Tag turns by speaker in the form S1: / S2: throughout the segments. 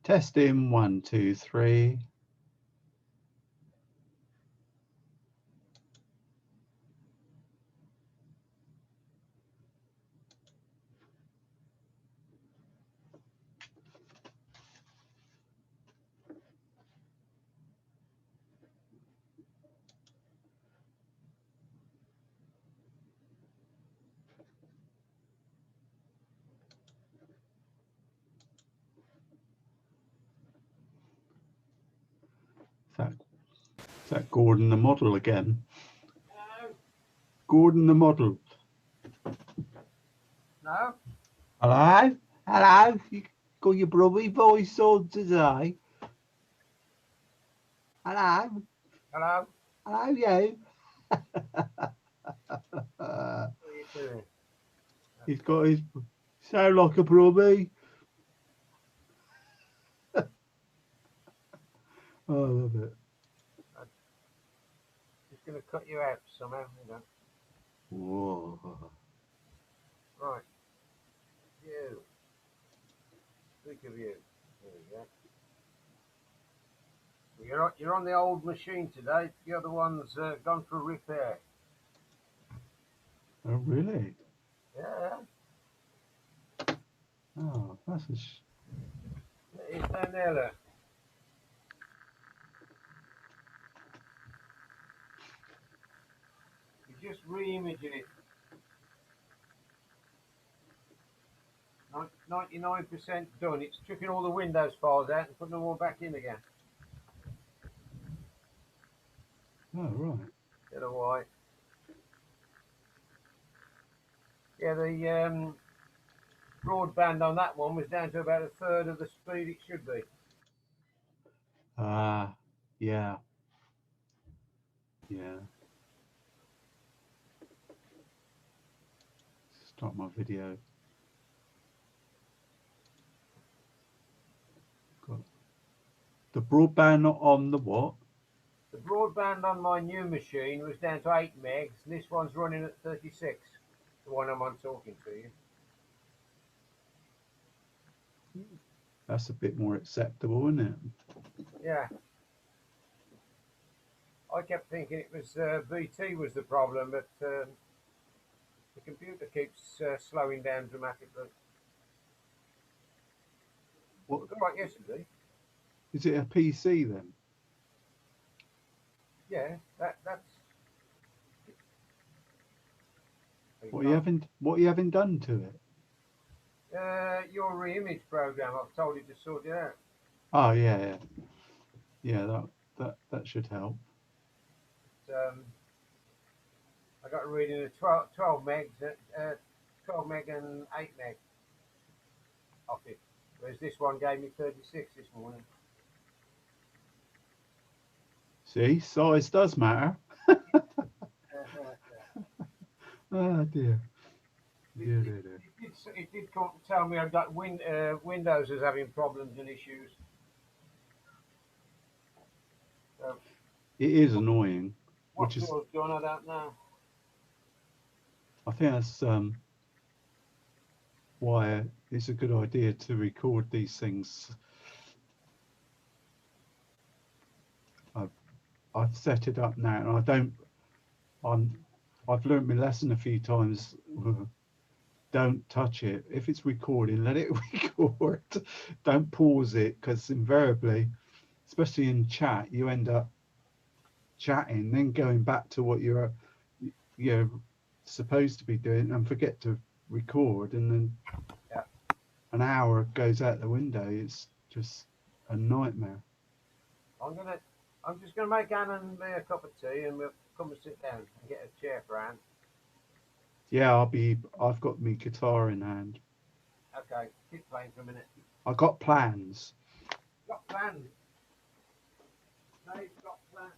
S1: Testing 1, 2, 3. Is that Gordon the model again?
S2: Hello?
S1: Gordon the model.
S2: No?
S1: Hello? Hello? You got your brubby voice on today? Hello?
S2: Hello?
S1: Hello, you?
S2: What are you doing?
S1: He's got his... Sound like a brubby. Oh, I love it.
S2: I'm just going to cut you out somehow. You know.
S1: Whoa.
S2: Right. You. Speak of you. There we go. You're on the old machine today. The other one's gone for repair.
S1: Oh, really?
S2: Yeah.
S1: Oh, that's a...
S2: It's down there, look. You're just re-imaging it. 99% done. It's stripping all the Windows files out and putting them all back in again.
S1: Oh, right.
S2: Get away. Yeah, the broadband on that one was down to about a third of the speed it should be.
S1: Yeah. Yeah. Start my video. Got the broadband not on the what?
S2: The broadband on my new machine was down to 8 megs, and this one's running at 36. The one I'm on talking to you.
S1: That's a bit more acceptable, isn't it?
S2: Yeah. I kept thinking it was BT was the problem, but the computer keeps slowing down dramatically.
S1: What?
S2: It was all right yesterday.
S1: Is it a PC then?
S2: Yeah, that's.
S1: What you haven't done to it?
S2: Your re-image program, I've told you to sort it out.
S1: Oh yeah. That should help.
S2: I got a reading of 12 megs, 12 meg and 8 meg off it, whereas this one gave me 36 this morning.
S1: See, size does matter. Oh dear.
S2: It did tell me I've got Windows is having problems and issues. So,
S1: It is annoying.
S2: what's yours done? I don't know.
S1: I think that's why it's a good idea to record these things. I've set it up now, and I've learned my lesson a few times. Don't touch it. If it's recording, let it record. Don't pause it, because invariably, especially in chat, you end up chatting, then going back to what you're supposed to be doing, and forget to record, and then an hour goes out the window. It's just a nightmare.
S2: I'm just gonna make Anne and me a cup of tea, and we'll come and sit down and get a chair for Anne.
S1: Yeah, I've got my guitar in hand.
S2: Okay, keep playing for a minute.
S1: I've got plans.
S2: Got plans. They've got plans.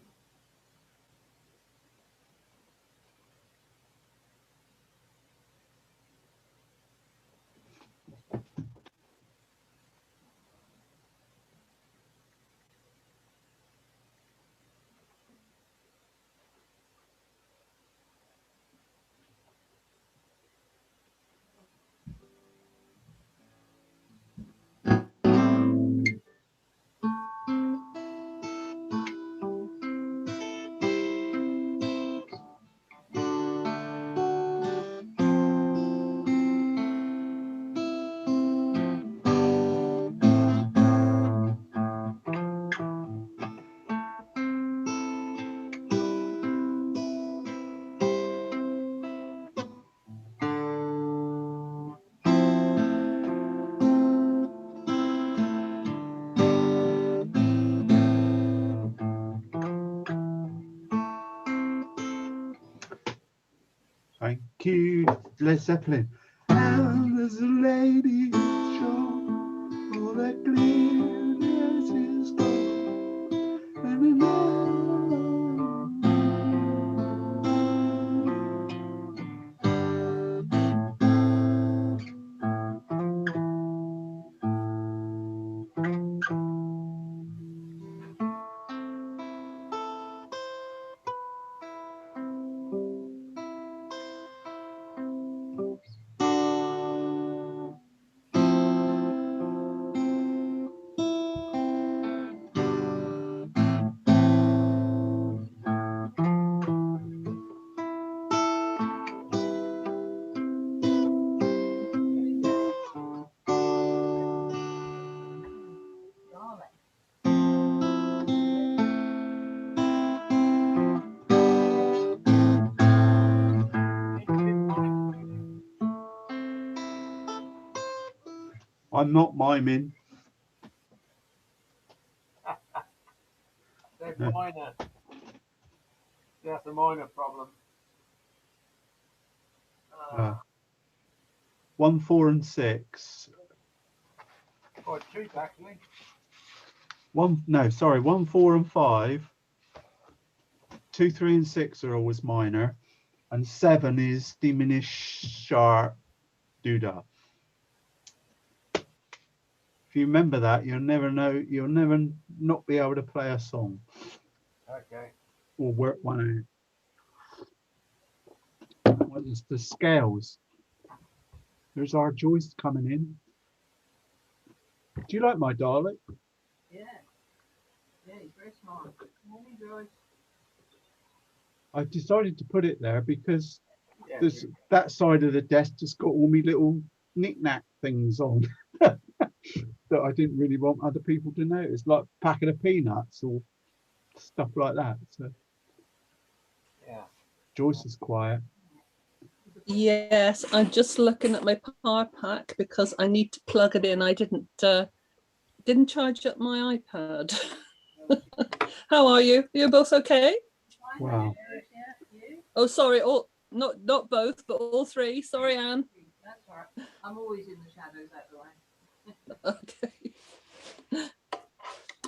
S1: cue Led Zeppelin. And there's a lady show, all that glitters is gold. And I'm not miming.
S2: They're minor. That's a minor problem.
S1: 1, 4, and 6.
S2: Quite cheap, actually.
S1: 1, 4, and 5. 2, 3, and 6 are always minor, and 7 is diminished sharp doodah. If you remember that, you'll never not be able to play a song.
S2: Okay.
S1: Or work one out. What is the scales? There's our Joyce coming in. Do you like my Dalek?
S3: Yeah. Yeah, he's very smart. Morning, Joyce.
S1: I've decided to put it there because
S2: Yeah,
S1: there's that side of the desk just got all my little knick-knack things on that I didn't really want other people to notice, like a packet of peanuts or stuff like that. So
S2: yeah.
S1: Joyce is quiet.
S4: Yes, I'm just looking at my power pack because I need to plug it in. I didn't charge up my iPad. How are you? You're both okay?
S1: Wow.
S4: Oh, sorry, all not both, but all three. Sorry, Anne.
S3: That's all right. I'm always in the shadows out the way.
S4: Okay.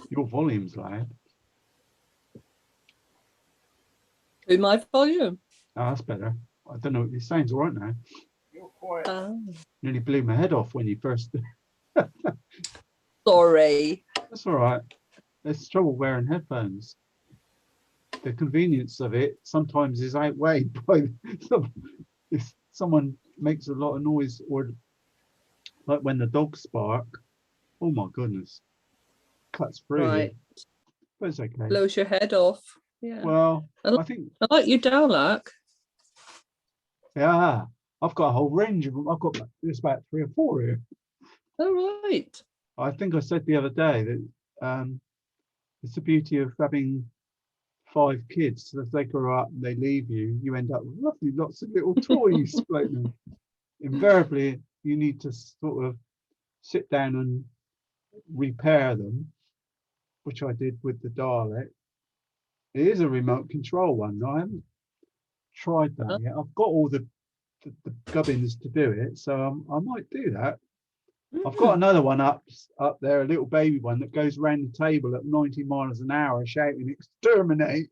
S1: Your volume's loud.
S4: In my volume.
S1: Oh, that's better. I don't know. It sounds all right now.
S2: You're quiet.
S1: Nearly blew my head off when you first.
S4: Sorry.
S1: That's all right. There's trouble wearing headphones. The convenience of it sometimes is outweighed by if someone makes a lot of noise, or like when the dogs bark. Oh my goodness, cuts through
S4: Right.
S1: you. But it's okay.
S4: Blows your head off. Yeah.
S1: Well, I think
S4: I like your Dalek.
S1: yeah, I've got a whole range of them. I've got there's about 3 or 4 here.
S4: Oh, right.
S1: I think I said the other day that it's the beauty of having 5 kids. So if they grow up and they leave you, you end up with lovely lots of little toys floating. Invariably, you need to sort of sit down and repair them, which I did with the Dalek. It is a remote control one. I haven't tried that yet. I've got all the gubbins to do it, so I might do that. I've got another one up there, a little baby one that goes around the table at 90 miles an hour shouting exterminate.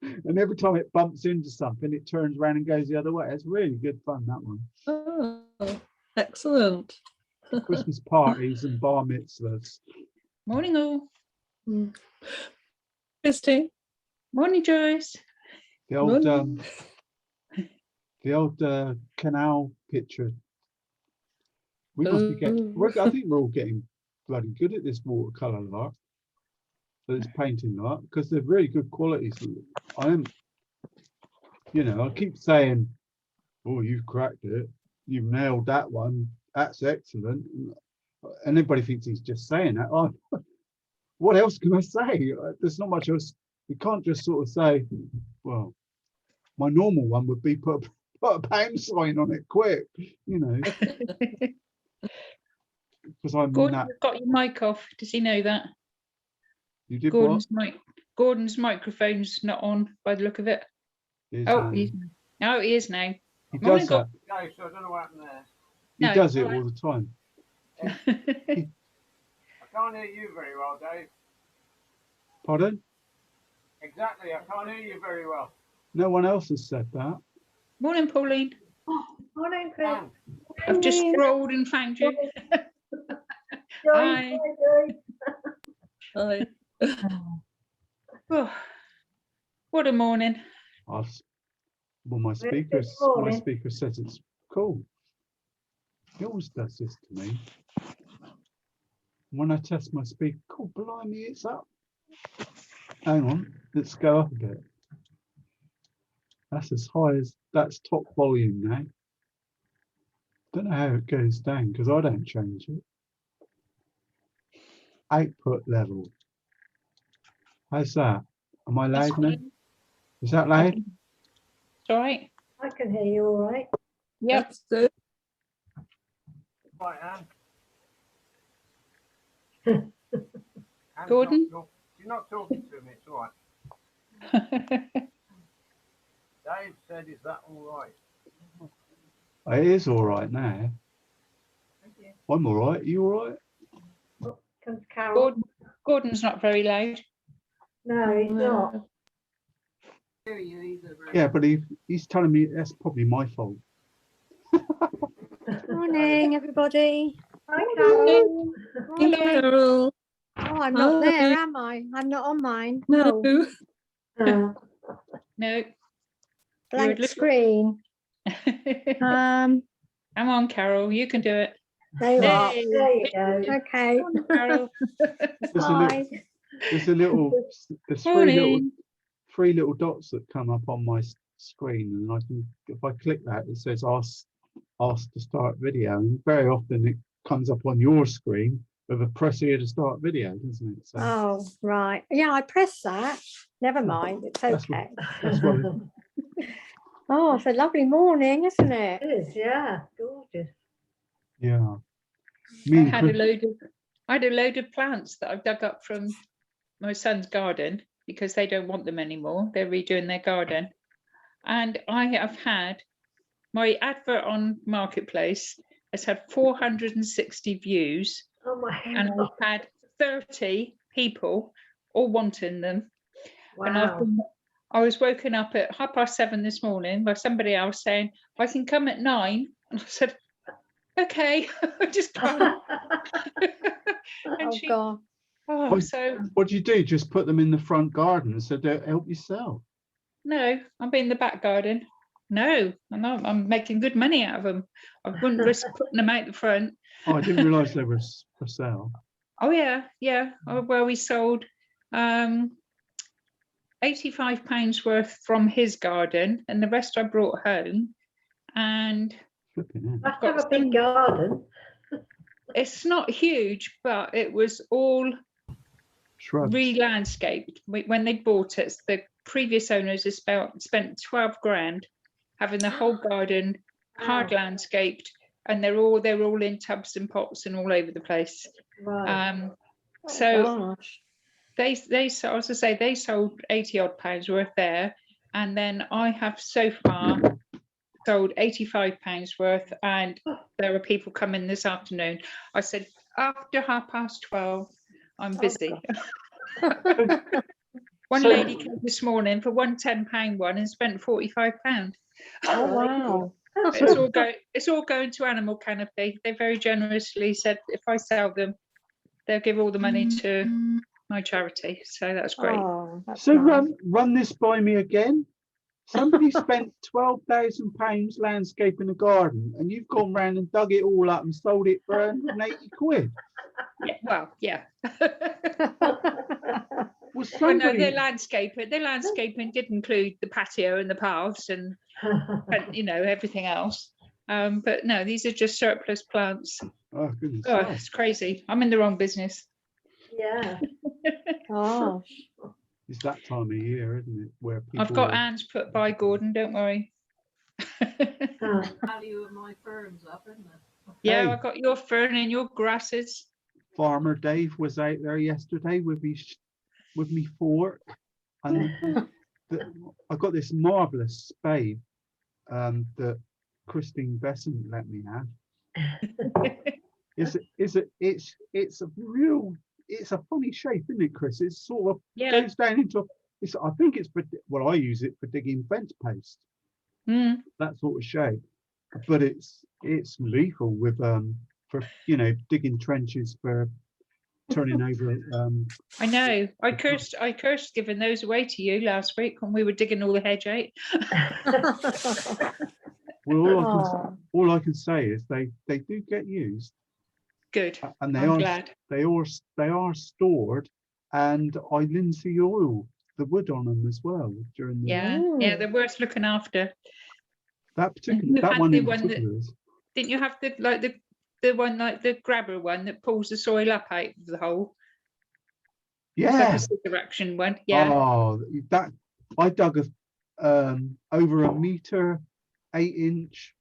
S1: And every time it bumps into something, it turns around and goes the other way. It's really good fun, that one.
S4: Oh, excellent.
S1: Christmas parties and bar mitzvahs.
S5: Morning all.
S4: Christine.
S5: Morning Joyce.
S1: The old canal picture. We must be getting. I think we're all getting bloody good at this watercolor art, but it's painting art because they're really good qualities. I keep saying, "Oh, you've cracked it. You've nailed that one. That's excellent." And everybody thinks he's just saying that. Oh, what else can I say? There's not much else. You can't just sort of say, "Well, my normal one would be put a pound sign on it quick," because I'm
S5: Gordon,
S1: that.
S5: you've got your mic off. Does he know that?
S1: You did
S5: Gordon's Gordon's microphone's not on by the look of it.
S1: what?
S5: Oh, he is now.
S1: He
S5: Morning,
S1: does that.
S2: No, so I don't know what happened there.
S1: He
S5: No,
S1: does it
S5: alright.
S1: all the time.
S2: I can't hear you very well, Dave.
S1: Pardon?
S2: Exactly, I can't hear you very well.
S1: No one else has said that.
S5: Morning, Pauline.
S6: Morning, Chris.
S2: Dan,
S5: I've just scrolled and found you. Hi.
S4: Hi.
S5: Oh, what a morning.
S1: Well, my
S6: Well,
S1: speaker
S6: morning.
S1: says it's cool. He always does this to me. When I test my speaker, cool, blimey, it's up. Hang on, let's go up a bit. That's as high as, that's top volume now. Don't know how it goes down because I don't change it. Output level. How's that? Am I
S5: That's
S1: loud now?
S5: fine.
S1: Is that loud?
S5: It's all right.
S6: I can hear you all right.
S5: Yep.
S4: That's good.
S2: right, Anne. Anne's
S5: Gordon?
S2: She's not talking to me, it's all right. Dave said, is that all right?
S1: It is all right now.
S3: Thank you.
S1: I'm all right. You all right?
S6: Comes Carol.
S5: Gordon's not very loud.
S6: No, he's not.
S3: Hear you either. Very
S1: Yeah, but he's telling me that's probably my fault.
S7: Morning, everybody.
S6: Hi, Carol.
S4: Hello, Carol.
S7: Oh, I'm not there,
S4: Hi.
S7: am I? I'm not on mine.
S4: No.
S6: Uh,
S5: No.
S7: Blank
S5: little-
S7: screen.
S5: Come on, Carol. You can do it.
S7: There you are.
S5: Hey.
S6: there you go.
S7: Okay.
S5: Come on, Carol.
S7: Bye.
S1: There's
S5: Morning.
S1: three little dots that come up on my screen, and I can, if I click that, it says ask to start video, and very often it comes up on your screen with a press here to start video, doesn't it? So
S7: Oh, right. Yeah, I pressed that. Never mind. It's
S1: That's what-
S7: okay.
S1: that's what
S7: Oh, it's a lovely morning, isn't it?
S6: It is, yeah. Gorgeous.
S1: yeah.
S5: I
S1: Me and
S5: had a
S1: Chris-
S5: load of plants that I've dug up from my son's garden because they don't want them anymore. They're redoing their garden. And I have had my advert on Marketplace has had 460 views,
S6: Oh my
S5: and
S6: God.
S5: I've had 30 people all wanting them. And
S6: Wow.
S5: I was woken up at 7:30 this morning by somebody else saying, I can come at 9. And I said, okay, just come. And
S7: Oh,
S5: she,
S7: God.
S5: oh, so
S1: what do you do? Just put them in the front garden so don't help yourself.
S5: no, I'm in the back garden. No, I'm making good money out of them. I wouldn't risk putting them out the front.
S1: Oh, I didn't realise they were for sale.
S5: Oh yeah, yeah. Oh, well, we sold £85 worth from his garden, and the rest I brought home. And
S1: Flipping hell.
S6: Must
S5: got
S6: have a big
S5: some-
S6: garden.
S5: it's not huge, but it was all
S1: Shrubs.
S5: re-landscaped. When they bought it, the previous owners had spent 12 grand having the whole garden hard
S6: Wow.
S5: landscaped, and they're all in tubs and pots and all over the place.
S6: Right.
S5: So
S7: Gosh.
S5: they so as I say, they sold 80 odd pounds worth there, and then I have so far sold 85 pounds worth, and there are people coming this afternoon. I said after 12:30 I'm busy. One
S1: So-
S5: lady came this morning for one £10 one and spent £45.
S7: Oh, wow.
S5: It's all going to Animal Canopy. They very generously said if I sell them, they'll give all the money to my charity. So that's great.
S7: Oh, that's
S1: So
S7: nice.
S1: run this by me again. Somebody spent £12,000 landscaping a garden, and you've gone round and dug it all up and sold it for 180 quid.
S5: Yeah, well, yeah.
S1: Was
S5: Well, no,
S1: somebody?
S5: their landscaping did include the patio and the paths and everything else. But no, these are just surplus plants.
S1: Oh goodness!
S5: Oh,
S1: sake.
S5: it's crazy. I'm in the wrong business.
S6: Yeah.
S7: Gosh.
S1: It's that time of year, isn't it? Where people.
S5: I've got
S1: are-
S5: Anne's put by, Gordon. Don't worry.
S3: value of my ferns up, isn't it?
S5: Yeah,
S1: Hey.
S5: I got your fern and your grasses.
S1: Farmer Dave was out there yesterday with me fork, and I got this marvelous spade that Christine Besant let me have. It's a real, it's a funny shape, isn't it, Chris? It's sort of
S5: Yeah.
S1: goes down into, it's, I think it's for, well, I use it for digging fence posts, that sort of shape, but it's lethal with for, you know, digging trenches for turning over.
S5: I know. I cursed giving those away to you last week when we were digging all the hedge out.
S1: Well, all I can say is they do get used.
S5: Good.
S1: And
S5: I'm glad.
S1: they are stored, and I linseed oil the wood on them as well during the
S5: Yeah, they're worth looking after.
S1: that particular
S5: You
S1: that
S5: had
S1: one
S5: the
S1: in
S5: one that-
S1: particular is.
S5: Didn't you have the one like the grabber one that pulls the soil up out of the hole? It's like a scissor action one. Yeah.
S1: Oh, that I dug a over 1 meter 8-inch.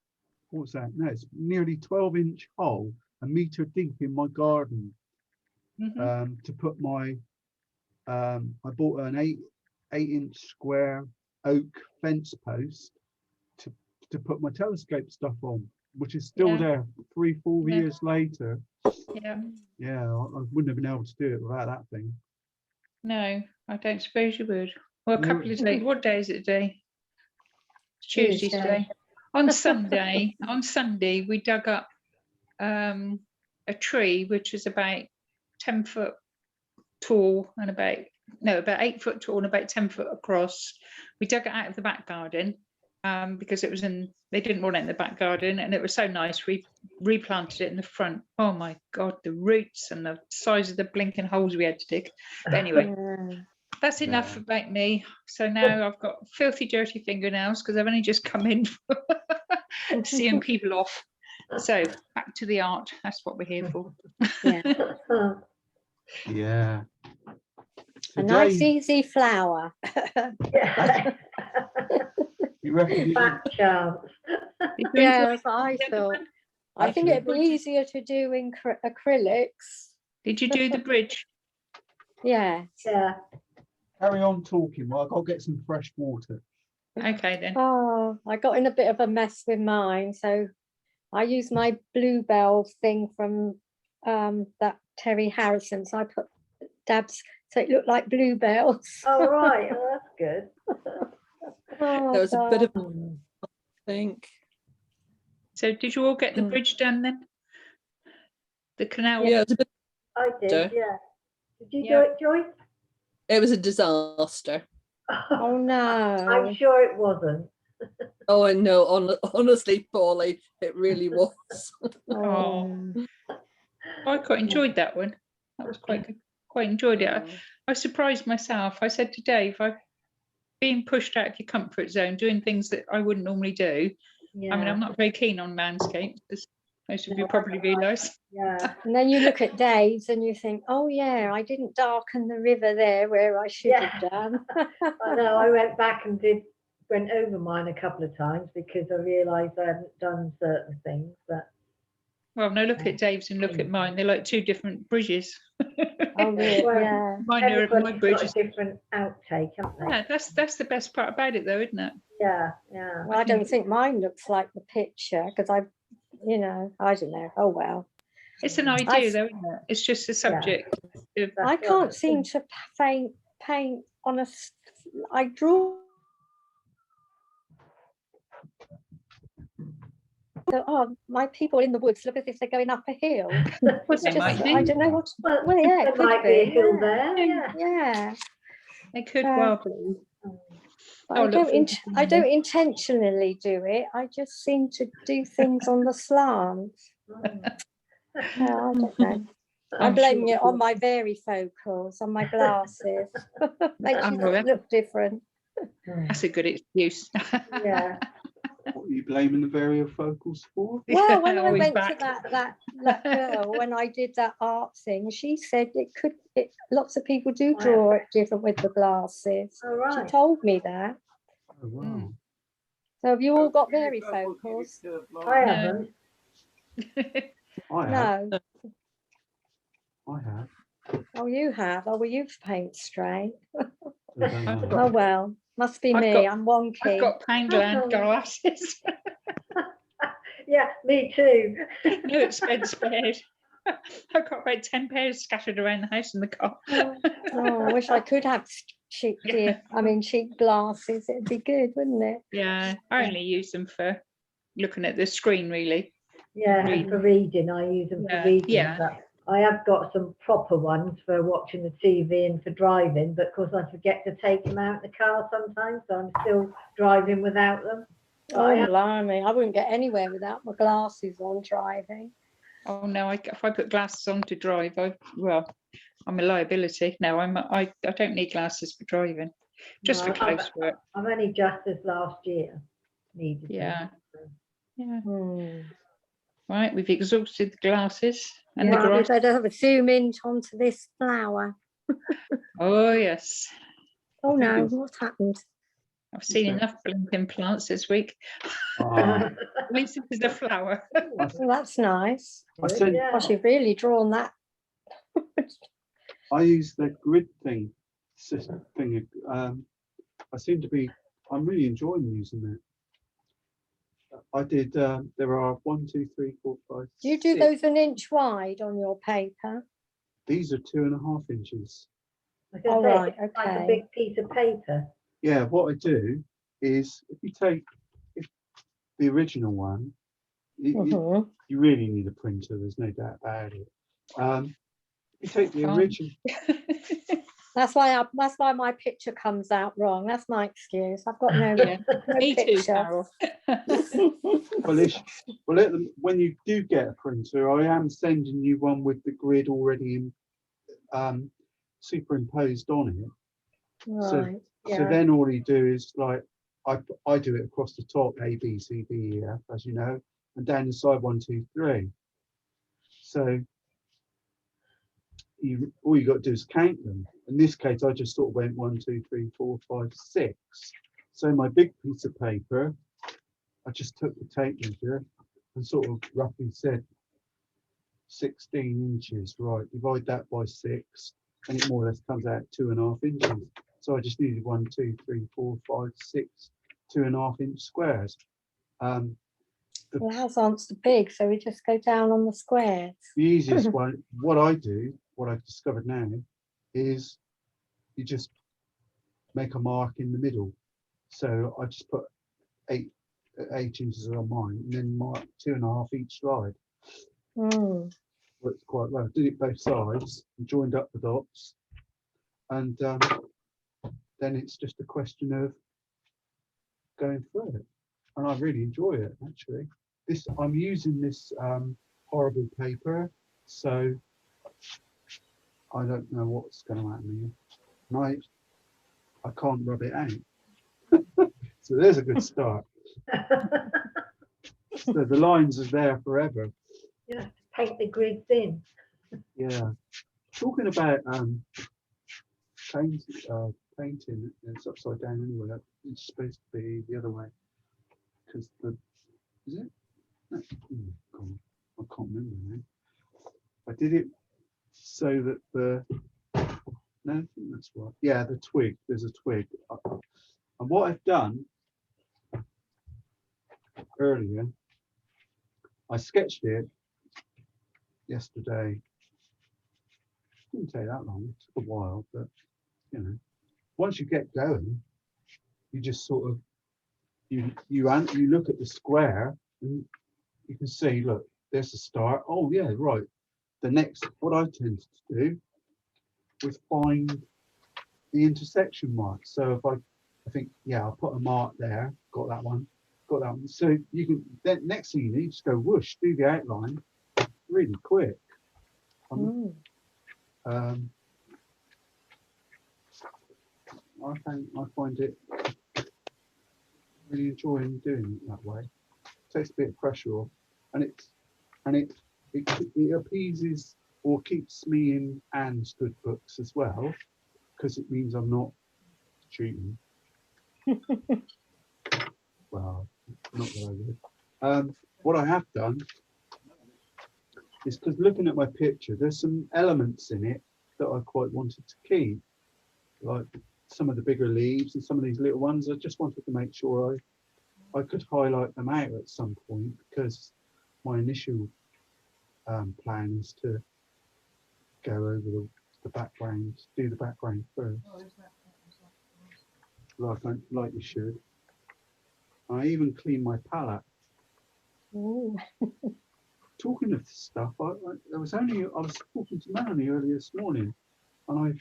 S1: What's that? No, it's nearly 12-inch hole, 1 meter deep in my garden. To put my I bought an 8-inch square oak fence post to put my telescope stuff on, which is still there 3-4 years later. Yeah, I wouldn't have been able to do it without that thing.
S5: No, I don't suppose you would. Well, a couple of days. What day is it today? It's Tuesday today. On Sunday, we dug up a tree which is about 10 foot tall and about 8 foot tall and about 10 foot across. We dug it out of the back garden because it was they didn't want it in the back garden, and it was so nice. We replanted it in the front. Oh my God, the roots and the size of the blinking holes we had to dig. But anyway, that's enough about me. So now I've got filthy, dirty fingernails because I've only just come in seeing people off. So back to the art. That's what we're here for.
S1: Yeah.
S7: A nice easy flower.
S1: You reckon you
S6: Back chance.
S7: Yeah, that's what I thought. I think it'd be easier to do in acrylics.
S5: Did you do the bridge?
S7: Yeah.
S6: Yeah.
S1: carry on talking while I've got to get some fresh water?
S5: Okay then.
S7: Oh, I got in a bit of a mess with mine, so I used my bluebell thing from that Terry Harrison. So I put dabs so it looked like bluebells.
S6: Oh right, oh, that's good.
S7: Oh,
S4: There was a bit of,
S7: God.
S4: I think.
S5: So did you all get the bridge done then? The canal?
S4: Yeah, it was a bit.
S6: I did, yeah. Did you do
S5: Yeah.
S6: it, Joy?
S4: It was a disaster.
S7: Oh no.
S6: I'm sure it wasn't.
S4: Oh, I know. Honestly, Paulie, it really was.
S5: Oh, I quite enjoyed that one. That was quite good. Quite enjoyed it. I surprised myself. I said to Dave, I've been pushed out of your comfort zone, doing things that I wouldn't normally do.
S6: Yeah.
S5: I mean, I'm not very keen on landscapes, as most of you probably realise.
S6: Yeah.
S7: And then you look at Dave's and you think, oh yeah, I didn't darken the river there where I should have done.
S6: I know, I went back and went over mine a couple of times because I realised I hadn't done certain things, but
S5: Well, no, look at Dave's and look at mine. They're like two different bridges.
S7: Oh really?
S6: Well,
S7: Yeah.
S5: My
S6: everybody's
S5: bridge
S6: got
S5: is.
S6: a different outtake, haven't they?
S5: Yeah, that's the best part about it, though, isn't it?
S6: Yeah, yeah.
S7: Well, I don't think mine looks like the picture because I don't know. Oh well.
S5: It's an idea, though, isn't it? It's just a subject.
S7: I can't seem to paint on a. I draw. Oh, my people in the woods look as if they're going up a hill. It's
S5: They
S7: just,
S5: might
S7: I
S5: be.
S7: don't know what.
S6: Well,
S7: Well, yeah, it
S6: there might
S7: could
S6: be a
S7: be.
S6: hill
S7: Yeah.
S6: there, yeah.
S7: Yeah.
S5: They could well be.
S7: But
S5: Oh,
S7: I
S5: look
S7: don't.
S5: forward to
S7: I
S5: seeing
S7: don't intentionally do it. I just seem to do things on the slant. I don't know. I'm
S5: I'm
S7: blaming
S5: sure
S7: it on my varifocals, on my glasses. Makes you
S5: Oh,
S7: look different.
S5: That's a good excuse.
S6: Yeah.
S1: What are you blaming the variofocals for?
S7: Well, when I
S5: Always
S7: went
S5: back.
S7: to that girl, when I did that art thing, she said lots of people do draw it different with the glasses.
S6: All right.
S7: She told me that.
S1: Oh, wow.
S7: So have you all got varifocals?
S6: I haven't.
S1: I have.
S7: No.
S1: I have.
S7: Oh, you have. Oh, well, you paint straight.
S1: I don't know.
S7: Oh well, must be
S5: I've
S7: me.
S5: got-
S7: I'm wonky.
S5: I've got Poundland glasses.
S6: Yeah, me too.
S5: No expense spared. I've got about 10 pairs scattered around the house in the car.
S7: Oh, I wish I could have cheap cheap glasses. It'd be good, wouldn't it?
S5: Yeah, I only use them for looking at the screen, really.
S6: Yeah,
S5: Read.
S6: and for reading, I use them for reading.
S5: Yeah.
S6: But I have got some proper ones for watching the TV and for driving, but of course I forget to take them out in the car sometimes, so I'm still driving without them.
S7: Oh, blimey, I wouldn't get anywhere without my glasses on driving.
S5: Oh no, if I put glasses on to drive, I'm a liability. No, I don't need glasses for driving, just for close work.
S6: I've only just this last year needed
S5: Yeah.
S6: them.
S5: Yeah.
S7: Hmm.
S5: Right, we've exhausted the glasses and
S7: Yeah,
S5: the
S7: we
S5: grass.
S7: better have a zoom in onto this flower.
S5: Oh yes,
S7: Oh no, what's happened?
S5: I've seen enough blinking plants this week. At least this is a flower.
S7: Well, that's nice.
S6: Yeah.
S7: Gosh, you've really drawn that.
S1: I use the grid thing system thing. I'm really enjoying using it. I did. There are 1, 2, 3, 4, 5.
S7: Do you do
S1: 6.
S7: those an inch wide on your paper?
S1: These are 2.5 inches.
S7: All right,
S6: Like a
S7: okay.
S6: big piece of paper.
S1: Yeah, what I do is if you take the original one, you really need a printer. There's no doubt about it. You take the original.
S7: That's why my picture comes out wrong. That's my excuse. I've got no, no
S5: Me too,
S7: picture.
S5: Carol.
S1: When you do get a printer, I am sending you one with the grid already superimposed on it.
S7: Right.
S1: So then all you do is like I do it across the top, A, B, C, D, E, F, as you know, and down the side 1, 2, 3. So all you got to do is count them. In this case, I just sort of went 1, 2, 3, 4, 5, 6. So my big piece of paper, I just took the tape measure and sort of roughly said 16 inches. Right, divide that by 6, and it more or less comes out 2.5 inches. So I just needed 1, 2, 3, 4, 5, 6, 2.5 inch squares.
S7: The house aren't so big, so we just go down on the squares.
S1: The easiest one, what I've discovered now, is you just make a mark in the middle. So I just put 8 inches on mine, and then mark 2.5 each side. Works quite well. Did it both sides, and joined up the dots, and then it's just a question of going through it, and I really enjoy it actually. I'm using this horrible paper, so I don't know what's going to happen here, and I can't rub it out. So there's a good start. So the lines are there forever.
S6: Yeah, paint the grids in.
S1: Yeah. Talking about painting, it's upside down anyway. It's supposed to be the other way. Because is it? No, God, I can't remember now. I did it so that no, I think that's right. Yeah, the twig. There's a twig. And what I've done earlier, I sketched it yesterday. Didn't take that long. It took a while, but you know, once you get going, you just sort of you look at the square and you can see, look, there's a start. Oh yeah, right. The next, what I tend to do is find the intersection mark. So if I think, yeah, I'll put a mark there. Got that one. So you can then next thing you need, just go whoosh, do the outline really quick. I find it really enjoying doing it that way. Takes a bit of pressure off, and it appeases or keeps me in Anne's good books as well, because it means I'm not cheating. Well, not that I would. What I have done is, because looking at my picture, there's some elements in it that I quite wanted to keep, like some of the bigger leaves and some of these little ones. I just wanted to make sure I could highlight them out at some point, because my initial plan is to go over the background, do the background first,
S3: Oh, is that?
S1: like you should. I even clean my palette.
S7: Ooh.
S1: Talking of stuff, I was talking to Melanie earlier this morning, and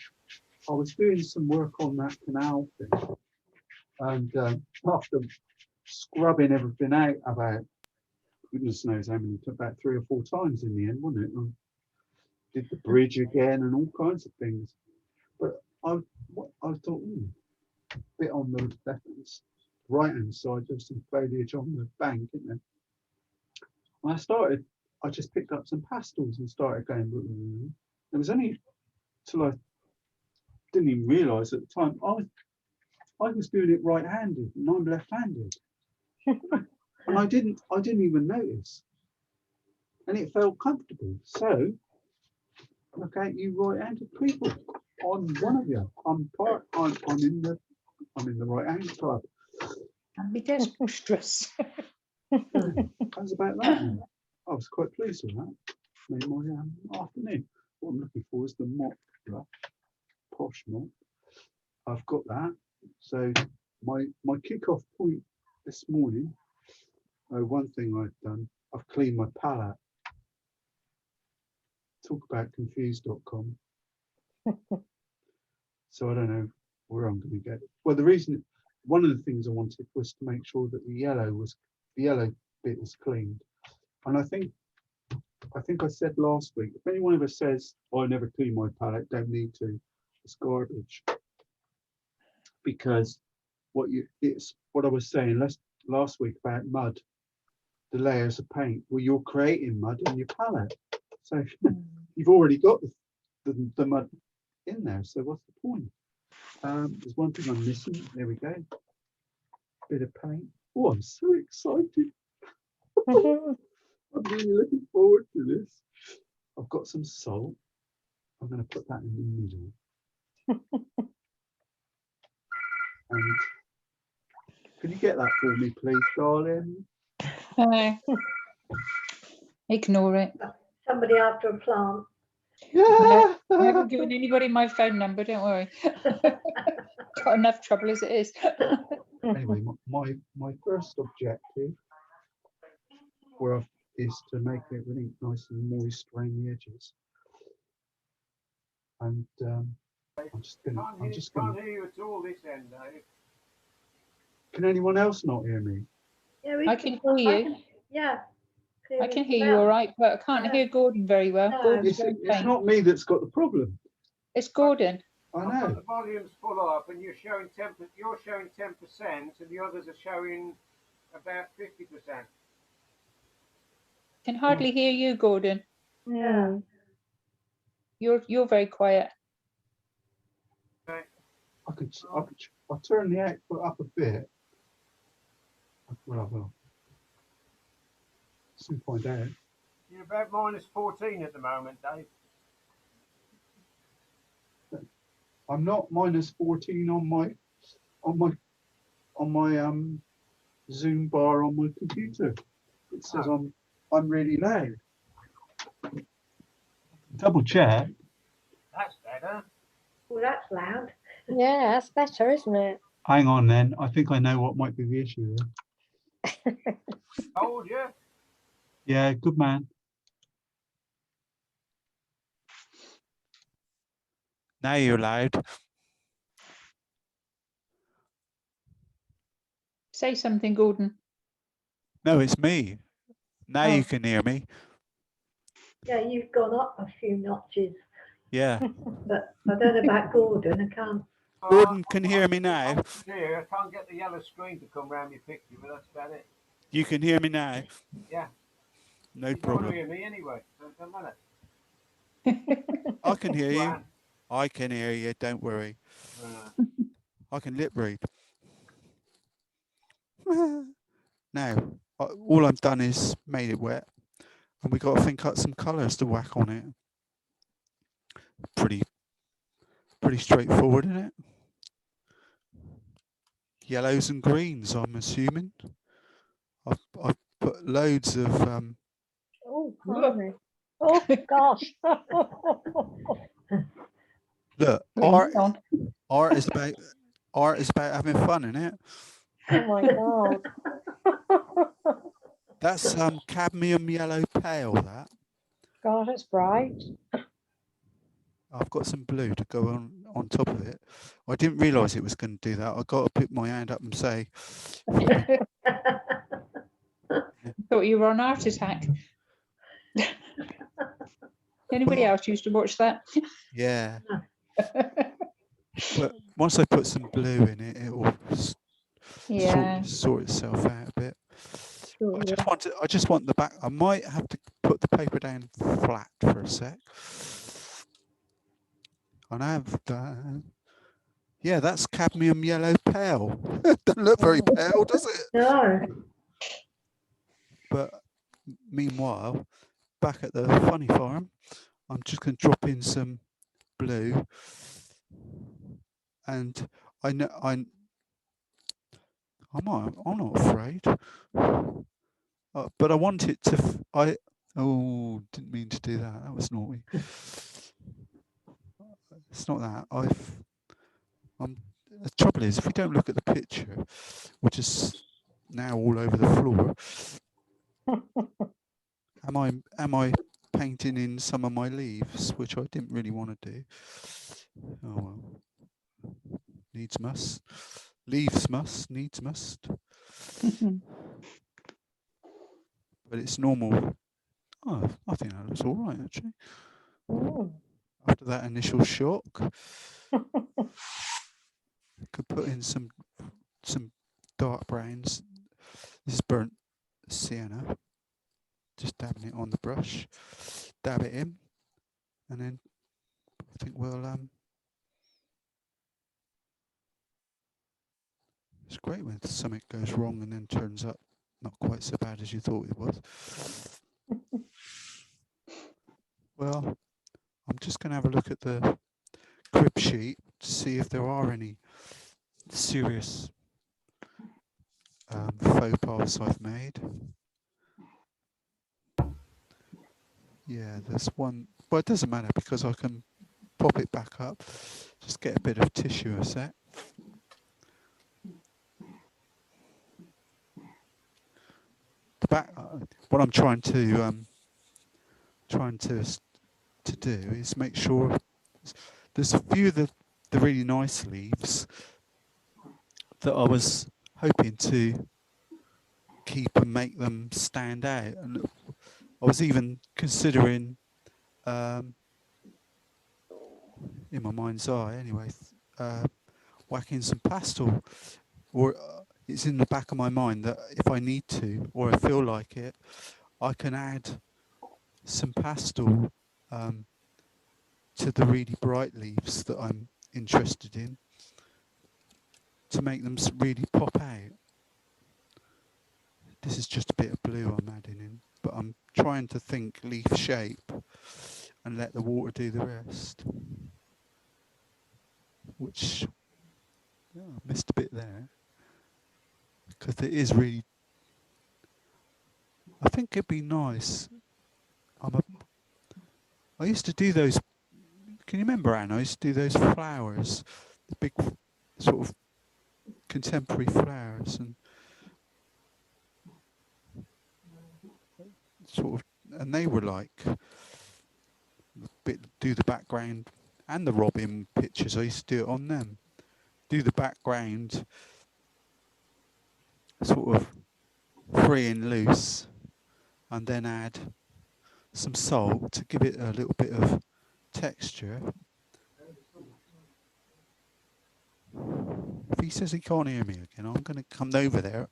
S1: I was doing some work on that canal thing, and after scrubbing everything out about goodness knows how many, took about 3 or 4 times in the end, wasn't it? And did the bridge again and all kinds of things. But I thought, bit on the right hand side, there's some foliage on the bank, isn't there? And I just picked up some pastels and started going. It was only till I didn't even realise at the time I was doing it right-handed and I'm left-handed, and I didn't even notice, and it felt comfortable. So look at you right-handed people. I'm one of you. I'm in the right-hand club.
S5: And be dexterous.
S1: How's about that? Then? I was quite pleased with that. Made my afternoon. What I'm looking for is the mop brush, posh mop. I've got that. So my kick-off point this morning. One thing I've done, I've cleaned my palette. Talk about confused.com. So I don't know where I'm going to get. Well, one of the things I wanted was to make sure that the yellow bit was cleaned. And I think I said last week, if anyone ever says, oh, I never clean my palette, don't need to, it's garbage. Because it's what I was saying last week about mud, the layers of paint. Well, you're creating mud in your palette. So you've already got the mud in there. So what's the point? There's one thing I'm missing. There we go. Bit of paint. Oh, I'm so excited. I'm really looking forward to this. I've got some salt. I'm going to put that in the middle. And can you get that for me, please, darling?
S5: Ignore it.
S6: Somebody after a plant.
S1: Yeah.
S5: I haven't given anybody my phone number, don't worry. Got enough trouble as it is.
S1: Anyway, my first objective is to make it really nice and moist around the edges. And I'm just gonna.
S2: Can't hear you at all this end, Dave.
S1: Can anyone else not hear me?
S6: Yeah,
S5: I can hear you.
S6: I
S5: I can hear you all right, but I can't hear Gordon very well.
S6: No.
S5: Gordon's
S1: It's
S5: very
S1: it's
S5: faint.
S1: not me that's got the problem.
S5: It's Gordon.
S1: I
S2: I've got
S1: know.
S2: the volume's full up, and you're showing 10%, and the others are showing about 50%.
S5: Can hardly hear you, Gordon.
S6: Yeah.
S5: You're very quiet.
S1: I'll turn the output up a bit. Well, I will. Soon find out.
S2: You're about -14 at the moment, Dave.
S1: I'm not -14 on my Zoom bar on my computer. It says I'm really loud. Double check.
S2: That's better.
S6: Well, that's loud.
S7: Yeah, that's better, isn't it?
S1: Hang on then. I think I know what might be the issue here.
S2: Told you.
S1: Yeah, good man. Now you're loud.
S5: Say something, Gordon.
S1: No, it's me. Now you can hear me.
S6: Yeah, you've gone up a few notches.
S1: Yeah.
S6: But I don't know about Gordon. I can't.
S1: Gordon can hear me now.
S2: Here, I can't get the yellow screen to come round your picture, but that's about it.
S1: You can hear me now.
S2: Yeah.
S1: No
S2: You can't
S1: problem.
S2: hear me anyway, so it doesn't matter.
S1: I can hear you.
S2: Grand.
S1: I can hear you. Don't worry. I can lip read. Now, all I've done is made it wet, and we got to think up some colours to whack on it. Pretty straightforward, isn't it? Yellows and greens, I'm assuming. I've put loads of
S7: blimey. Oh gosh.
S1: Look,
S5: Putting
S1: art,
S5: it on.
S1: art is about having fun, isn't it?
S7: Oh my God.
S1: That's cadmium yellow pale. That
S7: God, it's bright.
S1: I've got some blue to go on top of it. I didn't realise it was going to do that. I got to put my hand up and say,
S5: Thought you were on Heart Attack. Anybody
S1: Well-
S5: else used to watch that?
S1: yeah. But once I put some blue in it, it will
S5: Yeah.
S1: sort itself out a bit.
S7: Sure,
S1: I just want the back. I might have to put the paper down flat for a sec. And I have done. Yeah, that's cadmium yellow pale. Doesn't look very pale, does it?
S6: No.
S1: But meanwhile, back at the funny farm, I'm just going to drop in some blue, and I'm not afraid. But I want it to. Didn't mean to do that. That was naughty. It's not that. The trouble is, if we don't look at the picture, we're just now all over the floor. Am I painting in some of my leaves, which I didn't really want to do? Oh well. Needs must. Leaves must. Needs must. But it's normal. Oh, I think that looks all right actually.
S7: Mm.
S1: After that initial shock, could put in some dark browns. This is burnt sienna. Just dabbing it on the brush. Dab it in, and then I think we'll It's great when something goes wrong and then turns up not quite so bad as you thought it was. Well, I'm just going to have a look at the crib sheet to see if there are any serious faux pas I've made. Yeah, there's one. Well, it doesn't matter because I can pop it back up. Just get a bit of tissue a sec. The back. What I'm trying to do is make sure there's a few of the really nice leaves that I was hoping to keep and make them stand out, and I was even considering in my mind's eye anyway whacking some pastel, or it's in the back of my mind that if I need to or I feel like it, I can add some pastel to the really bright leaves that I'm interested in to make them really pop out. This is just a bit of blue I'm adding in, but I'm trying to think leaf shape and let the water do the rest. Which, yeah, I missed a bit there. Because it is really, I think it'd be nice. I used to do those, can you remember, Anne? I used to do those flowers, the big sort of contemporary flowers, and and they were like do the background and the robin pictures. I used to do it on them. Do the background sort of free and loose, and then add some salt to give it a little bit of texture. If he says he can't hear me again, I'm going to come over there.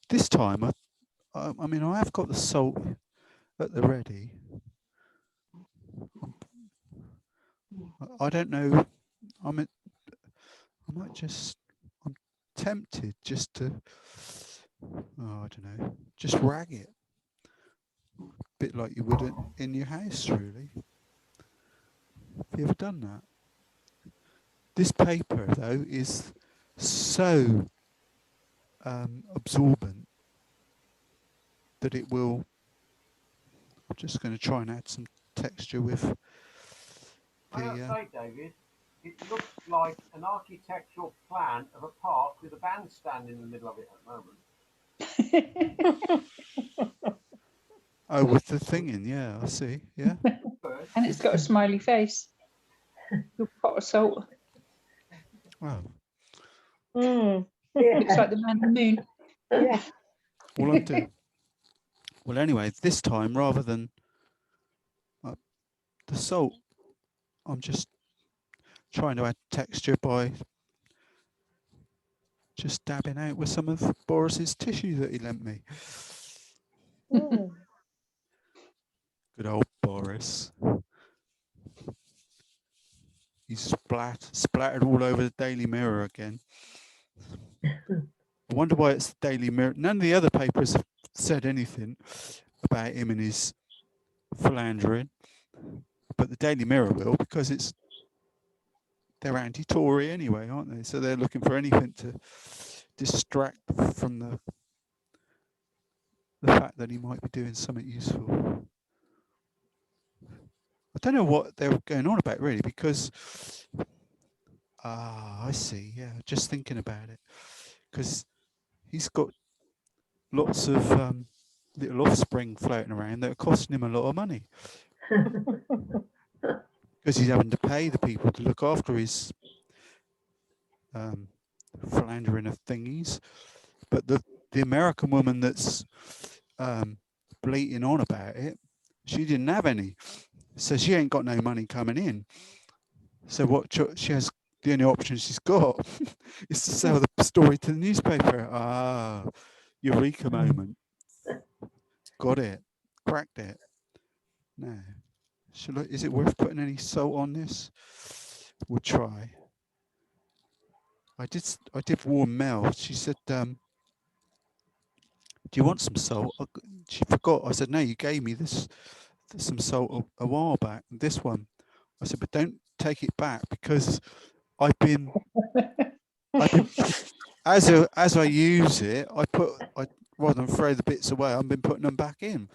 S1: This time, I mean, I have got the salt at the ready. I don't know. I'm tempted just to, I don't know, just rag it. A bit like you would in your house, really. Have you ever done that? This paper, though, is so absorbent. that it will. I'm just going to try and add some texture with
S2: I gotta
S1: the.
S2: say, David, it looks like an architectural plan of a park with a bandstand in the middle of it at the moment.
S1: Oh, with the thing in, yeah, I see, yeah.
S5: And it's got a smiley face. Your pot of salt.
S1: Wow.
S6: Yeah.
S5: Looks like the man in the moon.
S6: Yeah.
S1: All I'm doing. Well, anyway, this time rather than the salt, I'm just trying to add texture by just dabbing out with some of Boris's tissue that he lent me.
S6: Mm.
S1: Good old Boris. He's splattered all over the Daily Mirror again. I wonder why it's the Daily Mirror. None of the other papers have said anything about him and his philandering, but the Daily Mirror will, because they're anti-Tory anyway, aren't they? So they're looking for anything to distract from the fact that he might be doing something useful. I don't know what they were going on about really, because I see, yeah, just thinking about it, because he's got lots of little offspring floating around that are costing him a lot of money, because he's having to pay the people to look after his philandering of thingies. But the American woman that's bleating on about it, she didn't have any, so she ain't got no money coming in. So what she has, the only option she's got is to sell the story to the newspaper. Ah, eureka moment. Got it. Cracked it. No. Is it worth putting any salt on this? We'll try. I did warn Mel. She said, do you want some salt? She forgot. I said, no, you gave me some salt a while back. This one. I said, but don't take it back, because I've been as I use it, I rather than throw the bits away, I've been putting them back in.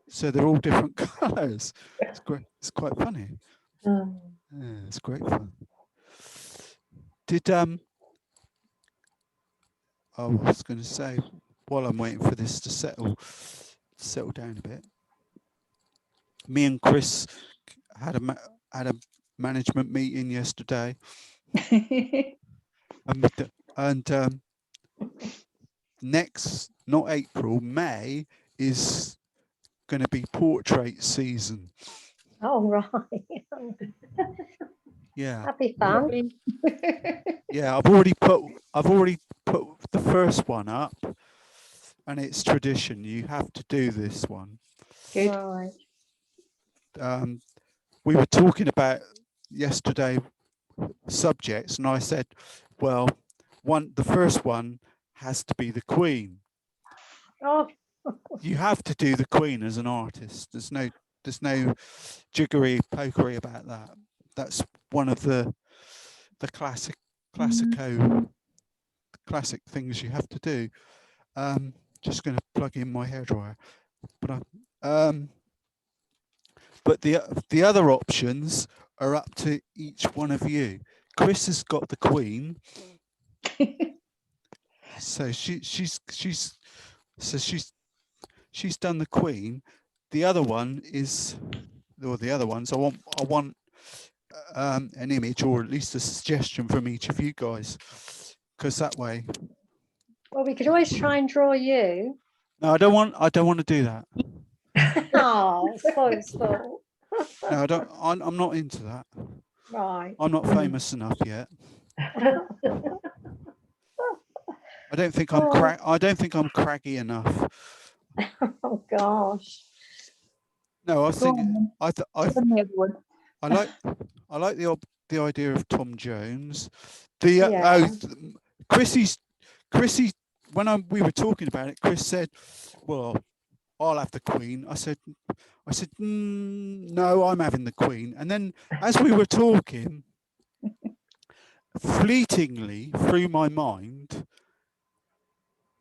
S1: So they're all different colours. It's great. It's quite funny. Yeah, it's great fun. Did I was going to say, while I'm waiting for this to settle down a bit, me and Chris had a management meeting yesterday, and next, not April, May is going to be portrait season.
S7: Oh, right.
S1: Yeah.
S7: That'd be fun.
S1: Yeah, I've already put the first one up, and it's tradition. You have to do this one.
S5: Good.
S7: Right.
S1: We were talking about yesterday subjects, and I said, well, the first one has to be the Queen.
S7: Oh,
S1: You have to do the Queen as an artist. There's no jiggery pokery about that. That's one of the classic things you have to do. Just going to plug in my hairdryer, but the other options are up to each one of you. Chris has got the Queen, so she's done the Queen. The other one is, or the other ones, I want an image, or at least a suggestion from each of you guys, because that way.
S7: well, we could always try and draw you.
S1: No, I don't want to do that.
S7: Oh, so.
S1: No, I don't. I'm not into that.
S7: Right.
S1: I'm not famous enough yet. I don't think I'm I don't think I'm craggy enough.
S7: Oh gosh.
S1: No, I was thinking. I like the idea of Tom Jones. Chrissy. When we were talking about it, Chris said, "Well, I'll have the Queen." I said, no, I'm having the Queen. And then, as we were talking, fleetingly through my mind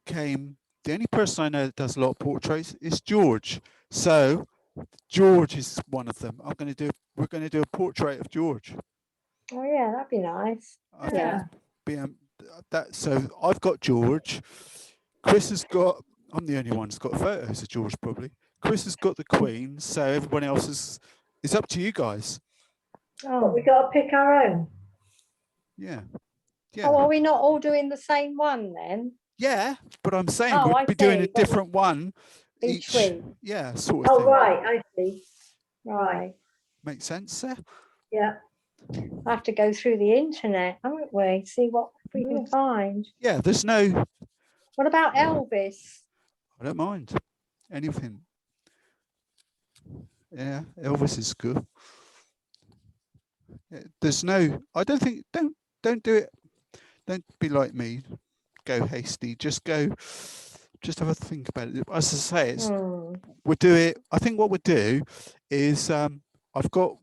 S1: came the only person I know that does a lot of portraits is George. So George is one of them. We're going to do a portrait of George.
S7: Oh yeah, that'd be nice.
S1: I
S6: Yeah.
S1: think so I've got George. Chris has got, I'm the only one who's got photos of George probably. Chris has got the Queen, so everyone else is, it's up to you guys.
S6: But we got to pick our own.
S1: Yeah.
S7: Oh, are we not all doing the same one then?
S1: Yeah, but I'm saying
S7: Oh,
S1: we'll
S7: I
S1: be doing
S7: see,
S1: a
S7: but
S1: different one
S7: each week.
S1: Yeah, sort of
S6: Oh,
S1: thing.
S6: right, I see.
S7: Right.
S1: Makes sense, Sir?
S6: Yeah.
S7: I have to go through the internet, haven't we? See what we can find.
S1: Yeah, there's no,
S7: What about Elvis?
S1: I don't mind anything. Yeah, Elvis is good. Yeah, there's no, I don't think, don't do it. Don't be like me. Go hasty. Just have a think about it. As I say, we'll do it. I think what we'll do is I've got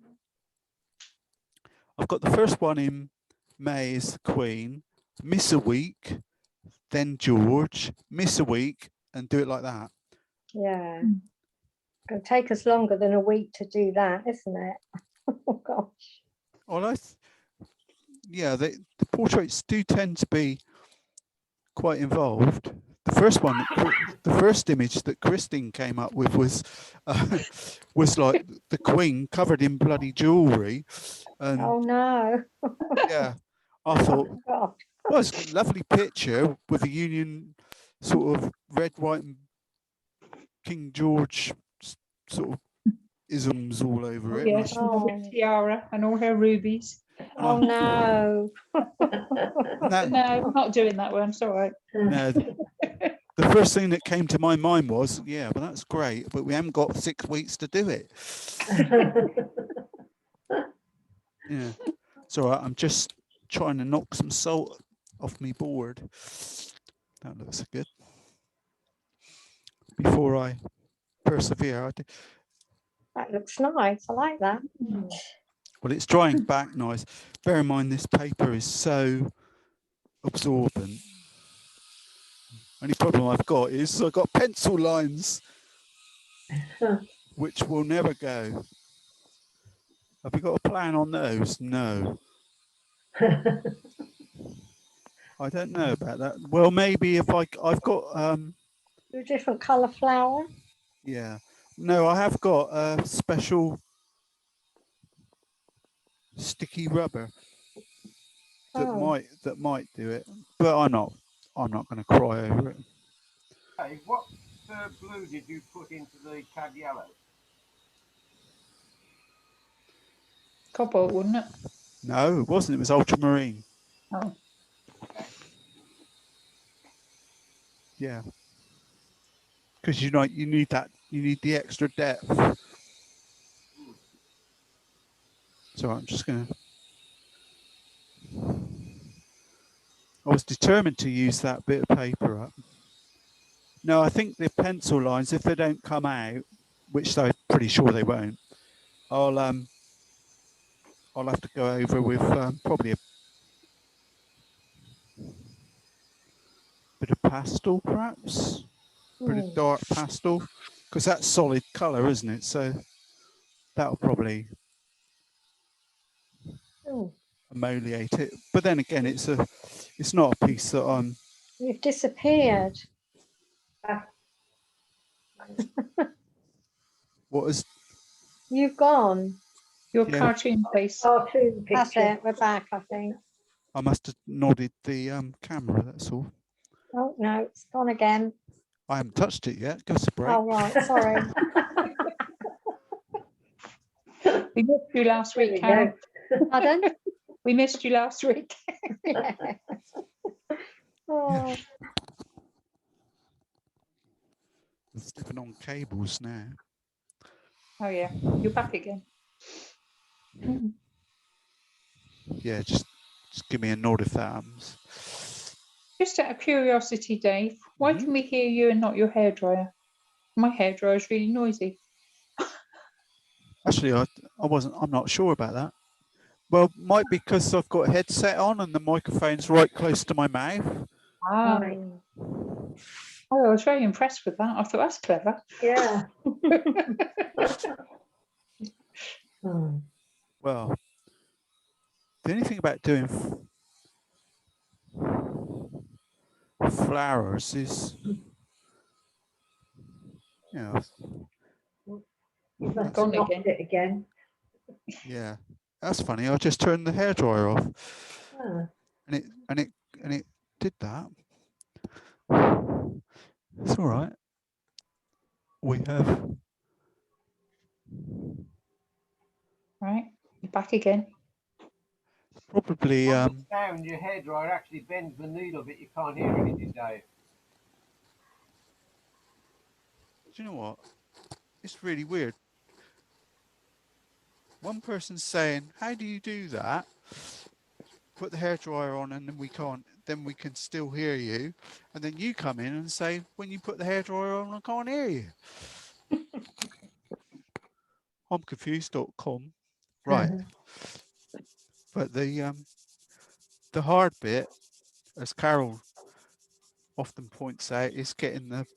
S1: the first one in May is the Queen, miss a week, then George, miss a week, and do it like that.
S7: Yeah. It'll take us longer than a week to do that, isn't it? Oh gosh.
S1: Well, yeah, the portraits do tend to be quite involved. The first one, the first image that Christine came up with was like the Queen covered in bloody jewellery. And
S7: oh no.
S1: yeah, I thought,
S7: Oh, God.
S1: well, it's a lovely picture with the Union sort of red, white, and King George sort of isms all over it.
S5: Yes, with her tiara and all her rubies.
S7: Oh no.
S5: No, not doing that one. It's all right.
S1: No, the first thing that came to my mind was, yeah, well, that's great, but we haven't got 6 weeks to do it. Yeah, it's all right. I'm just trying to knock some salt off my board. That looks good. Before I persevere,
S7: That looks nice. I like that.
S1: well, it's drying back nice. Bear in mind, this paper is so absorbent. Only problem I've got is I've got pencil lines, which will never go. Have you got a plan on those? No. I don't know about that. Well, maybe if I've got
S7: Do a different colour flower.
S1: yeah. No, I have got a special sticky rubber that might do it, but I'm not going to cry over it.
S2: Hey, what blue did you put into the cad yellow?
S5: Cobalt, wouldn't it?
S1: No, it wasn't. It was ultramarine.
S5: Oh.
S1: Yeah. Because you need the extra depth. So I'm just going to. I was determined to use that bit of paper up. No, I think the pencil lines, if they don't come out, which I'm pretty sure they won't, I'll have to go over with probably a bit of pastel, perhaps, a bit of dark pastel, because that's solid colour, isn't it? So that'll probably emoliate it. But then again, it's not a piece that I'm.
S7: You've disappeared.
S1: What is?
S7: You've gone.
S5: Your cartoon face.
S6: Cartoon picture.
S7: That's it. We're back, I think.
S1: I must have nodded the camera. That's all.
S7: Oh no, it's gone again.
S1: I haven't touched it yet. Give us a break.
S7: Oh right, sorry.
S5: We missed you last week, Karen.
S7: Pardon?
S5: We missed you last week.
S7: Yeah. Oh.
S1: I'm stepping on cables now.
S5: Oh yeah, you're back again.
S1: Yeah, just give me a nod if that happens.
S5: Just out of curiosity, Dave, why can we hear you and not your hairdryer? My hairdryer is really noisy.
S1: Actually, I'm not sure about that. Well, might be because I've got a headset on and the microphone's right close to my mouth.
S5: Ah. Oh, I was very impressed with that. I thought that's clever.
S6: Yeah. Hmm.
S1: Well, the only thing about doing flowers is, you know,
S6: You must
S5: Gone
S6: have knocked
S5: again.
S6: it again.
S1: yeah, that's funny. I just turned the hairdryer off,
S6: Ah.
S1: and it did that. It's all right. We have
S5: Right, you're back again.
S1: probably
S2: Sound your hairdryer actually bends the needle, but you can't hear anything, Dave.
S1: do you know what? It's really weird. One person's saying, "How do you do that? Put the hairdryer on, and then we can still hear you." And then you come in and say, "When you put the hairdryer on, I can't hear you." I'm confused.com. Right, but the hard bit, as Carol often points out, is getting the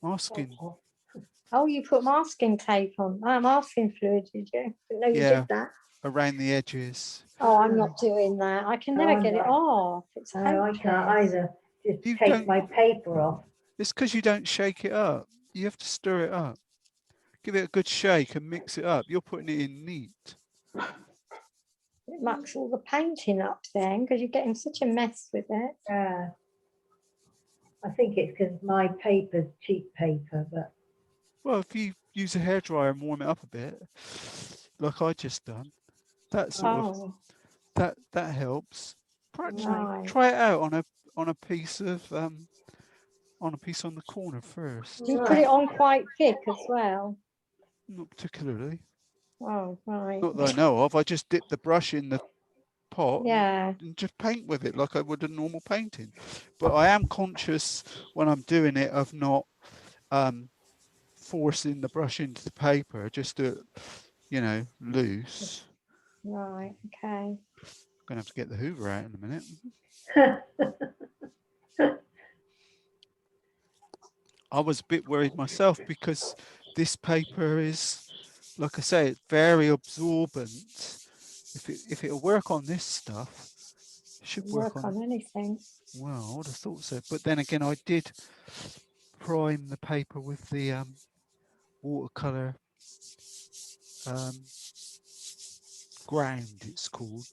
S1: masking.
S7: Oh, you put masking tape on. Masking fluid, did you? Didn't know you
S1: Yeah.
S7: did that.
S1: Around the edges.
S7: Oh, I'm not doing that. I can
S6: No,
S7: never
S6: I'm
S7: get it
S6: not.
S7: off. It's
S6: No, I can't
S7: hopeless.
S6: either. Just
S1: You
S6: take
S1: don't-
S6: my paper off.
S1: It's because you don't shake it up. You have to stir it up. Give it a good shake and mix it up. You're putting it in neat.
S7: It mucks all the painting up then because you're getting such a mess with it.
S6: I think it's because my paper's cheap paper, but
S1: Well, if you use a hairdryer and warm it up a bit, like I just done, that sort of
S7: Oh,
S1: that helps.
S7: right.
S1: Try it out on a piece of on the corner first.
S7: Do you put it on quite thick as well?
S1: Not particularly.
S7: Oh, right.
S1: Not that I know of. I just dip the brush in the pot
S7: Yeah.
S1: and just paint with it like I would a normal painting. But I am conscious when I'm doing it of not forcing the brush into the paper, just to, you know, loose.
S7: Right. Okay.
S1: I'm gonna have to get the Hoover out in a minute. I was a bit worried myself because this paper is, like I say, it's very absorbent. If it'll work on this stuff, it should work on
S7: anything.
S1: Well, I would have thought so. But then again, I did prime the paper with the watercolor ground, it's called.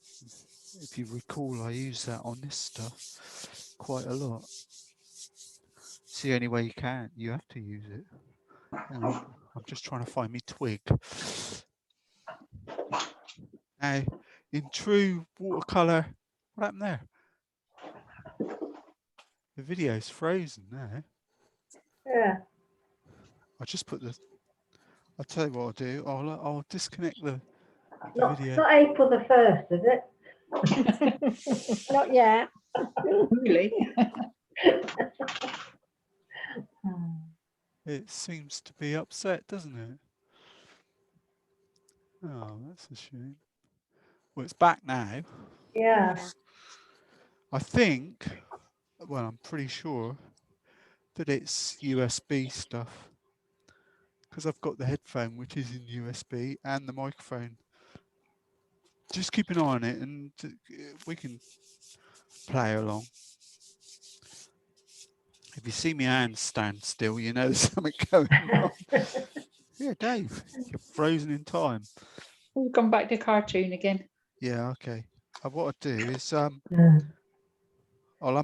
S1: If you recall, I use that on this stuff quite a lot. It's the only way you can. You have to use it. Hang on, I'm just trying to find me twig. Now, in true watercolor, what happened there? The video's frozen now.
S6: yeah.
S1: I just put the. I'll tell you what I'll do. I'll disconnect the
S6: Not,
S1: video.
S6: not April the 1st, is it?
S7: Not yet.
S5: Really?
S1: It seems to be upset, doesn't it? Oh, that's a shame. Well, it's back now.
S6: Yeah.
S1: I think, well, I'm pretty sure that it's USB stuff because I've got the headphone, which is in USB, and the microphone. Just keep an eye on it and we can play along. If you see my hands stand still, you know there's something going on. Yeah, Dave, you're frozen in time.
S5: We've gone back to cartoon again.
S1: Yeah, okay. What I'll do is
S6: Yeah.
S1: I'll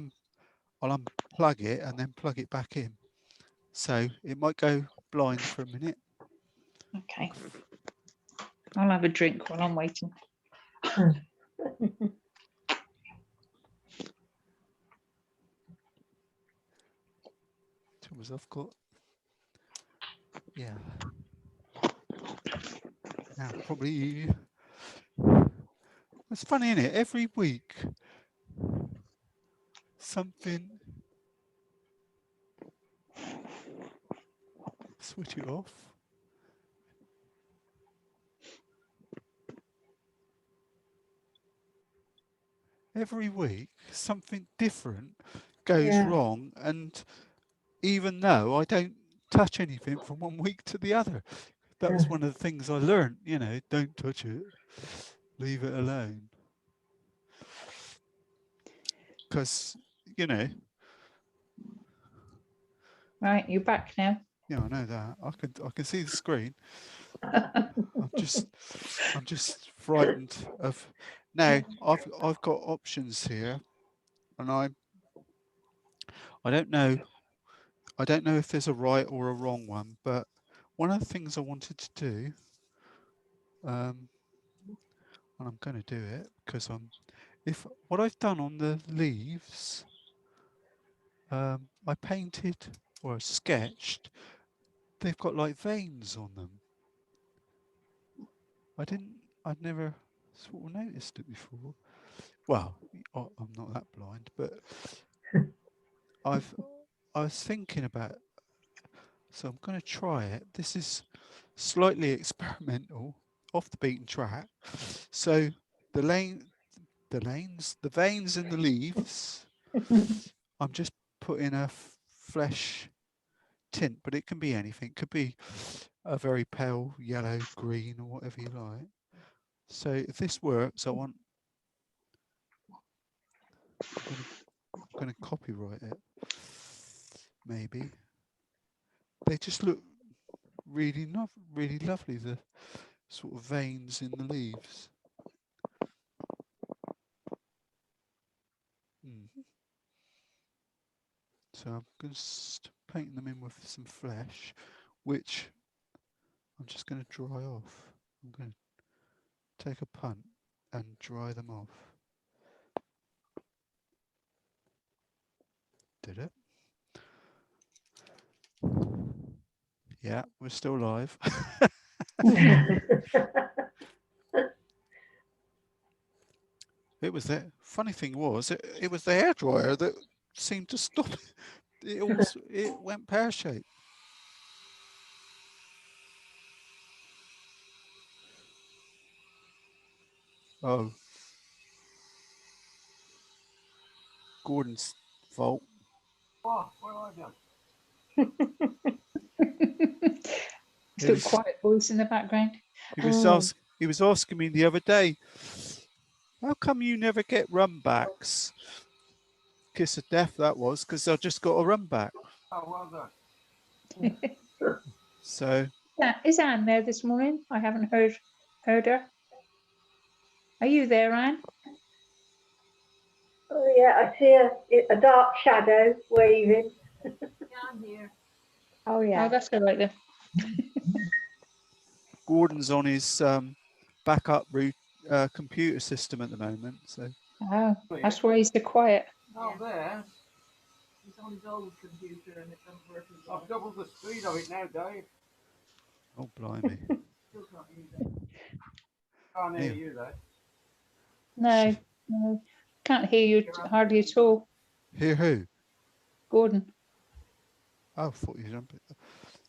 S1: unplug it and then plug it back in. So it might go blind for a minute.
S5: Okay. I'll have a drink while I'm waiting.
S1: I've got, yeah. Now probably, it's funny, isn't it? Every week, something, switch it off. every week something different goes
S6: Yeah.
S1: wrong, and even though I don't touch anything from one week to the other, that was one of the things I learned. You know, don't touch it, leave it alone, because you know.
S5: Right, you're back now.
S1: Yeah, I know that. I can see the screen. I'm just frightened of. Now I've got options here, and I don't know if there's a right or a wrong one, but one of the things I wanted to do, and I'm going to do it because if what I've done on the leaves, I painted or sketched. They've got like veins on them. I'd never sort of noticed it before. Well, I'm not that blind, but I was thinking about, so I'm going to try it. This is slightly experimental, off the beaten track. So the veins in the leaves, I'm just putting a flesh tint, but it can be anything. It could be a very pale yellow, green, or whatever you like. So if this works, I'm going to copyright it. Maybe they just look really lovely. The sort of veins in the leaves. So I'm going to paint them in with some flesh, which I'm just going to dry off. I'm going to take a punt and dry them off. Did it? Yeah, we're still live. It was the funny thing was it was the hairdryer that seemed to stop it. It went pear shaped. Oh, Gordon's fault.
S2: What have I done?
S5: Still quiet voice in the background.
S1: He was asking me the other day, how come you never get run backs? Kiss of death that was, because I just got a run back.
S2: Oh, well done.
S1: So
S5: Is Anne there this morning? I haven't heard her. Are you there, Anne?
S6: Oh yeah, I see a dark shadow waving.
S3: Yeah, I'm here.
S7: Oh yeah.
S5: Oh, that's all right then.
S1: Gordon's on his backup computer system at the moment. So
S5: Oh, that's why he's so quiet.
S2: Oh, there.
S3: He's on his old computer and it doesn't work as well.
S2: I've doubled the speed of it now, Dave.
S1: oh blimey.
S3: Still can't hear that.
S2: Can't hear
S1: Yeah.
S2: you though.
S5: No, can't hear you hardly at all,
S1: Hear who?
S5: Gordon.
S1: Oh, I thought you jumped.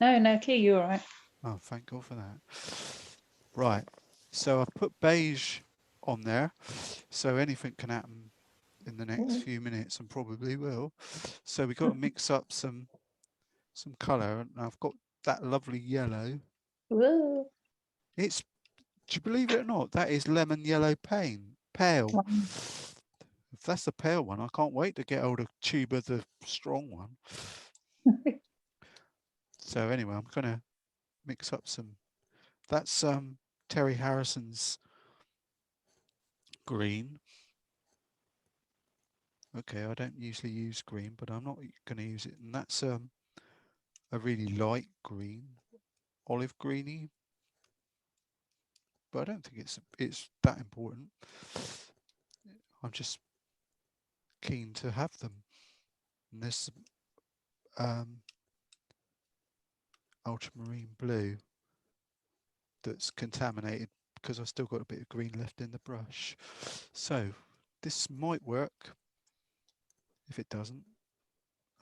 S5: No, hear you all right.
S1: Oh, thank God for that. Right. So I've put beige on there, so anything can happen in the next few minutes, and probably will. So we've got to mix up some colour, and I've got that lovely yellow.
S5: Woo.
S1: It's, do you believe it or not, that is lemon yellow pale. If that's the pale one, I can't wait to get hold of Tuber, the strong one. So anyway, I'm going to mix up some. That's Terry Harrison's green. Okay, I don't usually use green, but I'm not going to use it. And that's a really light green, olive greeny. But I don't think it's that important. I'm just keen to have them. And there's ultramarine blue that's contaminated because I've still got a bit of green left in the brush. So this might work. If it doesn't,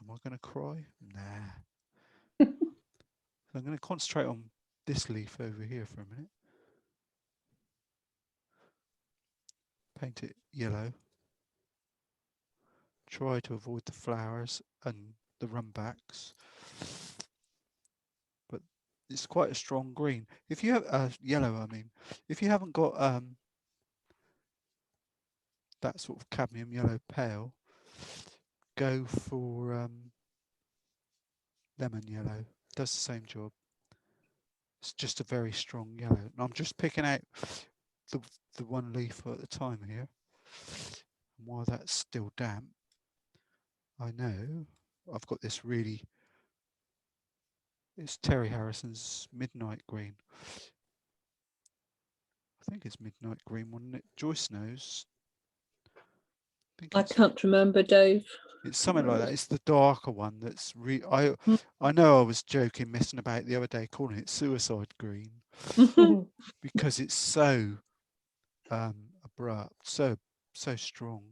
S1: am I going to cry? Nah. So I'm going to concentrate on this leaf over here for a minute. Paint it yellow. try to avoid the flowers and the runbacks. But it's quite a strong green. If you have yellow, I mean, if you haven't got that sort of cadmium yellow pale, go for lemon yellow. Does the same job. It's just a very strong yellow. And I'm just picking out the one leaf at a time here. And while that's still damp, I know I've got this really, it's Terry Harrison's Midnight Green. I think it's Midnight Green, wasn't it? Joyce knows.
S4: I can't remember, Dave.
S1: It's something like that. It's the darker one that's I know I was joking, messing about the other day, calling it Suicide Green because it's so abrupt, so strong.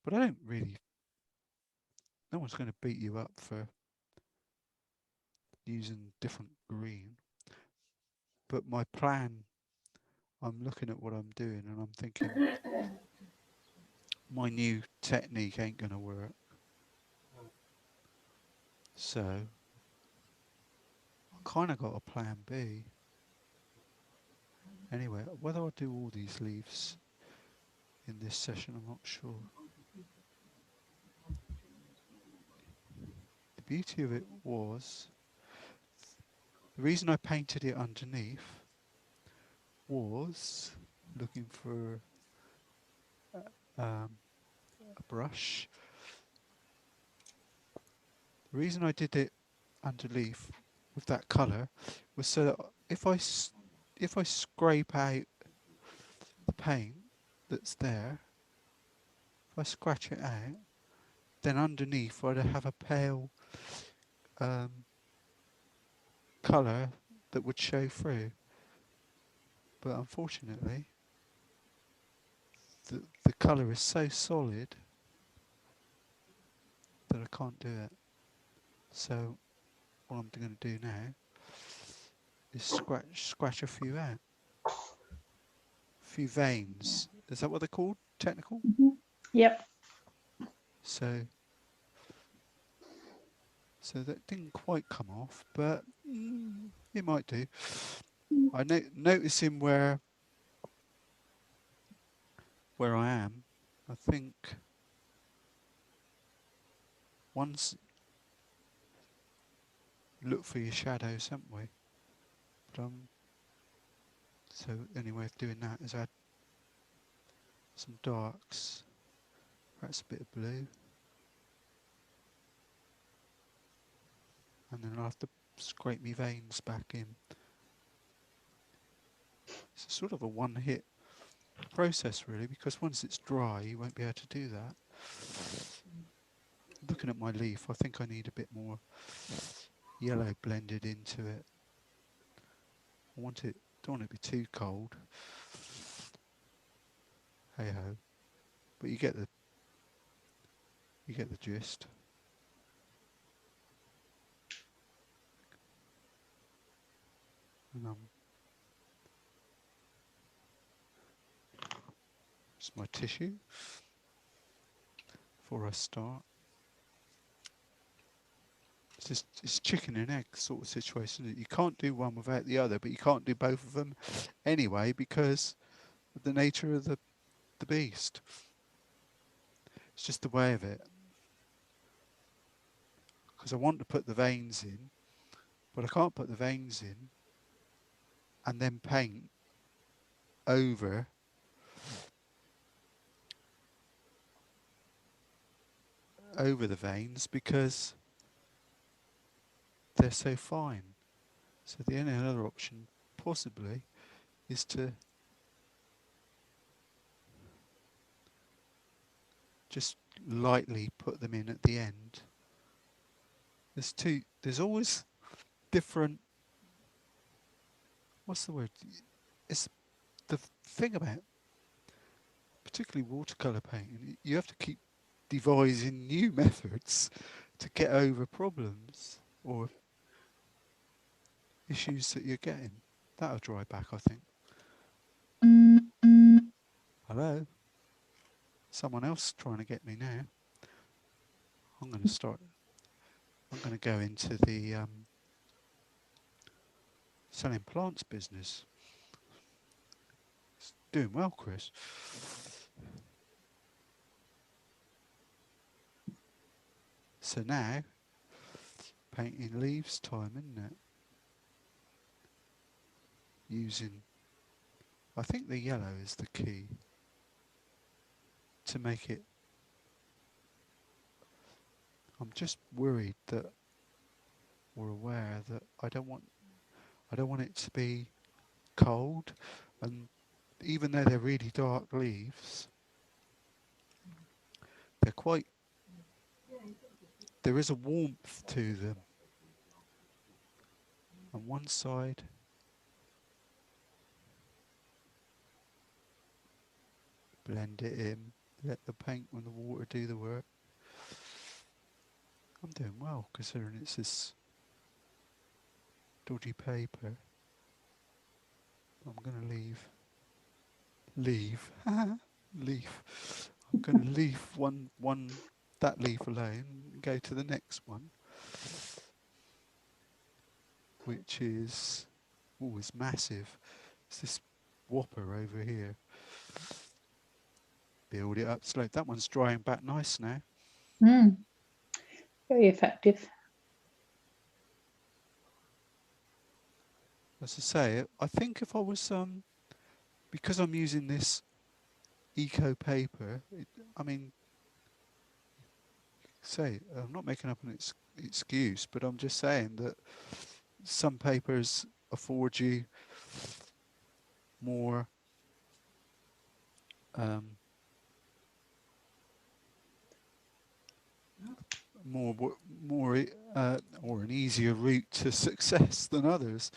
S1: But I don't really. No one's going to beat you up for using different green. But my plan, I'm looking at what I'm doing and I'm thinking my new technique ain't going to work. So I kind of got a plan B. Anyway, whether I'll do all these leaves in this session, I'm not sure. The beauty of it was, the reason I painted it underneath was looking for a brush. The reason I did it underneath with that colour was so that if I scrape out the paint that's there, if I scratch it out, then underneath I'd have a pale colour that would show through. But unfortunately, the colour is so solid that I can't do it. So what I'm going to do now is scratch a few out. A few veins. Is that what they're called? Technical?
S5: Yep.
S1: So that didn't quite come off, but it might do. I noticing where I am. I think once look for your shadows, haven't we? But so any way of doing that is add some darks, perhaps a bit of blue, and then I'll have to scrape my veins back in. It's a sort of a one-hit process really, because once it's dry you won't be able to do that. Looking at my leaf, I think I need a bit more yellow blended into it. Don't want it to be too cold. Hey ho. But you get the gist. And it's my tissue before I start. It's chicken and egg sort of situation. You can't do one without the other, but you can't do both of them anyway because of the nature of the beast. It's just the way of it. Because I want to put the veins in, but I can't put the veins in and then paint over the veins because they're so fine. So the only other option possibly is to just lightly put them in at the end. There's always different, what's the word? It's the thing about particularly watercolour painting, you have to keep devising new methods to get over problems or issues that you're getting. That'll dry back, I think. Hello? Someone else trying to get me now. I'm going to go into the selling plants business. It's doing well, Chris. So now, painting leaves time, isn't it? Using, I think the yellow is the key to make it. I'm just worried that, or aware that I don't want it to be cold, and even though they're really dark leaves, they're quite, there is a warmth to them. On one side, blend it in, let the paint and the water do the work. I'm doing well considering it's this dodgy paper. I'm going to leave. I'm going to leave that leaf alone and go to the next one, which is, it's massive. It's this whopper over here. Build it up slow. That one's drying back nice now.
S5: Very effective.
S1: As I say, I think if I was, because I'm using this eco paper, I'm not making up an excuse, but I'm just saying that some papers afford you more or an easier route to success than others.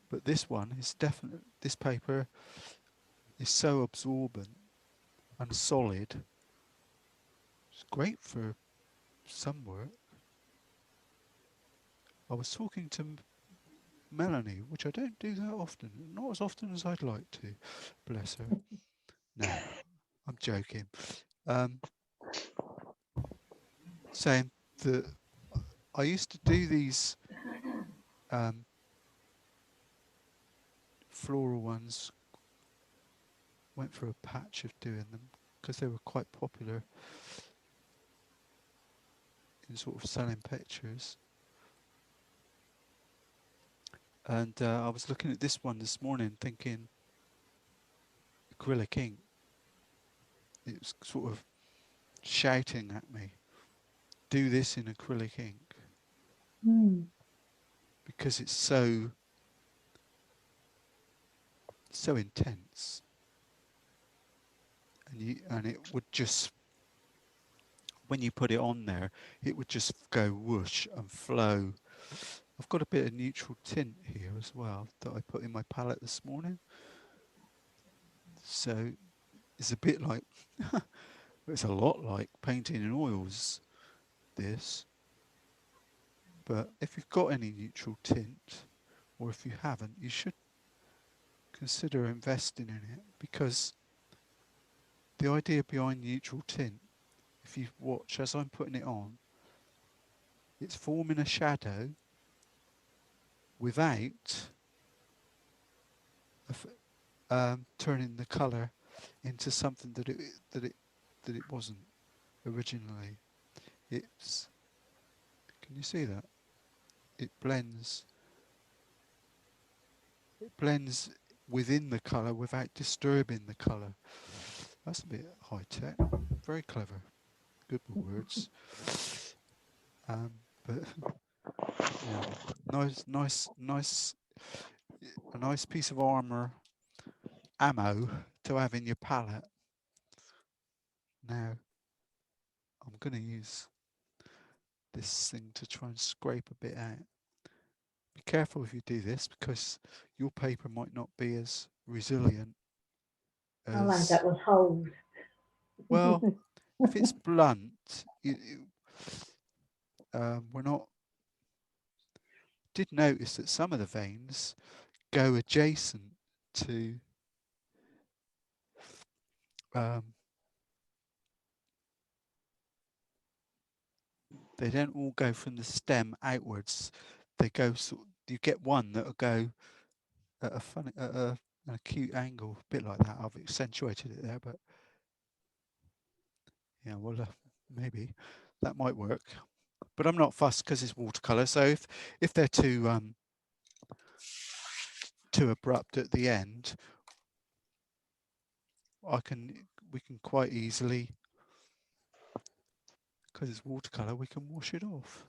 S1: But this one is definitely, this paper is so absorbent and solid. It's great for some work. I was talking to Melanie, which I don't do that often, not as often as I'd like to, bless her. No, I'm joking. Saying that I used to do these floral ones, went for a patch of doing them because they were quite popular in sort of selling pictures. And I was looking at this one this morning thinking, acrylic ink. It was sort of shouting at me, do this in acrylic ink. Because it's so intense. And it would just, when you put it on there, it would just go whoosh and flow. I've got a bit of neutral tint here as well that I put in my palette this morning. So it's a bit like, it's a lot like painting in oils, this. But if you've got any neutral tint, or if you haven't, you should consider investing in it, because the idea behind neutral tint, if you watch as I'm putting it on, it's forming a shadow without turning the colour into something that it wasn't originally. It's, can you see that? It blends within the colour without disturbing the colour. That's a bit high tech. Very clever. Good with words. But yeah, a nice piece of ammo to have in your palette. Now, I'm going to use this thing to try and scrape a bit out. Be careful if you do this, because your paper might not be as resilient as...
S6: I like that was hold.
S1: Well, if it's blunt, we're not... Did notice that some of the veins go adjacent to they don't all go from the stem outwards. They go you get one that'll go at a funny, at an acute angle, a bit like that. I've accentuated it there, but yeah, well, maybe that might work. But I'm not fussed because it's watercolor. So if they're too abrupt at the end, we can quite easily, because it's watercolor, we can wash it off.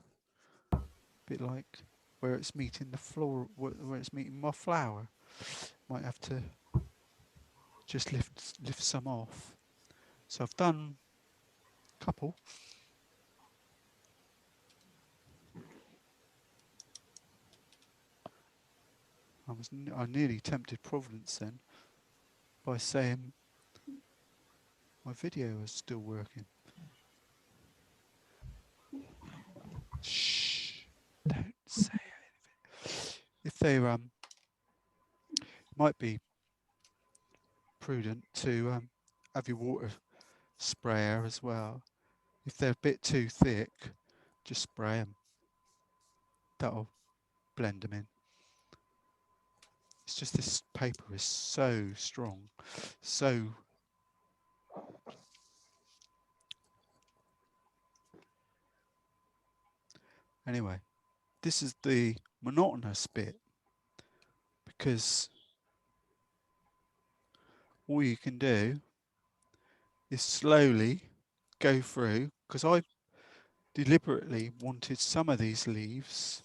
S1: A bit like where it's meeting the floor, where it's meeting my flower. Might have to just lift some off. So I've done a couple. I nearly tempted Providence then by saying my video is still working. Shh! Don't say anything. If they might be prudent to have your water sprayer as well. If they're a bit too thick, just spray them. That'll blend them in. It's just this paper is so strong, so anyway, this is the monotonous bit because all you can do is slowly go through, because I deliberately wanted some of these leaves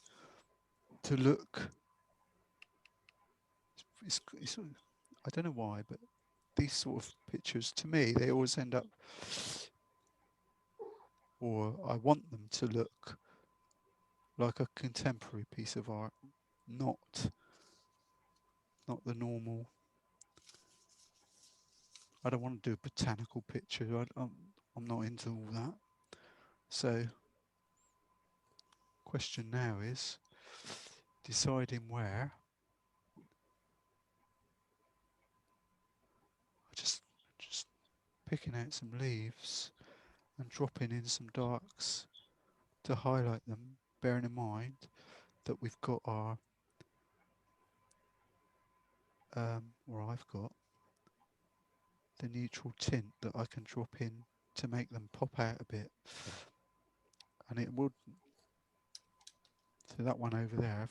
S1: to look, I don't know why, but these sort of pictures, to me, they always end up, or I want them to look like a contemporary piece of art, not the normal. I don't want to do a botanical picture. I'm not into all that. So, question now is deciding where. Just picking out some leaves and dropping in some darks to highlight them, bearing in mind that we've got our, or I've got the neutral tint that I can drop in to make them pop out a bit. And it would, so that one over there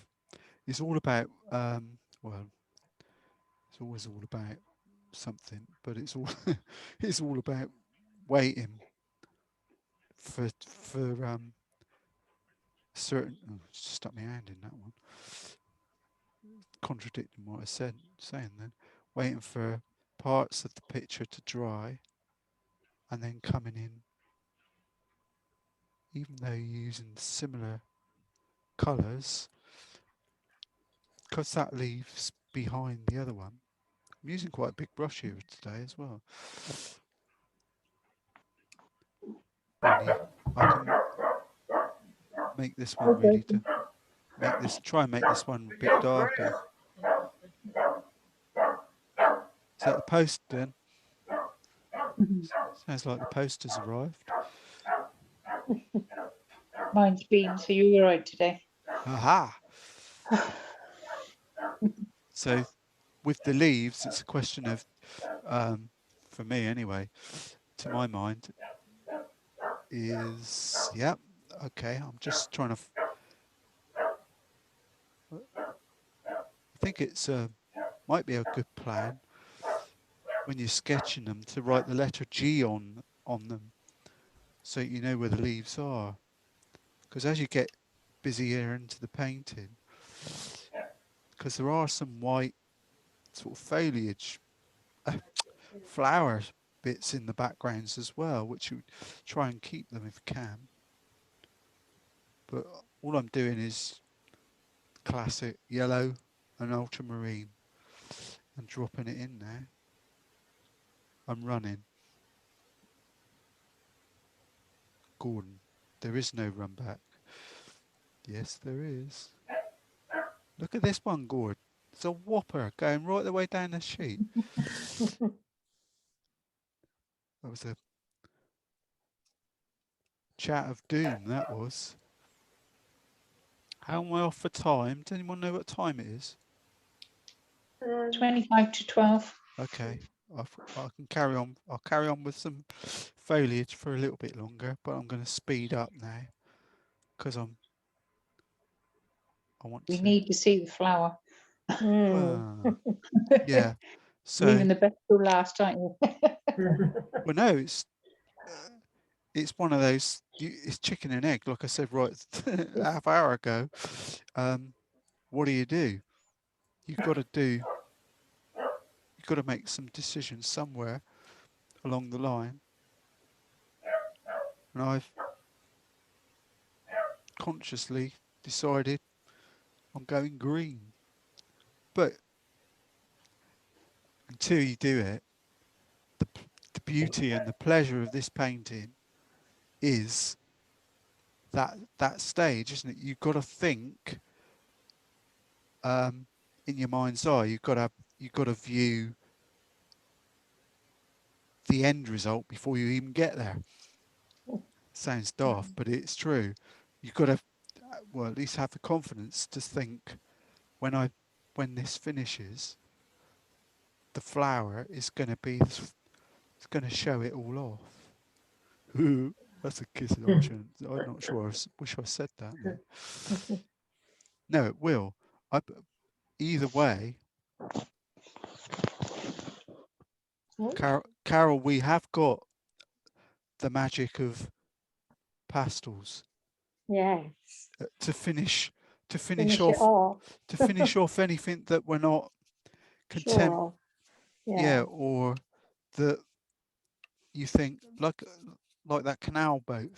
S1: is all about, well, it's always all about something, but it's all it's all about waiting for certain. Oh, stuck my hand in that one. Contradicting what I said, saying then, waiting for parts of the picture to dry, and then coming in, even though you're using similar colours, because that leaves behind the other one. I'm using quite a big brush here today as well. Maybe I can make this one ready to make this, try and make this one a bit darker. Is that the post then? Sounds like the post has arrived.
S5: Mine's been, so you're all right today.
S1: Aha! So with the leaves, it's a question of, for me anyway, to my mind, is, yeah, okay, I'm just trying to, I think it's, might be a good plan when you're sketching them to write the letter G on them, so you know where the leaves are. Because as you get busier into the painting, because there are some white sort of foliage, flower bits in the backgrounds as well, which you try and keep them if you can. But all I'm doing is classic yellow and ultramarine and dropping it in there. I'm running. Gordon, there is no run back. Yes, there is. Look at this one, Gordon. It's a whopper going right the way down the sheet. That was a chat of doom, that was. How am I off for time? Does anyone know what time it is?
S5: 25 to 12.
S1: Okay, I can carry on. I'll carry on with some foliage for a little bit longer, but I'm going to speed up now because I want
S5: We
S1: to.
S5: need to see the flower.
S1: Well, yeah. So,
S5: Leaving the best till last, aren't you?
S1: well, no, it's one of those. It's chicken and egg, like I said right half hour ago. What do? You've got to make some decisions somewhere along the line, and I've consciously decided I'm going green. But until you do it, the beauty and the pleasure of this painting is that stage, isn't it? You've got to think in your mind's eye. You've got to view the end result before you even get there. Sounds daft, but it's true. You've got to, well, at least have the confidence to think when this finishes, the flower is going to be, it's going to show it all off. That's a kiss of option. I'm not sure. I wish I said that. No, it will. Either way, Carol, we have got the magic of pastels.
S7: Yes.
S1: To finish
S7: Finish it
S1: off
S7: off.
S1: to finish off anything that we're not content.
S7: Sure.
S1: Yeah, or that you think like that canal boat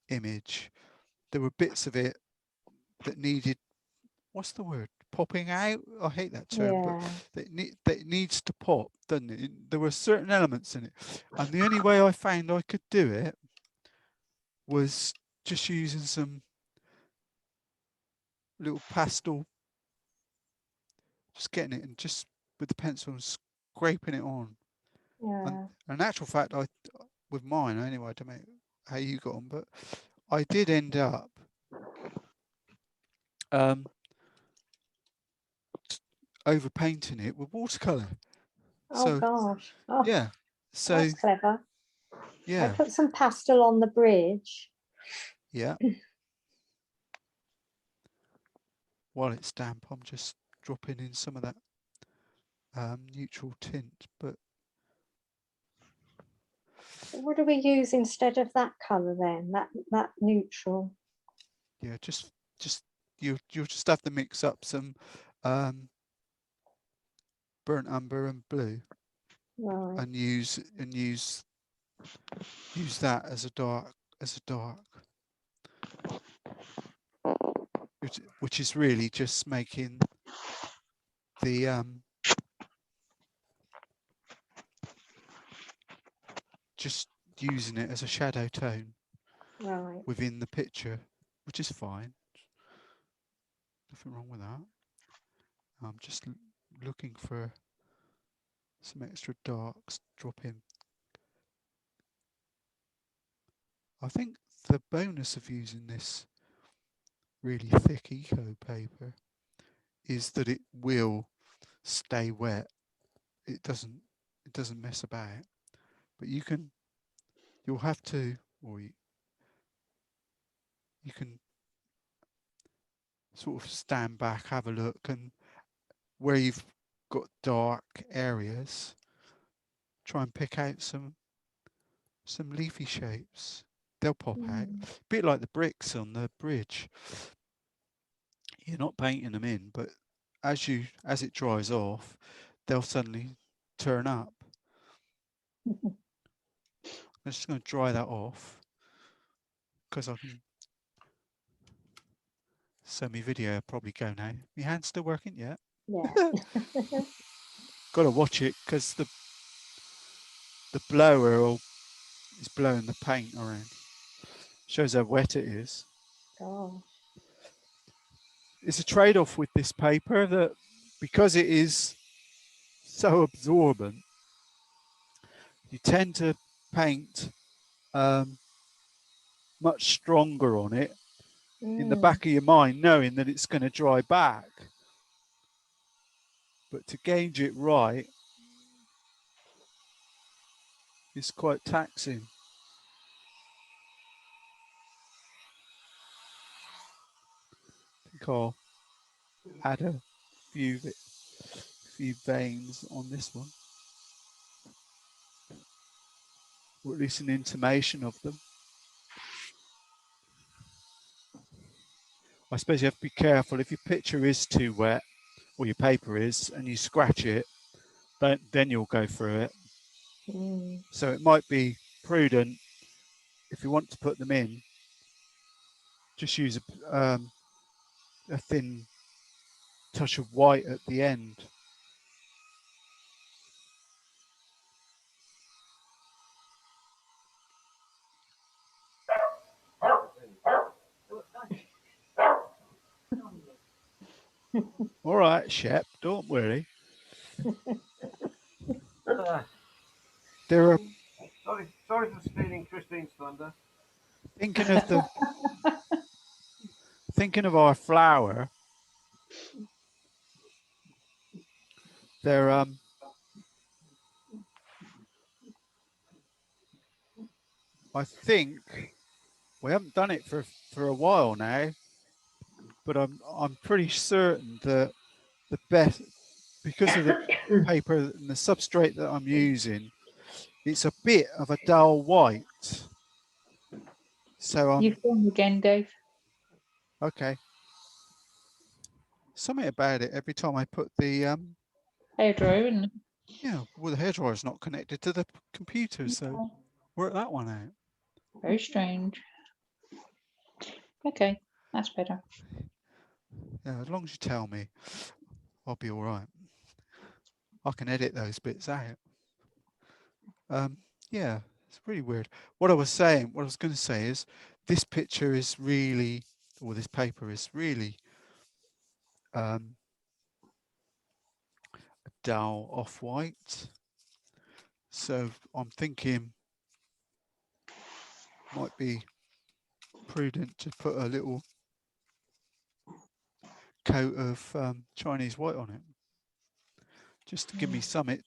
S1: image. There were bits of it that needed, what's the word? Popping out. I hate that term, but that needs to pop, doesn't it? There were certain elements in it, and the only way I found I could do it was just using some little pastel, just getting it and just with the pencil and scraping it on. And in actual fact, with mine anyway, I don't know how you got on, but I did end up over painting it with watercolor.
S7: Oh gosh. Oh,
S1: yeah. So
S7: that's clever.
S1: yeah.
S7: I put some pastel on the bridge.
S1: Yeah. While it's damp, I'm just dropping in some of that neutral tint. But
S7: what do we use instead of that colour then? That neutral.
S1: Yeah, just you'll just have to mix up some burnt umber and blue,
S7: Right.
S1: and use that as a dark, which is really just making the just using it as a shadow tone within the picture, which is fine. Nothing wrong with that. I'm just looking for some extra darks, drop in. I think the bonus of using this really thick eco paper is that it will stay wet. It doesn't mess about. But you'll have to, or you can sort of stand back, have a look, and where you've got dark areas, try and pick out some leafy shapes. They'll pop out, a bit like the bricks on the bridge. You're not painting them in, but as it dries off, they'll suddenly turn up. I'm just going to dry that off because I can. So my video will probably go now. My hand's still working? Yeah.
S7: Yeah.
S1: Got to watch it because the blower is blowing the paint around. Shows how wet it is.
S7: Gosh.
S1: It's a trade-off with this paper that because it is so absorbent, you tend to paint much stronger on it in the
S7: Mm.
S1: back of your mind, knowing that it's going to dry back. But to gauge it right is quite taxing. I think I'll add a few veins on this one, or at least an intimation of them. I suppose you have to be careful if your picture is too wet, or your paper is, and you scratch it, then you'll go through it.
S7: Mm.
S1: So it might be prudent, if you want to put them in, just use a thin touch of white at the end. All right, Shep, don't worry. There are
S2: Sorry for stealing Christine's thunder.
S1: thinking of our flower. There I think we haven't done it for a while now, but I'm pretty certain that the best, because of the paper and the substrate that I'm using, it's a bit of a dull white. So
S5: You've gone again, Dave.
S1: okay. Something about it every time I put the
S5: Hairdryer, isn't it?
S1: yeah, well, the hairdryer is not connected to the computer, so work that one out.
S5: Very strange. Okay, that's better.
S1: Yeah, as long as you tell me, I'll be all right. I can edit those bits out. Yeah, it's really weird. What I was going to say is, this picture is really, or this paper is really a dull off-white. So I'm thinking might be prudent to put a little coat of Chinese white on it, just to give me something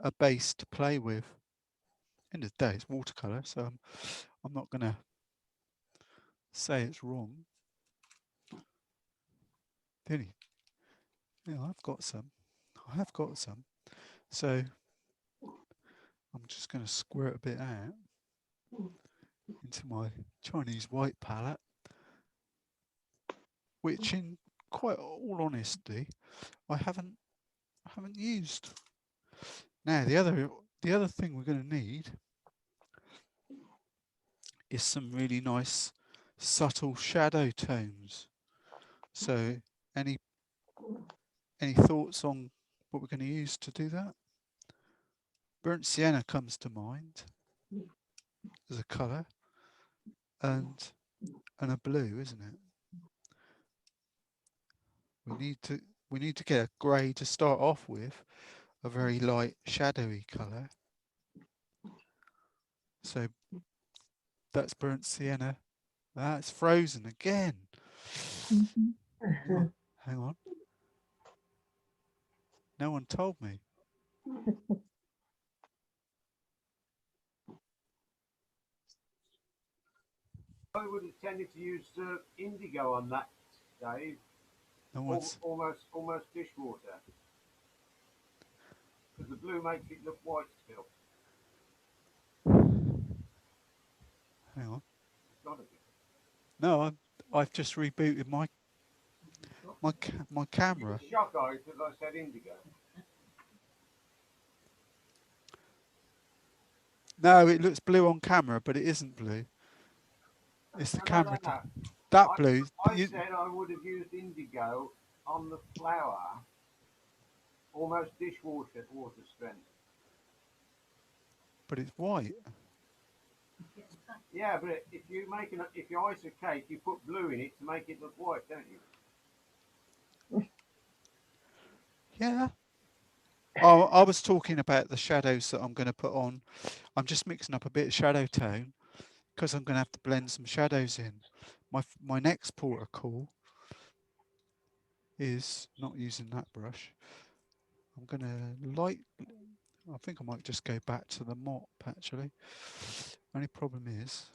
S1: a base to play with. End of the day, it's watercolor, so I'm not going to say it's wrong. Yeah, I have got some. So I'm just going to squirt a bit out into my Chinese white palette, which, in quite all honesty, I haven't used. Now the other thing we're going to need is some really nice subtle shadow tones. So any thoughts on what we're going to use to do that? Burnt sienna comes to mind as a colour, and a blue, isn't it? We need to get a grey to start off with, a very light shadowy colour. So that's burnt sienna. That's frozen again. Oh, hang on. No one told me.
S2: I would have tended to use indigo on that, Dave.
S1: No one's.
S2: Almost dishwater. Because the blue makes it look white still.
S1: Hang on.
S2: Got it.
S1: No, I've just rebooted my camera.
S2: Shock eyes because I said indigo.
S1: No, it looks blue on camera, but it isn't blue. It's the camera.
S2: No.
S1: That blue.
S2: I said I would have used indigo on the flower, almost dishwater water strength.
S1: But it's white.
S2: Yeah, but if you ice a cake, you put blue in it to make it look white, don't you?
S1: Yeah. Oh, I was talking about the shadows that I'm going to put on. I'm just mixing up a bit of shadow tone because I'm going to have to blend some shadows in. My next port of call is not using that brush. I'm going to I think I might just go back to the mop actually. Only problem is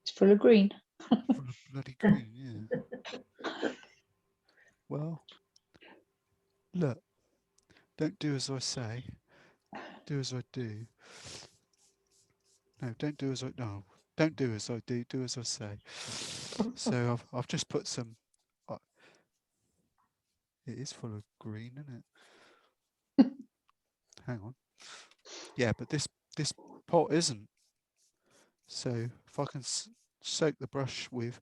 S5: It's full of green.
S1: full of bloody green, yeah. Well, look, don't do as I say, do as I do. No, don't do as I don't do as I do, do as I say. So I've just put some. It is full of green, isn't it? Hang on. Yeah, but this pot isn't. So if I can soak the brush with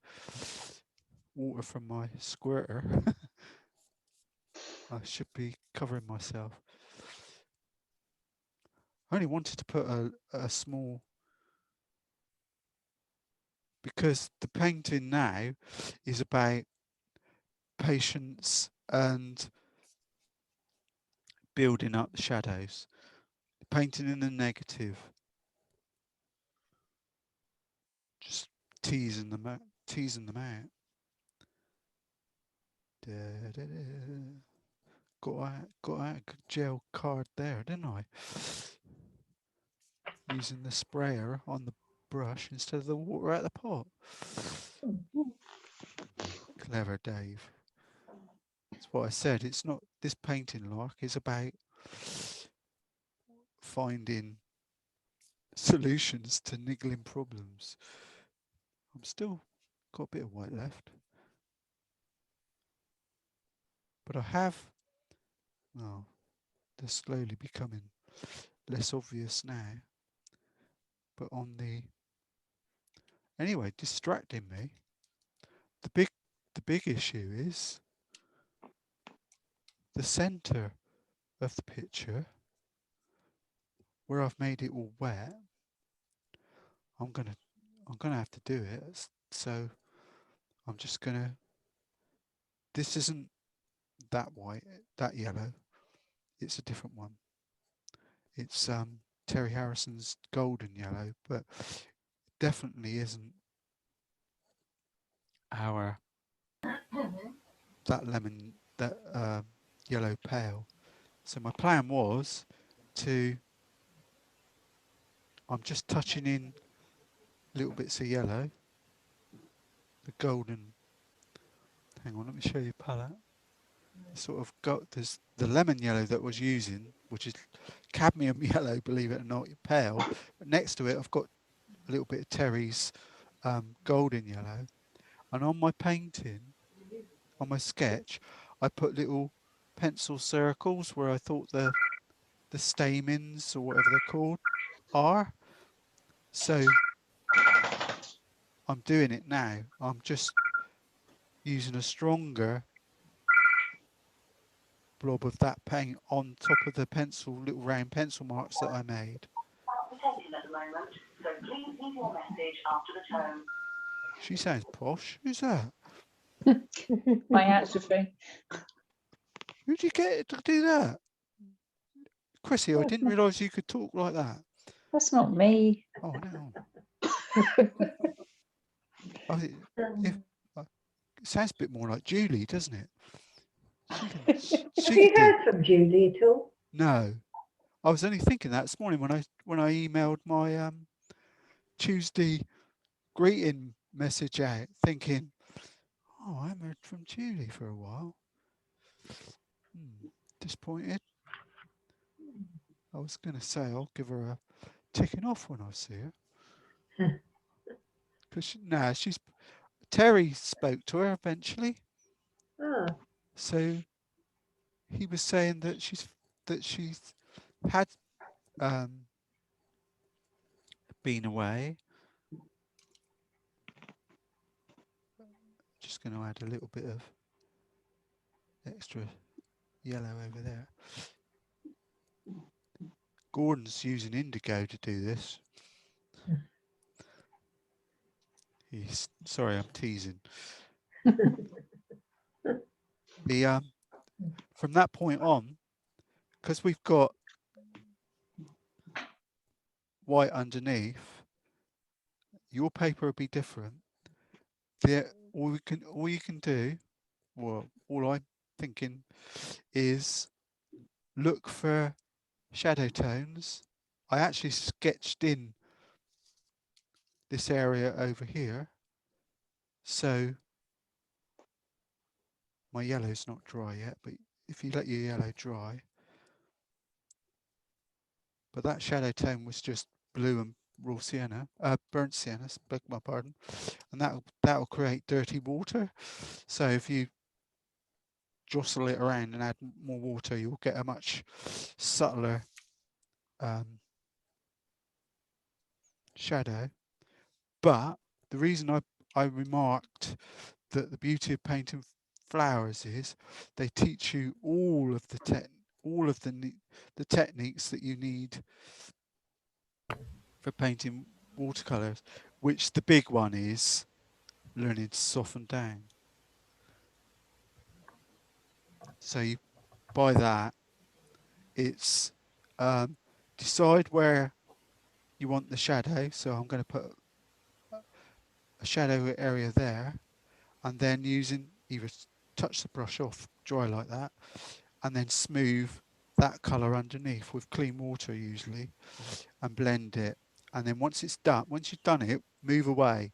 S1: water from my squirter, I should be covering myself. I only wanted to put a small, because the painting now is about patience and building up the shadows. Painting in the negative, just teasing them out. Got out a gel card there, didn't I? Using the sprayer on the brush instead of the water out of the pot. Clever Dave. That's what I said. It's not this painting lark is about finding solutions to niggling problems. I'm still got a bit of white left, but I have. Oh, they're slowly becoming less obvious now. But on the anyway, distracting me. The big issue is the center of the picture where I've made it all wet. I'm gonna have to do it. So I'm just gonna. This isn't that white, that yellow. It's a different one. It's Terry Harrison's golden yellow, but definitely isn't our that yellow pale. So my plan was to. I'm just touching in little bits of yellow, the golden. Hang on, let me show you palette. Sort of there's the lemon yellow that I was using, which is cadmium yellow, believe it or not, pale. But next to it, I've got a little bit of Terry's golden yellow. And on my painting, on my sketch, I put little pencil circles where I thought the stamens or whatever they're called are. So I'm doing it now. I'm just using a stronger blob of that paint on top of the little round pencil marks that I made.
S8: At the moment, so please leave your message after the tone.
S1: She sounds posh. Who's that?
S5: My answer phone.
S1: Who'd you get to do that? Chrissy, I didn't realise you could talk like that.
S5: That's not me.
S1: Oh, no. It sounds a bit more like Julie, doesn't it?
S6: Have you heard from Julie at all?
S1: No. I was only thinking that this morning when I emailed my Tuesday greeting message out, thinking, oh, I haven't heard from Julie for a while. Disappointed. I was going to say I'll give her a ticking off when I see her. Because Terry spoke to her eventually.
S6: Oh.
S1: So he was saying that she's had been away. Just going to add a little bit of extra yellow over there. Gordon's using indigo to do this. Sorry, I'm teasing. From that point on, because we've got white underneath, your paper will be different. All you can do, well, all I'm thinking is look for shadow tones. I actually sketched in this area over here, so my yellow's not dry yet, but if you let your yellow dry, but that shadow tone was just blue and raw sienna, burnt sienna, beg my pardon, and that'll create dirty water. So if you jostle it around and add more water, you'll get a much subtler shadow. But the reason I remarked that the beauty of painting flowers is they teach you all of the techniques that you need for painting watercolors, which the big one is learning to soften down. So you, by that, it's decide where you want the shadow. So I'm going to put a shadow area there, and then using either touch the brush off, dry like that, and then smooth that colour underneath with clean water usually, and blend it. And then once it's done, once you've done it, move away,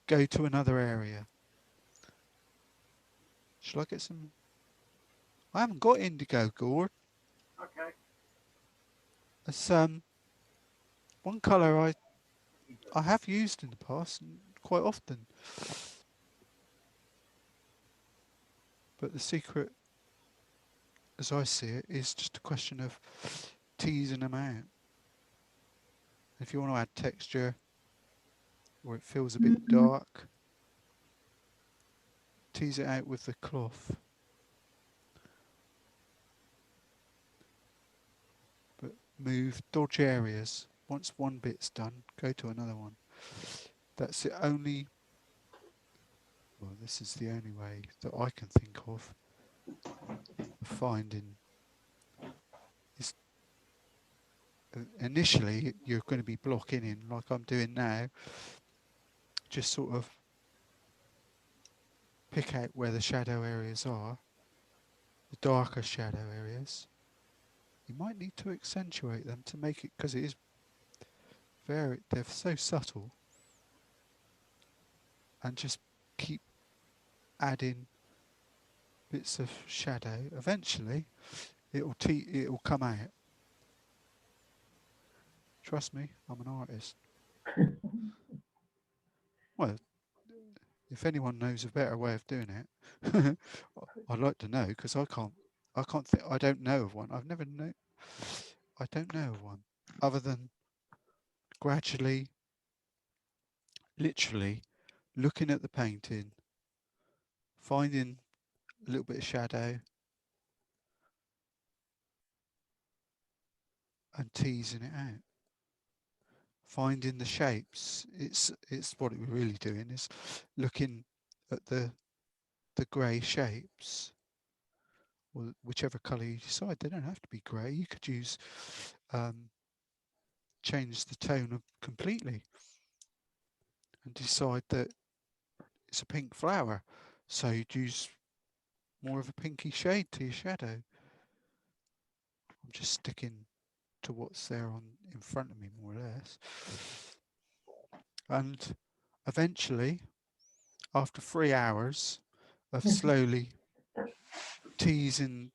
S1: go to another area. Shall I get some? I haven't got indigo, Gord.
S2: Okay.
S1: It's one colour I have used in the past and quite often. But the secret, as I see it, is just a question of teasing them out. If you want to add texture, or it feels a bit dark, tease it out with the cloth. But move, dodge areas. Once one bit's done, go to another one. That's the only, well, this is the only way that I can think of finding. Is initially you're going to be blocking in like I'm doing now. Just sort of pick out where the shadow areas are, the darker shadow areas. You might need to accentuate them to make it, because it is they're so subtle, and just keep adding bits of shadow. Eventually it'll come out. Trust me, I'm an artist. Well, if anyone knows a better way of doing it, I'd like to know, because I can't think. I don't know of one. I don't know of one other than gradually, literally looking at the painting, finding a little bit of shadow and teasing it out. Finding the shapes. It's what we're really doing is looking at the grey shapes, or whichever colour you decide. They don't have to be grey. You could use change the tone completely and decide that it's a pink flower, so you'd use more of a pinky shade to your shadow. I'm just sticking to what's there in front of me, more or less. And eventually, after 3 hours of slowly teasing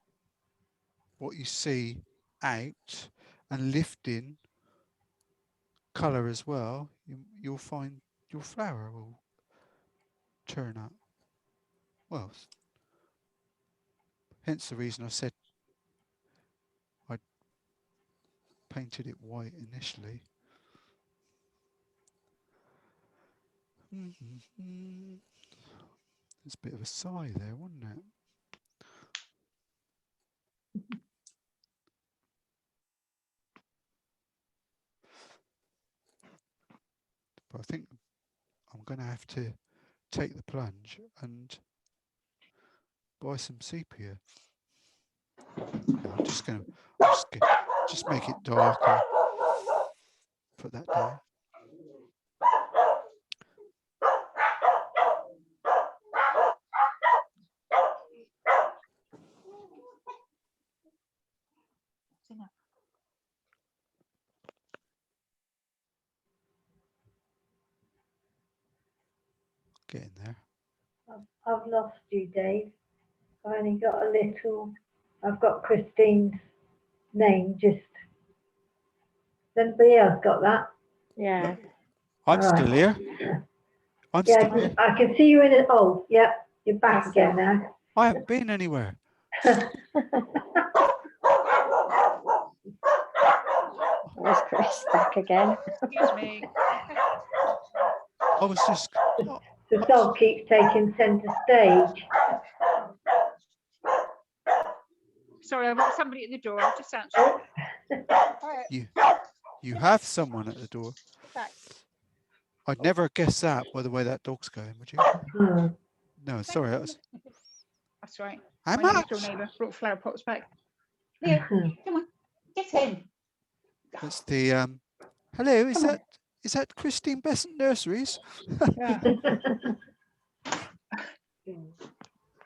S1: what you see out and lifting colour as well, you'll find your flower will turn up. Well, hence the reason I said I painted it white initially. There's a bit of a sigh there, wasn't it? But I think I'm going to have to take the plunge and buy some sepia. I'm just going to make it darker. Put that down.
S5: enough.
S1: Getting there.
S6: I've lost you, Dave. I've only got a little. I've got Christine's name. Just has anybody else got that?
S7: Yeah.
S1: I'm
S6: All right.
S1: still here. I'm
S6: Yeah,
S1: still here.
S6: I can see you in it. Oh, yeah, you're back
S7: That's
S6: again
S7: it.
S6: now.
S1: I haven't been anywhere.
S7: There's Chris back again.
S5: Excuse me.
S1: I was just.
S6: The dog keeps taking centre stage.
S5: Sorry, I've got somebody at the door. I'll just answer.
S1: You have someone at the door.
S5: Back.
S1: I'd never guess that by the way that dog's going, would you?
S6: Hmm.
S1: No, sorry. That was,
S5: That's right.
S1: how
S5: My
S1: much?
S5: next door neighbour brought flower pots back. Leo, come on, get in.
S1: That's the hello, is that Christine Besant Nurseries?
S5: Yeah.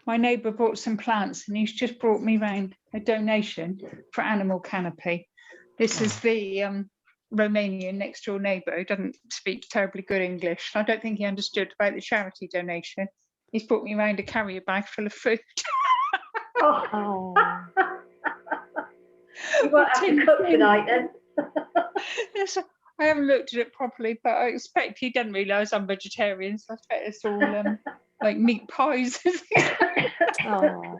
S5: My neighbour bought some plants and he's just brought me round a donation for animal canopy. This is the Romanian next door neighbour who doesn't speak terribly good English. I don't think he understood about the charity donation. He's brought me around a carrier bag full of food.
S6: Oh.
S7: Oh,
S6: You won't have to cook tonight then.
S5: Yes, I haven't looked at it properly, but I expect he doesn't realise I'm vegetarian, so I expect it's all like meat pies.
S7: oh.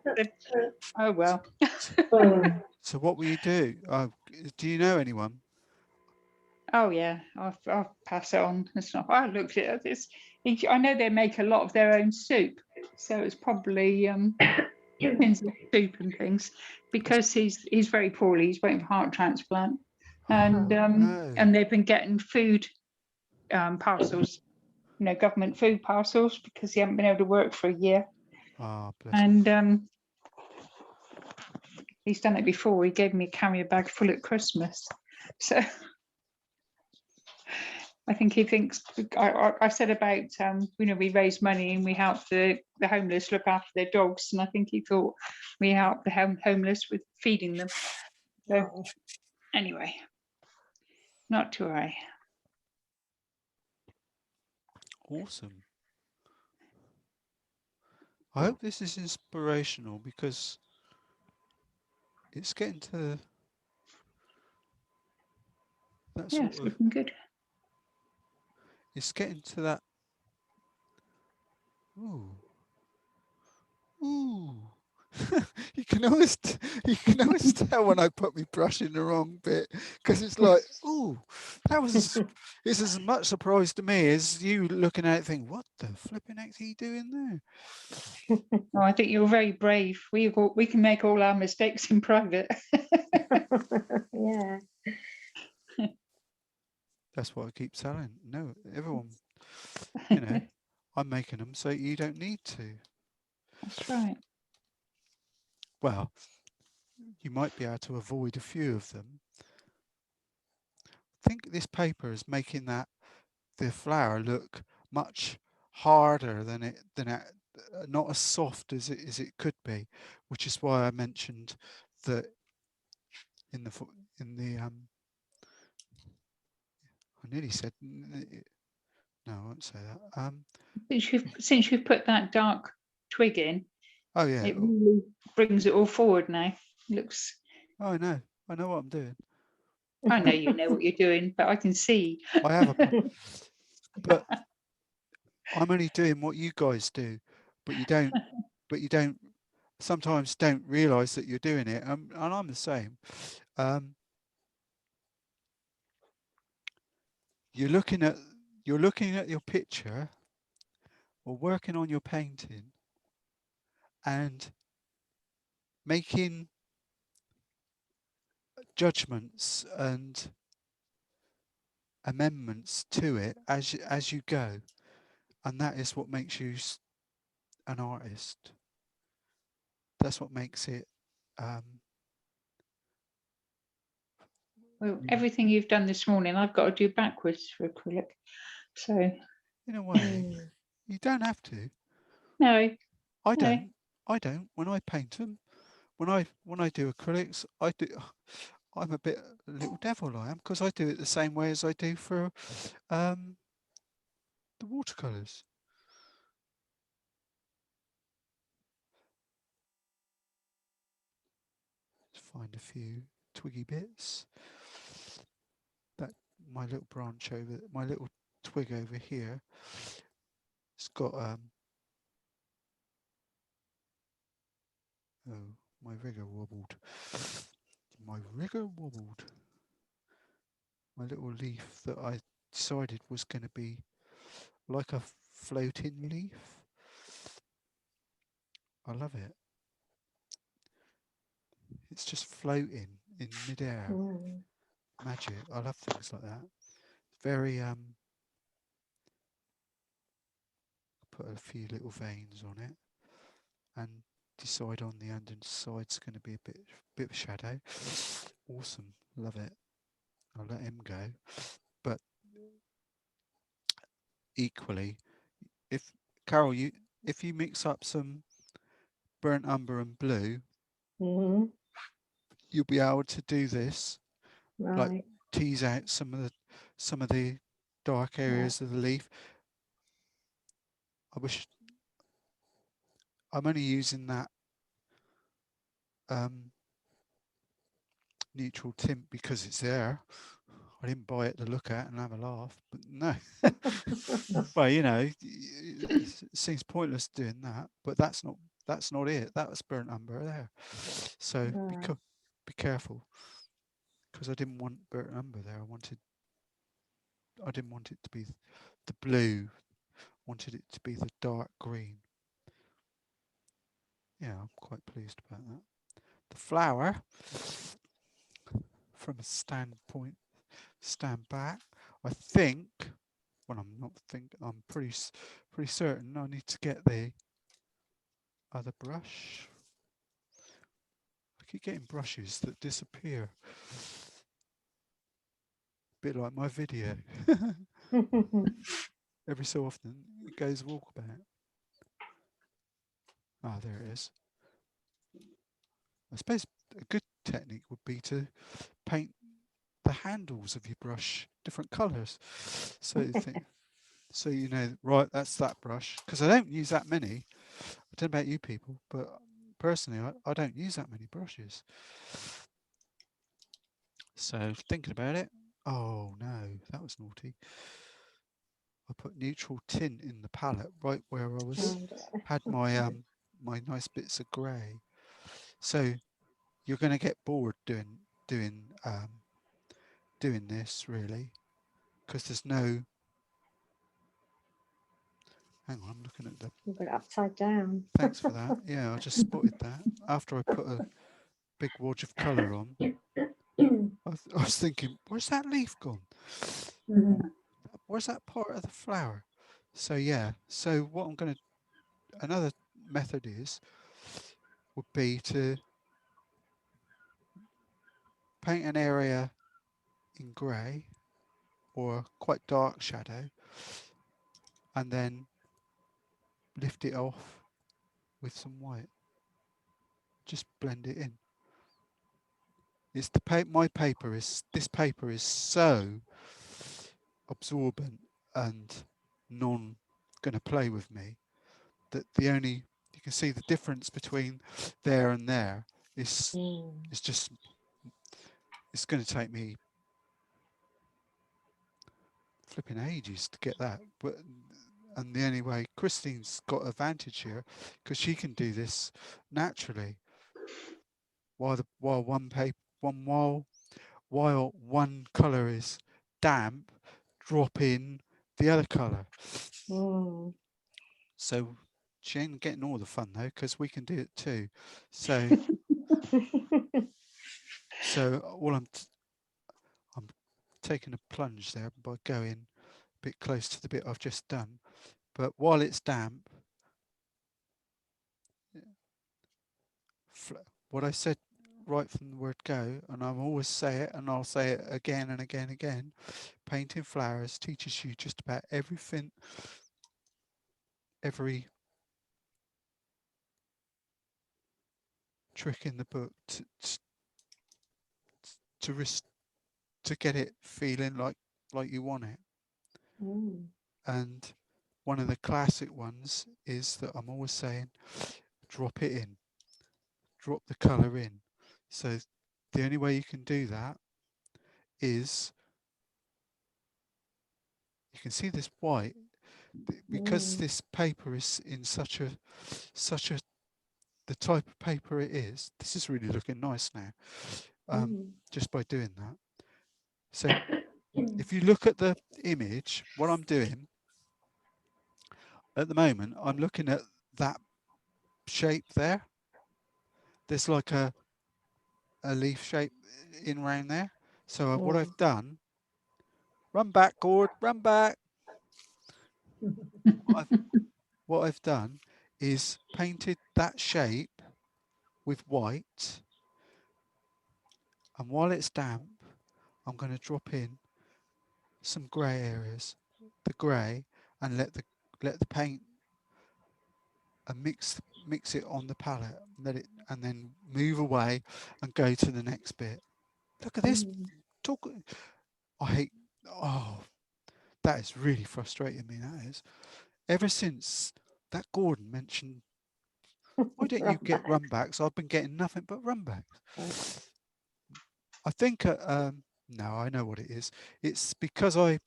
S5: Oh well.
S1: So what will you do? Do you know anyone?
S5: Oh yeah, I'll pass it on. It's not. I looked at it. I know they make a lot of their own soup, so it's probably tins of soup and things. Because he's very poorly. He's waiting for heart transplant, and and they've been getting food parcels, government food parcels because he hasn't been able to work for a year.
S1: Oh, bless him.
S5: And he's done it before. He gave me a carrier bag full at Christmas, so. I think he thinks I said about we raise money and we help the homeless look after their dogs, and I think he thought we help the homeless with feeding them. So anyway, not to worry.
S1: Awesome. I hope this is inspirational because it's getting to that
S5: Yeah,
S1: sort
S5: it's
S1: of.
S5: looking good.
S1: It's getting to that. Ooh. Ooh. you can always tell when I put my brush in the wrong bit because it's like, ooh, it's as much surprise to me as you looking at it thinking, what the flipping heck's he doing there?
S5: Oh, I think you're very brave. We can make all our mistakes in private.
S7: Yeah.
S1: That's what I keep telling. No, everyone, I'm making them so you don't need to.
S5: That's right.
S1: Well, you might be able to avoid a few of them. I think this paper is making the flower look much harder than it not as soft as it could be, which is why I mentioned that in the I nearly said no, I won't say that.
S5: Since you've put that dark twig in,
S1: Oh yeah,
S5: it really brings it all forward now. Looks.
S1: oh, I know what I'm doing.
S5: I know you know what you're doing, but I can see.
S1: I have but I'm only doing what you guys do, but you don't sometimes don't realize that you're doing it, and I'm the same. You're looking at your picture or working on your painting and making judgments and amendments to it as you go, and that is what makes you an artist. That's what makes it
S5: Well, everything you've done this morning, I've got to do backwards for acrylic. So
S1: in a way you don't have to.
S5: no,
S1: I
S5: no.
S1: don't when I paint them. When I do acrylics, I'm a little devil, I am, because I do it the same way as I do for the watercolours. Let's find a few twiggy bits. That my little branch over, my little twig over here, it's got oh, my rigger wobbled. My rigger wobbled. My little leaf that I decided was going to be like a floating leaf. I love it. It's just floating in midair. Magic. I love things like that. Very put a few little veins on it and decide on the underside's going to be a bit of shadow. Awesome. Love it. I'll let him go. But equally, if Carol, if you mix up some burnt umber and blue, you'll be able to do this,
S7: Right.
S1: like tease out some of the dark areas of the leaf. I wish I'm only using that neutral tint because it's there. I didn't buy it to look at and have a laugh, but no. Well, you know, it seems pointless doing that, but that's not it. That was burnt umber there. So be careful, because I didn't want burnt umber there. I didn't want it to be the blue. I wanted it to be the dark green. Yeah, I'm quite pleased about that. The flower, from a stand back, I think. Well, I'm not thinking. I'm pretty certain I need to get the other brush. I keep getting brushes that disappear. A bit like my video. Every so often it goes walkabout. Ah, there it is. I suppose a good technique would be to paint the handles of your brush different colours, so you know, right, that's that brush, because I don't use that many. I don't know about you people, but personally I don't use that many brushes. So thinking about it, oh no, that was naughty. I put neutral tint in the palette right where I was had my my nice bits of grey. So you're going to get bored doing this, really, because there's no. Hang on, I'm looking at the.
S7: You put it upside down.
S1: Thanks for that. Yeah, I just spotted that after I put a big wodge of colour on. I was thinking, where's that leaf gone? Where's that part of the flower? So yeah, so what I'm going to, another method would be to paint an area in grey or quite dark shadow, and then lift it off with some white. Just blend it in. It's the this paper is so absorbent and non going to play with me that you can see the difference between there and there is just, it's going to take me flipping ages to get that. But and the only way, Christine's got advantage here because she can do this naturally while one colour is damp, drop in the other colour. So she ain't getting all the fun though, because we can do it too. So all I'm taking a plunge there by going a bit close to the bit I've just done. But while it's damp, what I said right from the word go, and I'll always say it, and I'll say it again and again and again, painting flowers teaches you just about everything, every trick in the book to get it feeling like you want it.
S7: Mm.
S1: And one of the classic ones is that I'm always saying, drop it in, drop the colour in. So the only way you can do that is, you can see this white, because this paper is in such a the type of paper it is. This is really looking nice now, just by doing that. So if you look at the image, what I'm doing at the moment, I'm looking at that shape there. There's like a leaf shape in round there. So what I've done, run back, Gord, run back. What I've done is painted that shape with white, and while it's damp, I'm going to drop in some grey areas, the grey, and let the paint and mix it on the palette, and then move away and go to the next bit. Look at this. I hate. Oh, that is really frustrating me. That is. Ever since that Gordon mentioned, why don't you get run backs? I've been getting nothing but run backs. I think. No, I know what it is. It's because I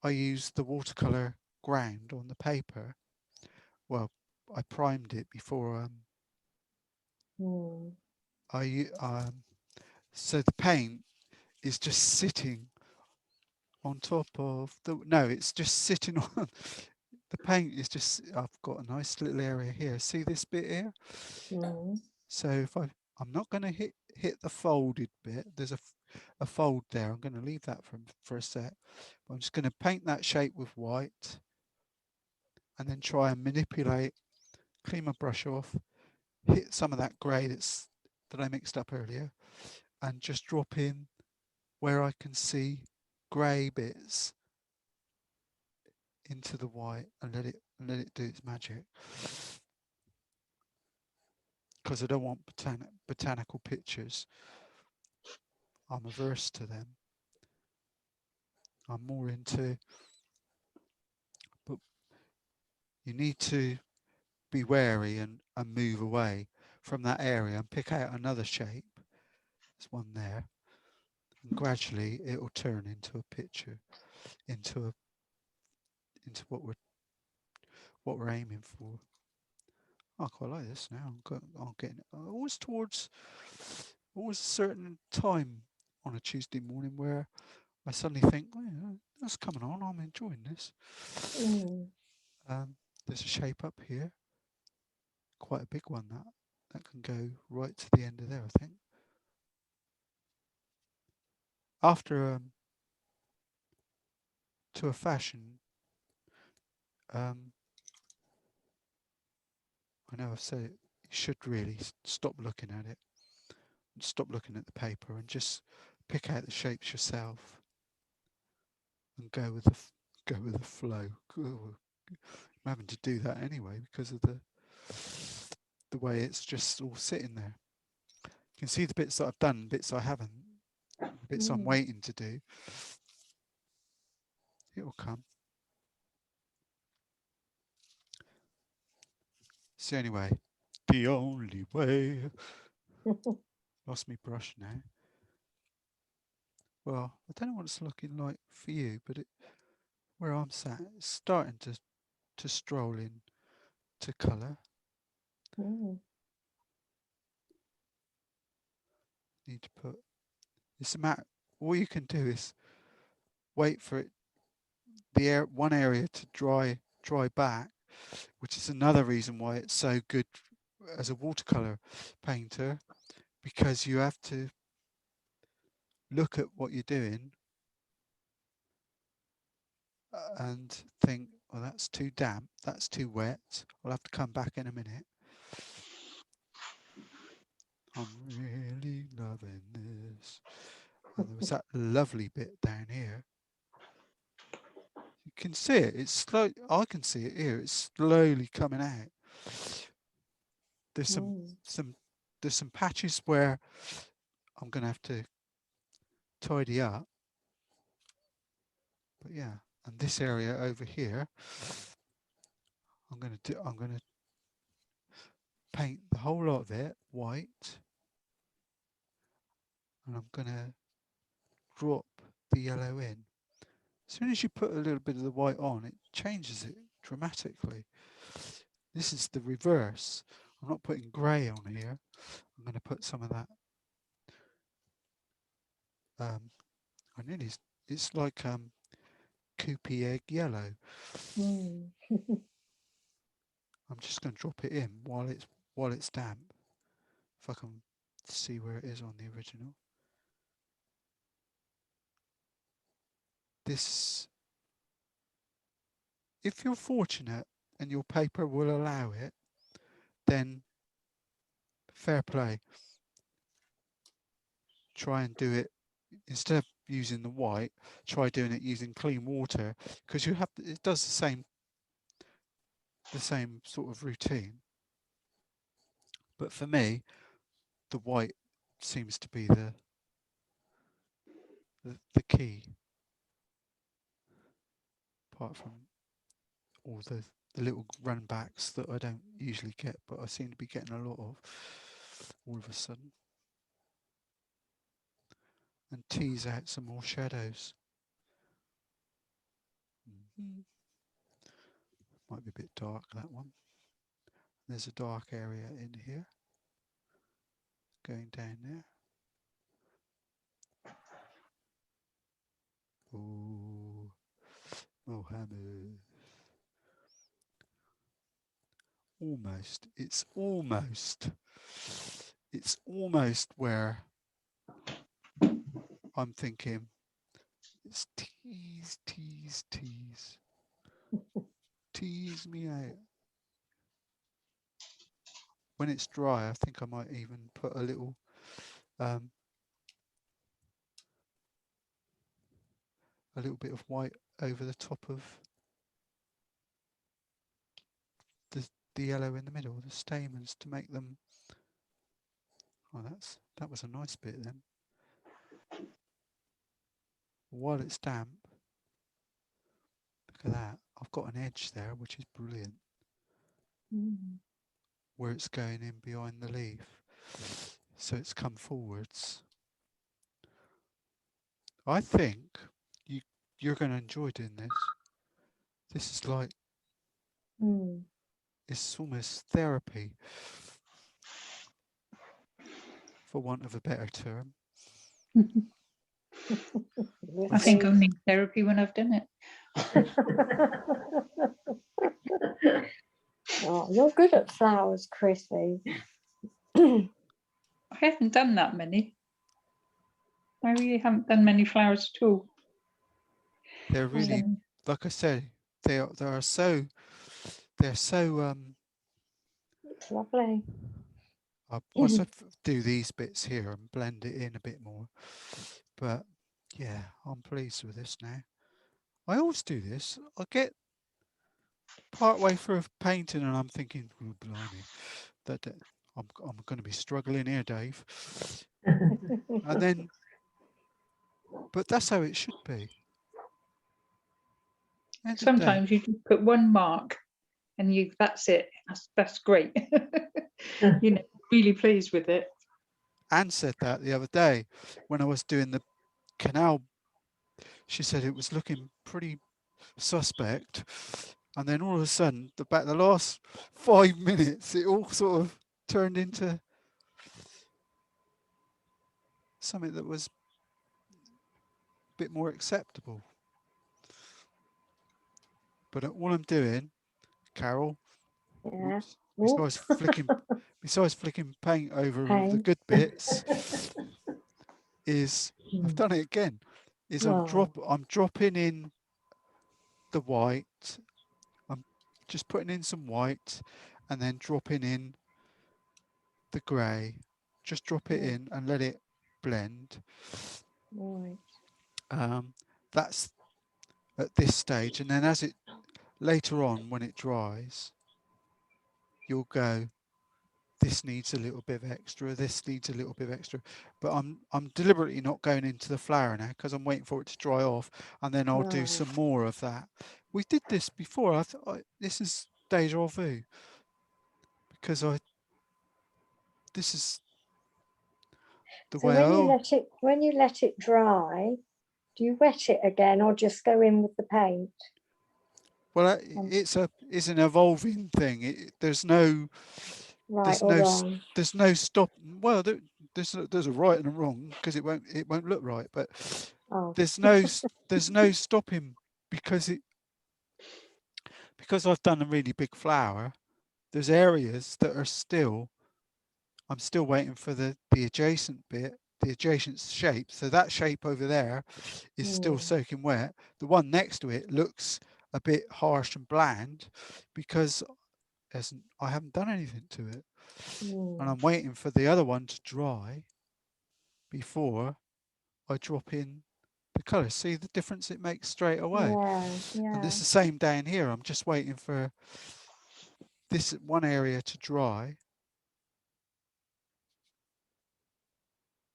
S1: use the watercolor ground on the paper. Well, I primed it before. So the paint is just sitting on top of the. No, it's just sitting on. The paint is just. I've got a nice little area here. See this bit here? So if I'm not going to hit the folded bit. There's a fold there. I'm going to leave that for a sec. But I'm just going to paint that shape with white, and then try and manipulate. Clean my brush off. Hit some of that grey that I mixed up earlier, and just drop in where I can see grey bits into the white, and let it do its magic. Because I don't want botanical pictures. I'm averse to them. I'm more into, but you need to be wary and move away from that area and pick out another shape. There's one there, and gradually it will turn into a picture, into what we're aiming for. I quite like this now. I'm getting always towards a certain time on a Tuesday morning where I suddenly think, oh, yeah, that's coming on. I'm enjoying this. There's a shape up here, quite a big one that can go right to the end of there, I think. After to a fashion, I know I've said it, you should really stop looking at it, stop looking at the paper, and just pick out the shapes yourself and go with the flow. I'm having to do that anyway because of the way it's just all sitting there. You can see the bits that I've done, bits I haven't, bits I'm waiting to do. It will come. So anyway, the only way. Lost me brush now. Well, I don't know what it's looking like for you, but where I'm sat, it's starting to stroll in to colour. Need to put. It's a matter. All you can do is wait for it. One area to dry back, which is another reason why it's so good as a watercolor painter, because you have to look at what you're doing and think, well, that's too damp, that's too wet, I'll have to come back in a minute. I'm really loving this. And there was that lovely bit down here. You can see it, it's slow. I can see it here, it's slowly coming out. There's some patches where I'm going to have to tidy up. But yeah, and this area over here, I'm going to paint the whole lot of it white, and I'm going to drop the yellow in. As soon as you put a little bit of the white on, it changes it dramatically. This is the reverse. I'm not putting grey on here. I'm going to put some of that. It's like Koopy egg yellow.
S7: Mm.
S1: I'm just going to drop it in while it's damp. If I can see where it is on the original. This, if you're fortunate and your paper will allow it, then fair play. Try and do it instead of using the white. Try doing it using clean water, because it does the same sort of routine. But for me, the white seems to be the key, apart from all the little run backs that I don't usually get, but I seem to be getting a lot of all of a sudden. And tease out some more shadows. Might be a bit dark, that one. There's a dark area in here, going down there. Oh, Mohammed. Almost. It's almost where I'm thinking it's tease, tease, tease. Tease me out. When it's dry, I think I might even put a little bit of white over the top of the yellow in the middle, the stamens, to make them. Oh, that was a nice bit then. While it's damp, look at that. I've got an edge there, which is brilliant. Where it's going in behind the leaf, so it's come forwards. I think you're going to enjoy doing this. This is like it's almost therapy, for want of a better term.
S5: I think I'll need therapy when I've done it.
S7: Oh, you're good at flowers, Chrissy.
S5: I haven't done that many. I really haven't done many flowers at all.
S1: They're really, like I said, they're so. It's
S7: lovely.
S1: Once I do these bits here and blend it in a bit more, but yeah, I'm pleased with this now. I always do this. I get part way through painting and I'm thinking, oh, blimey, that I'm going to be struggling here, Dave. And then, but that's how it should be.
S5: Sometimes you just put one mark and that's it. That's great. You know, really pleased with it.
S1: Anne said that the other day when I was doing the canal. She said it was looking pretty suspect, and then all of a sudden, the last 5 minutes, it all sort of turned into something that was a bit more acceptable. But all I'm doing, Carol, besides flicking paint over the good bits, is I've done it again. Is I'm dropping in the white. I'm just putting in some white, and then dropping in the grey. Just drop it in and let it blend.
S7: Right.
S1: That's at this stage, and then as it later on when it dries, you'll go, this needs a little bit of extra, this needs a little bit of extra. But I'm deliberately not going into the flower now because I'm waiting for it to dry off, and then I'll do
S7: Right.
S1: some more of that. We did this before. This is deja vu because this is the
S7: So
S1: way
S7: when you let it dry, do you wet it again or just go in with the paint?
S1: well,
S7: Um,
S1: it's an evolving thing. There's no
S7: right or wrong?
S1: there's no stop. Well, there's a right and a wrong because it won't look right, but
S7: Oh,
S1: there's no stopping because I've done a really big flower. There's areas that are I'm still waiting for the adjacent bit, the adjacent shape. So that shape over there is still soaking wet. The one next to it looks a bit harsh and bland because I haven't done anything to it. And I'm waiting for the other one to dry before I drop in the colour. See the difference it makes straight away?
S7: yeah,
S1: And
S7: yeah.
S1: it's the same down here. I'm just waiting for this one area to dry.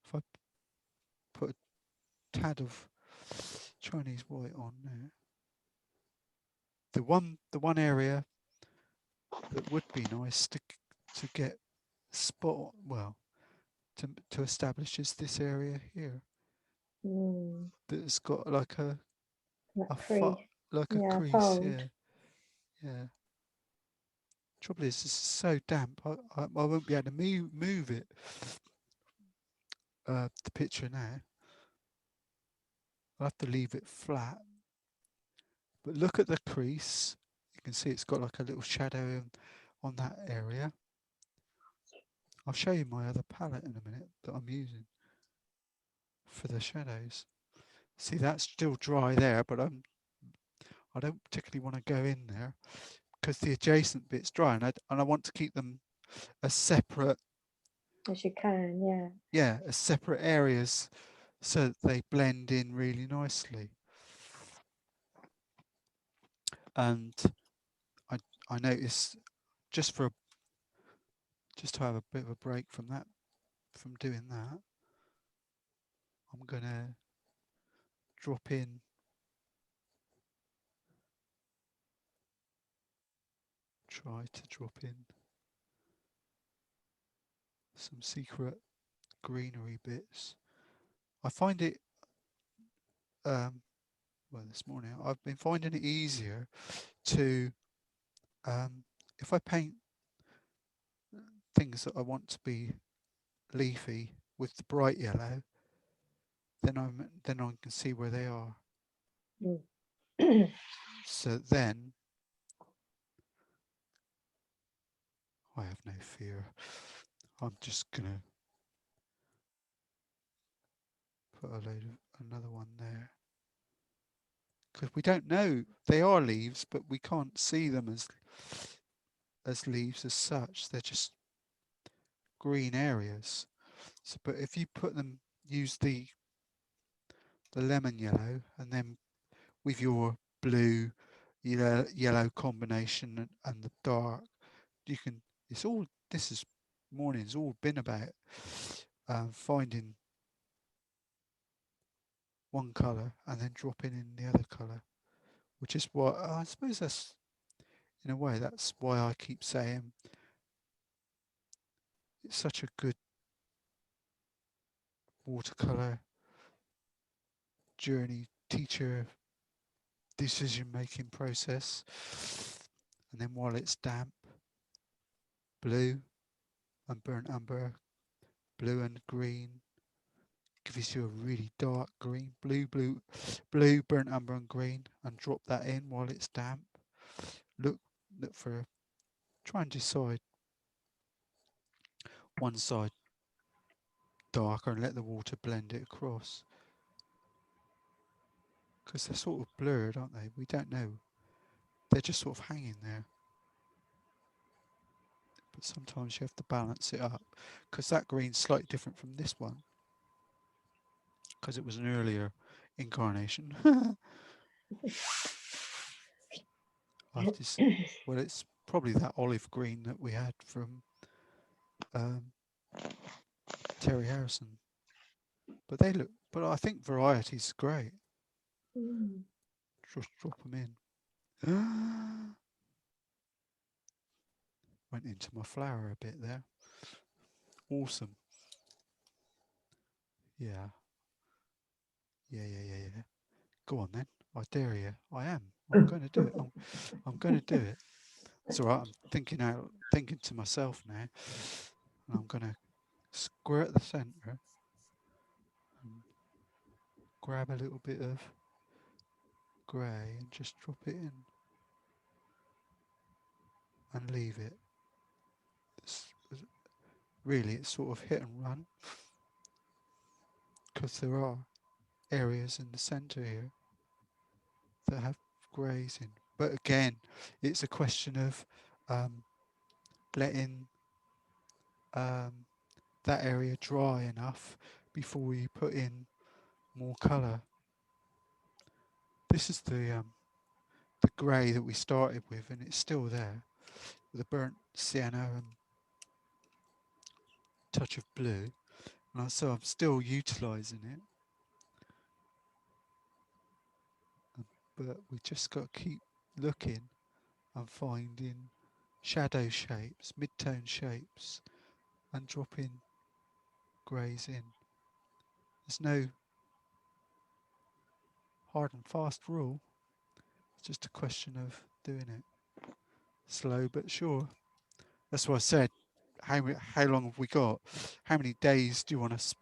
S1: If I put a tad of Chinese white on there. The one area that would be nice to get spot, well, to establish is this area here. That's got like a
S7: Crease.
S1: like a
S7: Yeah,
S1: crease.
S7: fold.
S1: Yeah. Trouble is, this is so damp. I won't be able to move it. The picture now. I'll have to leave it flat. But look at the crease. You can see it's got like a little shadow on that area. I'll show you my other palette in a minute that I'm using for the shadows. See, that's still dry there, but I don't particularly want to go in there because the adjacent bit's dry, and I want to keep them as separate
S7: As you can, yeah.
S1: Yeah, as separate areas so that they blend in really nicely. And I notice just to have a bit of a break from doing that, I'm gonna drop in some secret greenery bits. I find it well, this morning I've been finding it easier to if I paint things that I want to be leafy with the bright yellow, then I can see where they are. So then I have no fear. I'm just gonna put another one there because we don't know they are leaves, but we can't see them as leaves as such. They're just green areas. So, but if you use the lemon yellow, and then with your blue yellow combination and the dark, you can. It's all. This morning's all been about finding one colour and then dropping in the other colour, which is what I suppose that's in a way that's why I keep saying it's such a good watercolour journey teacher decision making process. And then while it's damp, blue and burnt umber, blue and green gives you a really dark green, blue, burnt umber and green, and drop that in while it's damp. Look for, try and decide one side darker and let the water blend it across. Because they're sort of blurred, aren't they? We don't know. They're just sort of hanging there. But sometimes you have to balance it up because that green's slightly different from this one because it was an earlier incarnation. Well, it's probably that olive green that we had from Terry Harrison. But they look, but I think variety's great.
S7: Mm.
S1: Just drop them in. Went into my flower a bit there. Awesome. Yeah. Yeah. Go on then. I dare you. I am. I'm going to do it. I'm going to do it. It's all right. I'm thinking to myself now. And I'm going to squirt the centre and grab a little bit of grey and just drop it in and leave it. Really, it's sort of hit and run because there are areas in the centre here that have greys in. But again, it's a question of letting that area dry enough before you put in more colour. This is the grey that we started with, and it's still there with a burnt sienna and touch of blue. And so I'm still utilising it, but we just got to keep looking and finding shadow shapes, mid-tone shapes, and dropping greys in. There's no hard and fast rule. It's just a question of doing it slow but sure. That's what I said. How long have we got? How many days do you want to?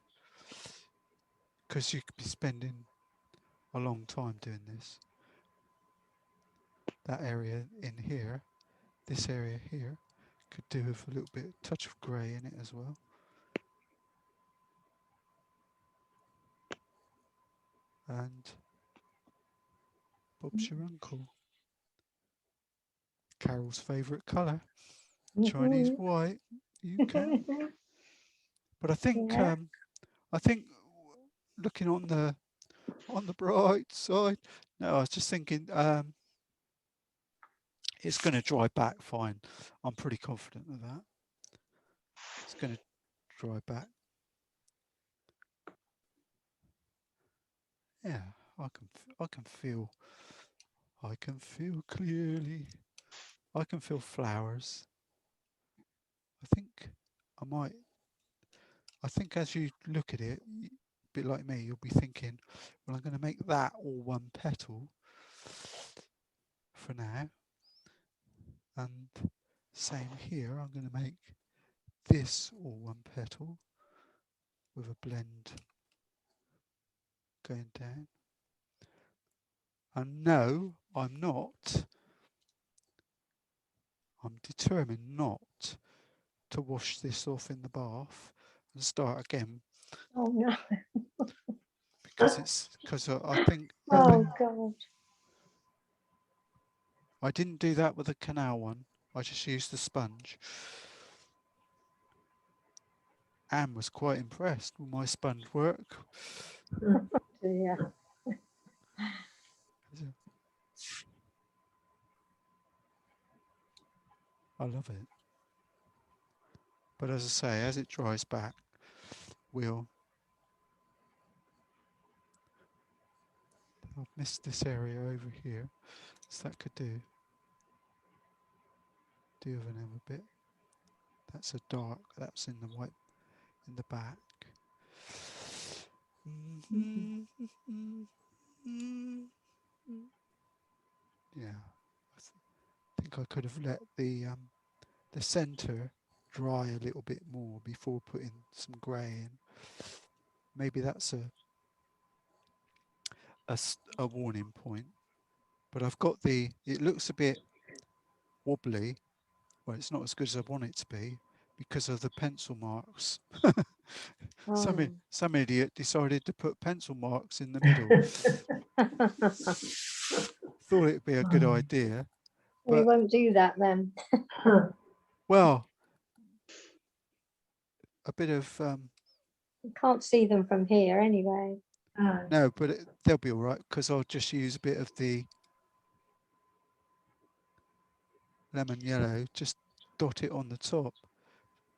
S1: Because you could be spending a long time doing this. That area in here, this area here, could do with a little bit, touch of grey in it as well. And Bob's your uncle. Carol's favourite colour, Chinese white. You can. But I think looking on the bright side. No, I was just thinking it's going to dry back fine. I'm pretty confident of that. It's going to dry back. Yeah, I can feel clearly. I can feel flowers. I think as you look at it, a bit like me, you'll be thinking, well, I'm going to make that all one petal for now. And same here, I'm going to make this all one petal with a blend going down. And no, I'm not. I'm determined not to wash this off in the bath and start again.
S7: Oh no.
S1: Because I think
S7: Oh God.
S1: I didn't do that with the canal one. I just used the sponge. Anne was quite impressed with my sponge work.
S7: Yeah.
S1: I love it. But as I say, as it dries back, I've missed this area over here, so that could do with another bit. That's a dark, that's in the white, in the back. Yeah, I think I could have let the centre dry a little bit more before putting some grey in. Maybe that's a warning point. But I've got it looks a bit wobbly. Well, it's not as good as I want it to be because of the pencil marks. Some idiot decided to put pencil marks in the middle. Thought it'd be a good idea.
S7: We won't do that then.
S1: Well, a bit of
S7: You can't see them from here anyway.
S1: no, but they'll be all right because I'll just use a bit of the lemon yellow, just dot it on the top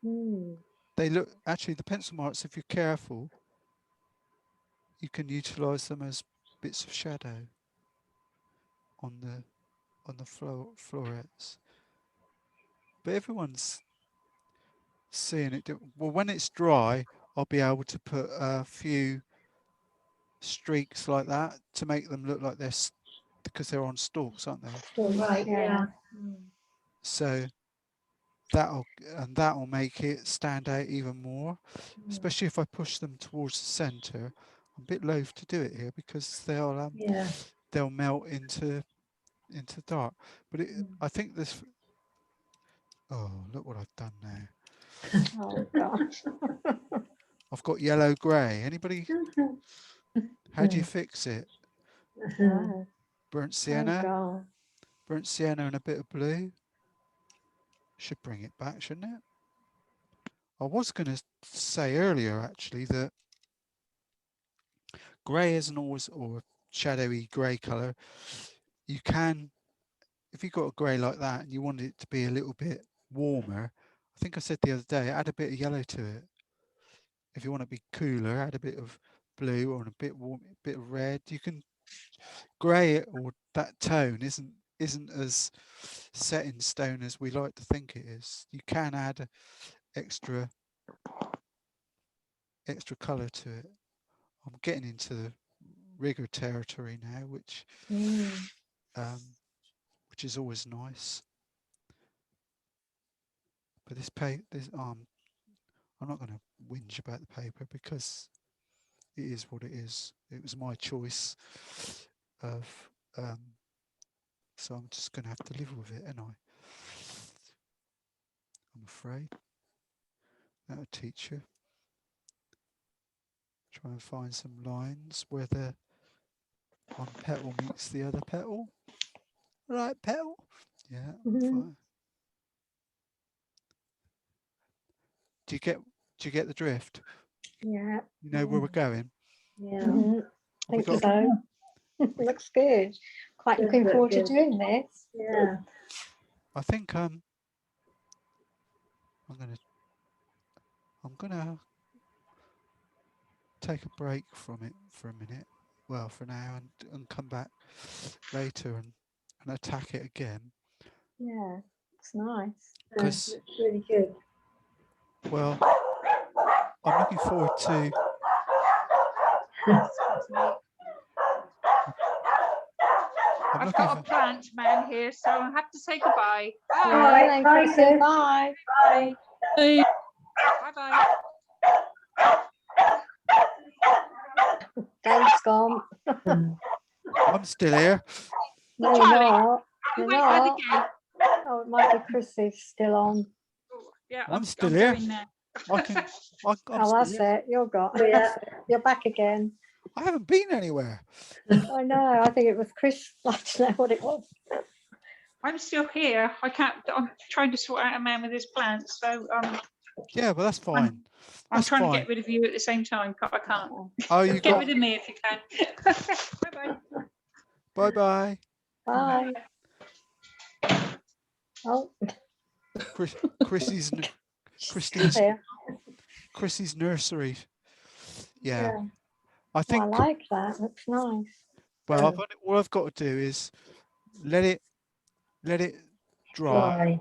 S1: They look, actually the pencil marks, if you're careful, you can utilize them as bits of shadow on the florets. But everyone's seeing it. Well, when it's dry, I'll be able to put a few streaks like that to make them look like because they're on stalks, aren't they?
S6: Right, yeah.
S1: So that'll make it stand out even more, especially if I push them towards the center. I'm a bit loath to do it here because they'll melt into dark. But I think this. Oh, look what I've done now.
S7: Oh gosh.
S1: I've got yellow grey. Anybody? How do you fix it?
S7: Oh,
S1: Burnt
S7: oh
S1: sienna,
S7: God.
S1: burnt sienna and a bit of blue. Should bring it back, shouldn't it? I was going to say earlier actually that grey isn't always, or shadowy grey colour. You can, if you've got a grey like that and you want it to be a little bit warmer, I think I said the other day, add a bit of yellow to it. If you want to be cooler, add a bit of blue or a bit warm, a bit of red. You can grey, or that tone isn't as set in stone as we like to think it is. You can add extra colour to it. I'm getting into the rigor territory now, which is always nice. But I'm not going to whinge about the paper because it is what it is. It was my choice of, so I'm just going to have to live with it, and I'm afraid that'll teach you. Try and find some lines where the one petal meets the other petal. Right petal? Yeah, fine. Do you get the drift?
S7: Yeah.
S1: You know where we're going?
S6: Yeah.
S7: I think so. Looks good. Quite looking forward to doing this.
S6: Yeah.
S1: I think I'm gonna take a break from it for a minute. Well, for now, and come back later and attack it again.
S7: Yeah, it's nice.
S1: Because
S6: It's really good.
S1: Well, I'm looking forward to.
S5: I've got a plant man here, so I have to say goodbye.
S7: Bye.
S6: Bye, sis.
S7: Bye.
S6: Bye.
S4: Hey.
S5: Bye-bye.
S7: Dave's gone.
S1: I'm still here.
S7: No, you're
S5: Charlie,
S7: not.
S5: you
S7: You're
S5: wait by the
S7: not.
S5: gate.
S7: Oh, it might be Chrissy's still on.
S5: Yeah,
S1: I'm still here.
S5: going there.
S1: I'm
S7: Oh, that's
S1: still here.
S7: it. You're gone.
S6: Yeah.
S7: You're back again.
S1: I haven't been anywhere.
S7: I know. I think it was Chris. I don't know what it was.
S5: I'm still here. I'm trying to sort out a man with his plants, so
S1: Yeah, but that's fine.
S5: I'm trying
S1: fine.
S5: to get rid of you at the same time, but I can't.
S1: Oh, you
S5: Get
S1: got.
S5: rid of me if you can. Bye-bye.
S1: Bye-bye.
S7: Bye. Oh,
S1: Chrissy's
S7: here.
S1: Chrissy's nursery. Yeah.
S7: Yeah.
S1: I think.
S7: I like that. Looks nice.
S1: Well, all I've got to do is let it dry,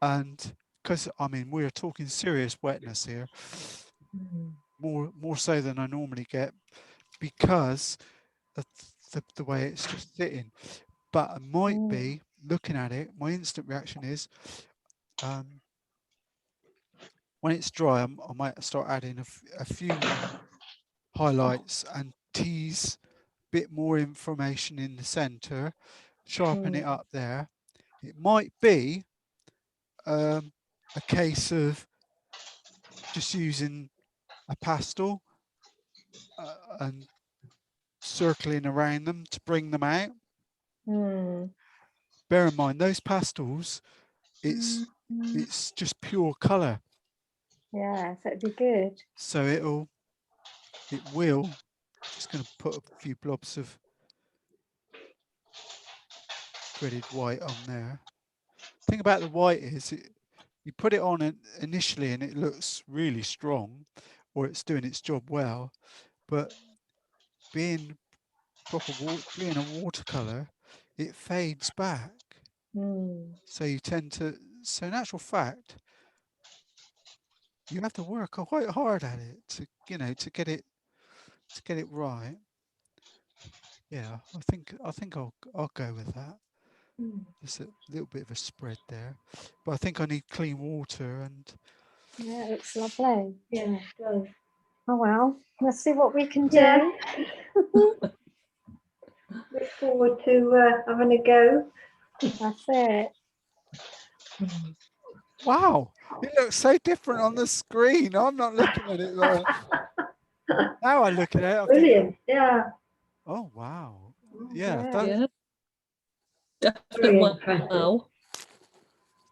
S1: and because I mean we're talking serious wetness here, more so than I normally get, because of the way it's just sitting. But I might be looking at it. My instant reaction is, when it's dry, I might start adding a few more highlights and tease a bit more information in the center, sharpen it up there. It might be a case of just using a pastel and circling around them to bring them out. Bear in mind, those pastels, it's just pure color.
S7: Yeah, so it'd be good.
S1: So it will. Just going to put a few blobs of threaded white on there. The thing about the white is you put it on initially and it looks really strong, or it's doing its job well, but being being a watercolor, it fades back. So you tend to, so in actual fact, you have to work quite hard at it to, you know, to get it right. Yeah, I think I'll go with that. There's a little bit of a spread there, but I think I need clean water and.
S7: Yeah, it looks lovely.
S6: Yeah, it does.
S7: Oh well, let's see what we can do.
S6: Yeah. Look forward to having a go.
S7: That's it.
S1: Wow, it looks so different on the screen. I'm not looking at it like now. I look at it. I think,
S6: Brilliant. Yeah.
S1: oh wow, yeah,
S7: Yeah.
S1: that's
S4: Yeah,
S6: Very
S4: definitely.
S6: impressive.
S4: Wow.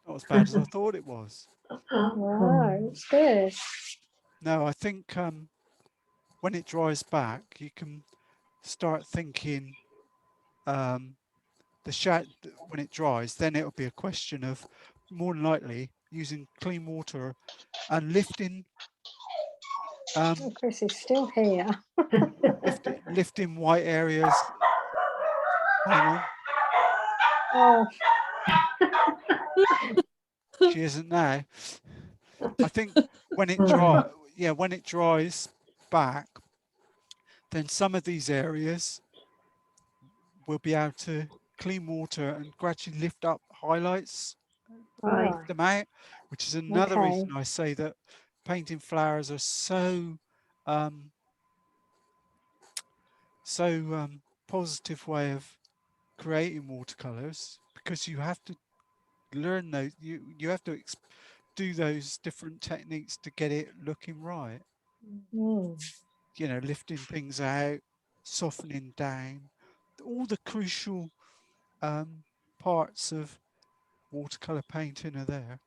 S1: not as bad as I thought it was.
S7: Wow, it's good.
S1: No, I think when it dries back, you can start thinking the shadow when it dries. Then it'll be a question of more than likely using clean water and lifting.
S7: Oh, Chris is still here.
S1: Lifting white areas. Hang on.
S7: Oh,
S1: She isn't now. I think when it dries back, then some of these areas will be able to clean water and gradually lift up highlights,
S6: Right.
S1: lift them out, which is another reason
S7: okay.
S1: I say that painting flowers are so positive way of creating watercolors, because you have to learn those, you have to do those different techniques to get it looking right.
S7: Mm.
S1: You know, lifting things out, softening down, all the crucial parts of watercolor painting are there.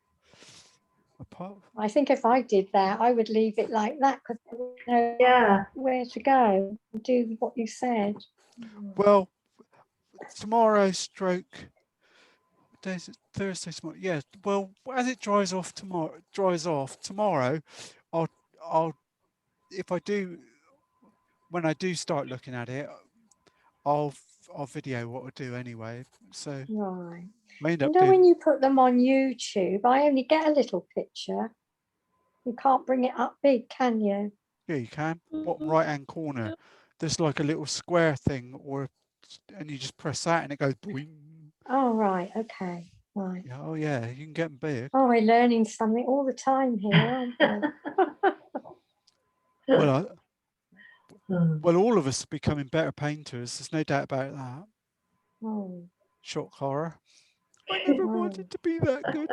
S1: Apart,
S7: I think if I did that, I would leave it like that because I wouldn't know
S6: Yeah.
S7: where to go and do what you said.
S1: well, tomorrow stroke, what day is it? Thursday tomorrow. Yeah. Well, as it dries off tomorrow, I'll if I do, when I do start looking at it, I'll video what I do anyway. So
S7: Right.
S1: I end
S7: You
S1: up
S7: know, when
S1: doing.
S7: you put them on YouTube, I only get a little picture. You can't bring it up big, can you?
S1: Yeah, you can. Bottom right hand corner, there's like a little square thing, and you just press that and it goes boing.
S7: Oh, right. Okay. Right.
S1: Yeah, oh yeah, you can get them big.
S7: Oh, we're learning something all the time here, aren't we?
S1: Well, all of us are becoming better painters. There's no doubt about that.
S7: Oh.
S1: Shock horror. I never wanted to be that good.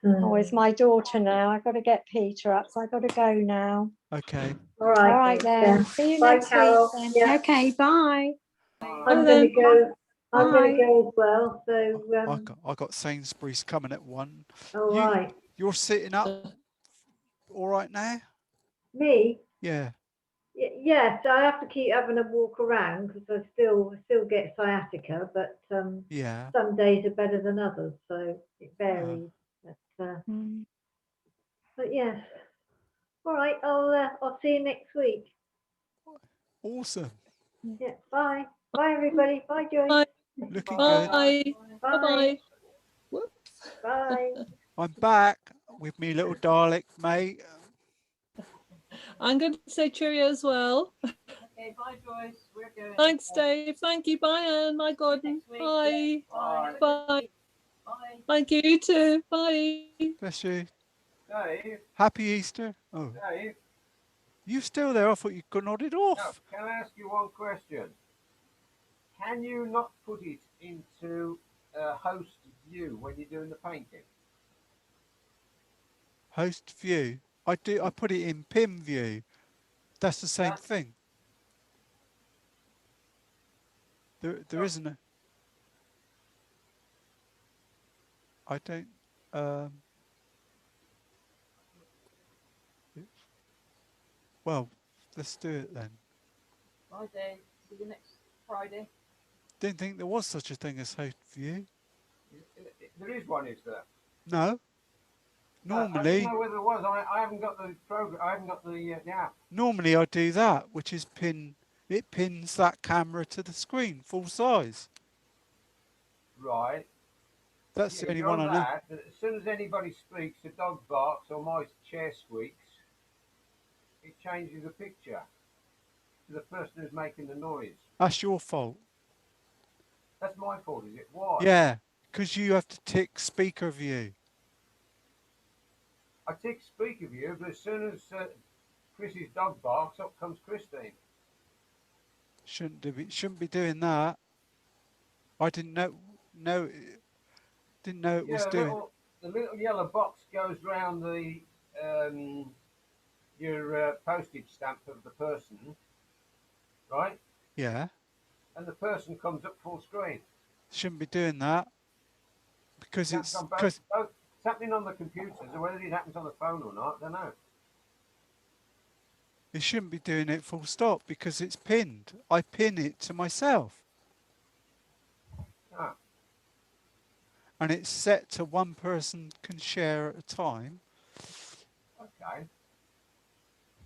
S7: Oh, it's my daughter now. I've got to get Peter up, so I've got to go now.
S1: Okay.
S6: All right.
S7: All right then.
S6: Yeah.
S7: See you
S6: Bye,
S7: next
S6: Carol.
S7: week then.
S6: Yeah.
S7: Okay, bye.
S6: I'm going to go. I'm going
S7: Bye.
S6: to go as well. So.
S1: I got Sainsbury's coming at 1.
S6: All right.
S1: You're sitting up all right now?
S6: Me?
S1: Yeah.
S6: Yes, I have to keep having a walk around because I still get sciatica, but
S1: Yeah.
S6: some days are better than others, so it varies. But yes. All right, I'll see you next week.
S1: Awesome.
S6: Yeah. Bye. Bye everybody. Bye Joyce.
S4: Bye.
S1: Looking
S4: Bye.
S1: good.
S6: Bye.
S4: Bye. Whoops.
S6: Bye.
S1: I'm back with me little Dalek mate.
S3: I'm going to say cheerio as well.
S8: Okay, bye, Joyce. We're going.
S3: Thanks, Dave. Thank you. Bye, Anne. Bye, Gordon. Bye.
S8: Bye.
S3: Bye.
S8: Bye.
S3: Thank you. You too. Bye.
S1: Bless you.
S2: Dave,
S1: Happy Easter. Oh,
S2: Dave,
S1: you still there? I thought you got nodded off.
S2: can I ask you one question? Can you not put it into host view when you're doing the painting?
S1: Host view. I put it in PIM view. That's the same thing. There isn't a. I don't. Well, let's do it then.
S3: Bye, Dave. See you next Friday.
S1: Didn't think there was such a thing as host view.
S2: There is one, is there?
S1: No.
S2: I didn't
S1: Normally,
S2: know whether it was. I haven't got the program. I haven't got the app.
S1: normally I do that, which is it pins that camera to the screen, full size.
S2: Right.
S1: That's
S2: Yeah,
S1: the only
S2: you're
S1: one
S2: on
S1: I know.
S2: that. As soon as anybody speaks, a dog barks or my chair squeaks, it changes the picture to the person who's making the noise.
S1: That's your fault.
S2: That's my fault, is it? Why?
S1: Yeah, because you have to tick speaker view.
S2: I tick speaker view, but as soon as Chris's dog barks, up comes Christine.
S1: Shouldn't be doing that. I didn't know it was
S2: Yeah,
S1: doing.
S2: the little yellow box goes round the your postage stamp of the person, right?
S1: Yeah,
S2: And the person comes up full screen.
S1: shouldn't be doing that because
S2: That's
S1: it's
S2: on both.
S1: because
S2: It's happening on the computers, or whether it happens on the phone or not, I don't know.
S1: it shouldn't be doing it full stop because it's pinned. I pin it to myself,
S2: Ah,
S1: and it's set to one person can share at a time.
S2: okay.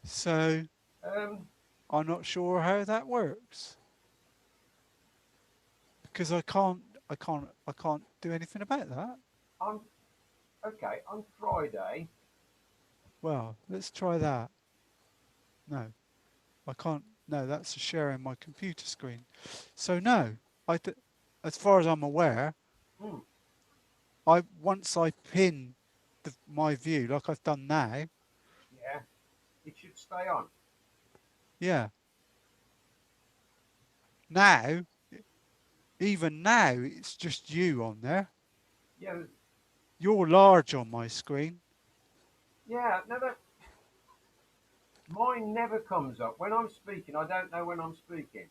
S1: So
S2: Um,
S1: I'm not sure how that works because I can't do anything about that.
S2: on on Friday.
S1: Well, let's try that. No, I can't. No, that's sharing my computer screen. So no, as far as I'm aware,
S2: Hmm,
S1: once I pin my view like I've done now,
S2: yeah, it should stay on.
S1: yeah. Now, even now, it's just you on there.
S2: Yeah,
S1: You're large on my screen.
S2: yeah. No, mine never comes up when I'm speaking. I don't know when I'm speaking.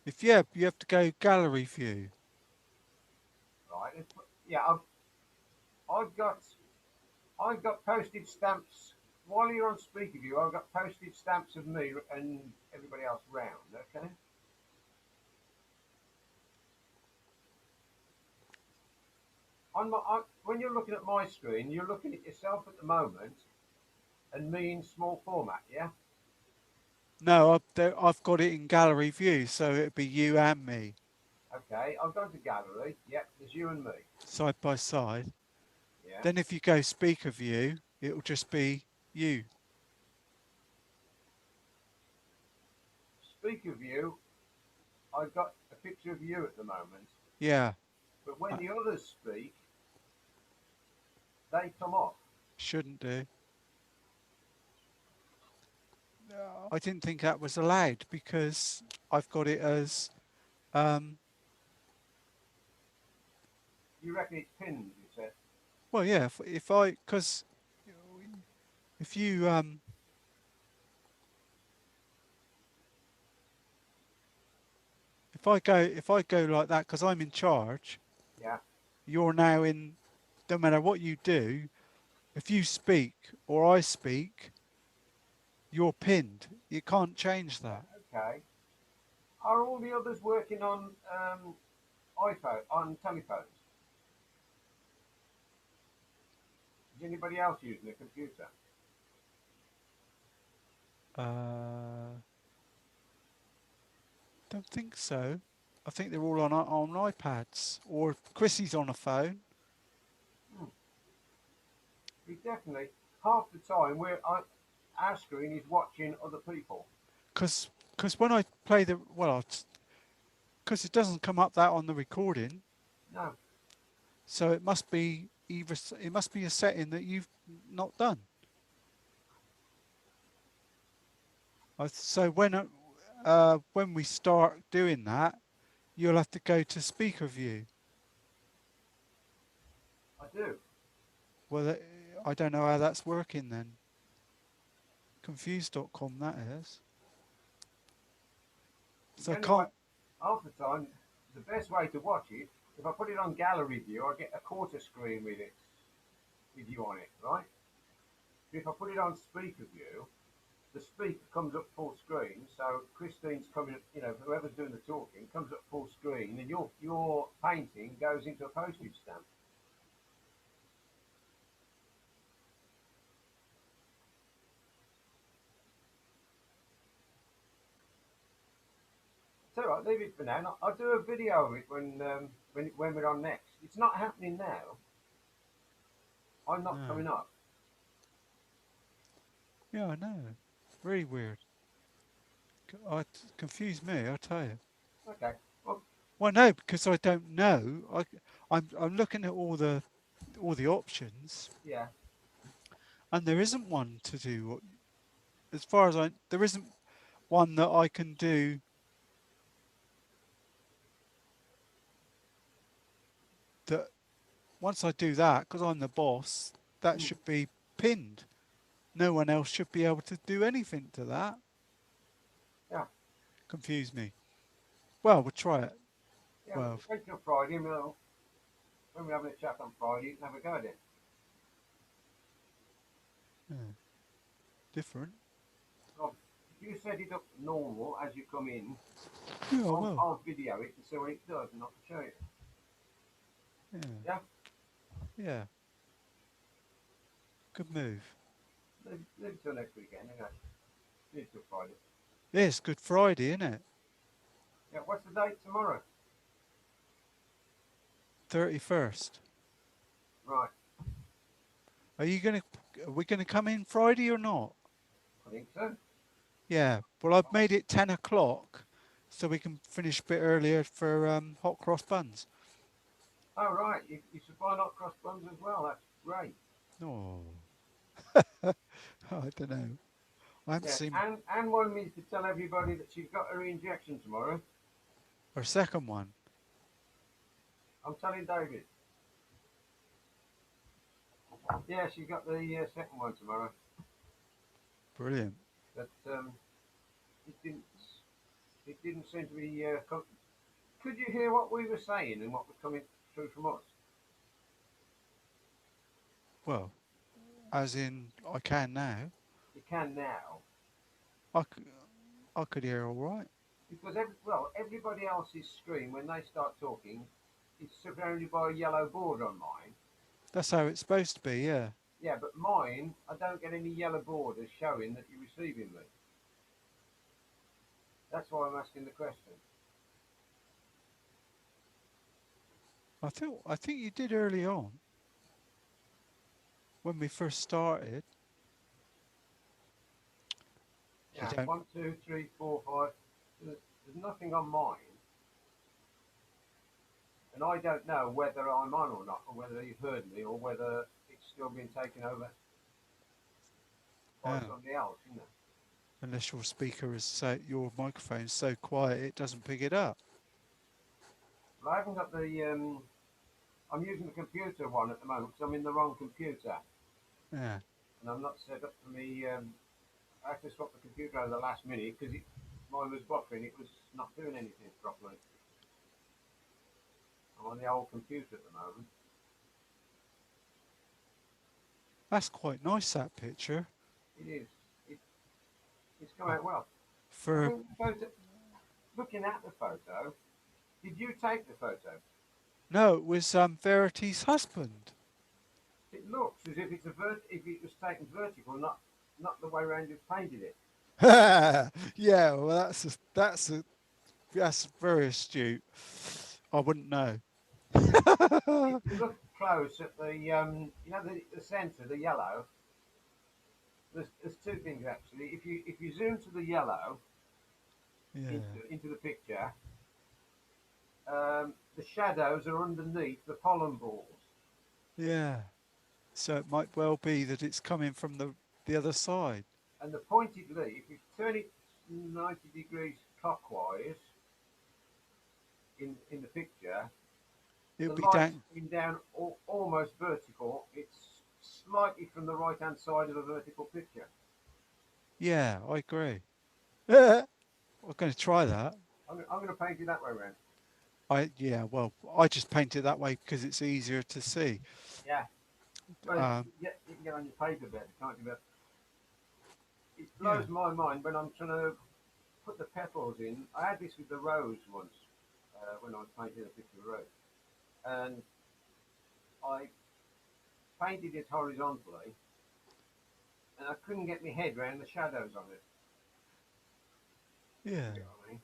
S1: If you have to go gallery view.
S2: Right? Yeah, I've got I've got postage stamps. While you're on speaker view, I've got postage stamps of me and everybody else round. Okay. When you're looking at my screen, you're looking at yourself at the moment and me in small format. Yeah.
S1: No, I've got it in gallery view, so it'd be you and me
S2: Okay. I've gone to gallery. Yep. There's you and me.
S1: side by side.
S2: Yeah.
S1: Then if you go speaker view, it'll just be you.
S2: Speaker view. I've got a picture of you at the moment,
S1: Yeah,
S2: but when the others speak, they come off.
S1: shouldn't do. I didn't think that was allowed because I've got it as
S2: You reckon it's pinned? You said.
S1: well, yeah. Because if you if I go like that because I'm in charge,
S2: Yeah.
S1: you're now in. No matter what you do, if you speak or I speak, you're pinned. You can't change that.
S2: Okay. Are all the others working on iPhone, on telephones? Is anybody else using a computer?
S1: Don't think so. I think they're all on iPads or Chrissy's on a phone.
S2: We definitely half the time our screen is watching other people.
S1: Because when I play because it doesn't come up that on the recording,
S2: No.
S1: so it must be a setting that you've not done. So when we start doing that, you'll have to go to speaker view.
S2: I do.
S1: Well, I don't know how that's working then. Confused.com that is. So I can't.
S2: Half the time, the best way to watch it, if I put it on gallery view, I get a quarter screen with you on it, right? If I put it on speaker view, the speaker comes up full screen, so Christine's coming, whoever's doing the talking comes up full screen, and your painting goes into a postage stamp. Right, leave it for now. I'll do a video of it when we're on next. It's not happening now. I'm not
S1: No.
S2: coming up.
S1: Yeah, I know. Really weird. Confused me, I tell you.
S2: Okay. Well,
S1: Well, no, because I don't know. I'm looking at all the options,
S2: yeah.
S1: and there isn't one to do. As far as there isn't one that I can do. That once I do that, because I'm the boss, that should be pinned. No one else should be able to do anything to that.
S2: Yeah.
S1: Confuse me. Well, we'll try it.
S2: Yeah.
S1: Well,
S2: Wait till Friday. When we're having a chat on Friday, you can have a go at it.
S1: yeah. Different.
S2: Well, if you set it up normal as you come in,
S1: Yeah, well.
S2: I'll video it and see what it does, and I'll show you.
S1: Yeah.
S2: Yeah.
S1: Yeah. Good move.
S2: Leave it till next weekend. Anyway. Leave it till Friday.
S1: Yeah, it's Good Friday, isn't it?
S2: Yeah. What's the date tomorrow?
S1: 31st.
S2: Right.
S1: Are we gonna come in Friday or not?
S2: I think so.
S1: Yeah. Well, I've made it 10 o'clock, so we can finish a bit earlier for hot cross buns.
S2: Oh, right. You supply hot cross buns as well. That's great.
S1: Oh. I don't know. I haven't
S2: Yeah.
S1: seen
S2: Anne wanted me to tell everybody that she's got her injection tomorrow.
S1: our second one.
S2: I'm telling David. Yeah, she's got the second one tomorrow.
S1: Brilliant.
S2: But it didn't seem to be. Could you hear what we were saying and what was coming through from us?
S1: Well, as in, I can now.
S2: You can now.
S1: I could hear all right.
S2: Because everybody else's screen when they start talking is surrounded by a yellow board on mine.
S1: That's how it's supposed to be, yeah.
S2: Yeah, but mine, I don't get any yellow borders showing that you're receiving me. That's why I'm asking the question.
S1: I think you did early on when we first started.
S2: Yeah, 1, 2, 3, 4, 5. There's nothing on mine. And I don't know whether I'm on or not, or whether you've heard me, or whether it's still been taken over by somebody else, isn't it?
S1: Unless your speaker is your microphone's so quiet it doesn't pick it up.
S2: Well, I haven't got the. I'm using the computer one at the moment because I'm in the wrong computer.
S1: Yeah.
S2: And I'm not set up for me. I had to swap the computer over the last minute because mine was buffering. It was not doing anything properly. I'm on the old computer at the moment.
S1: That's quite nice, that picture.
S2: It is. It's come out well.
S1: For
S2: Looking at the photo, did you take the photo?
S1: no, it was Verity's husband.
S2: It looks as if if it was taken vertical, not the way around you painted it.
S1: Yeah, well, that's very astute. I wouldn't know.
S2: If you look close at the the centre, the yellow. There's two things actually. If you zoom to the yellow into the picture, the shadows are underneath the pollen balls.
S1: Yeah. So it might well be that it's coming from the other side.
S2: And the pointed leaf, if you turn it 90 degrees clockwise in the picture,
S1: It'll
S2: the
S1: be
S2: light's down almost vertical. It's slightly from the right hand side of a vertical picture.
S1: Yeah, I agree. I'm going to try that.
S2: I'm going to paint it that way around.
S1: Well, I just paint it that way because it's easier to see.
S2: Yeah. Well, you can get on your paper better, can't you? But it blows my mind when I'm trying to put the petals in. I had this with the rose once when I was painting a picture of rose. And I painted it horizontally and I couldn't get my head around the shadows on it.
S1: Yeah.
S2: You know what I mean?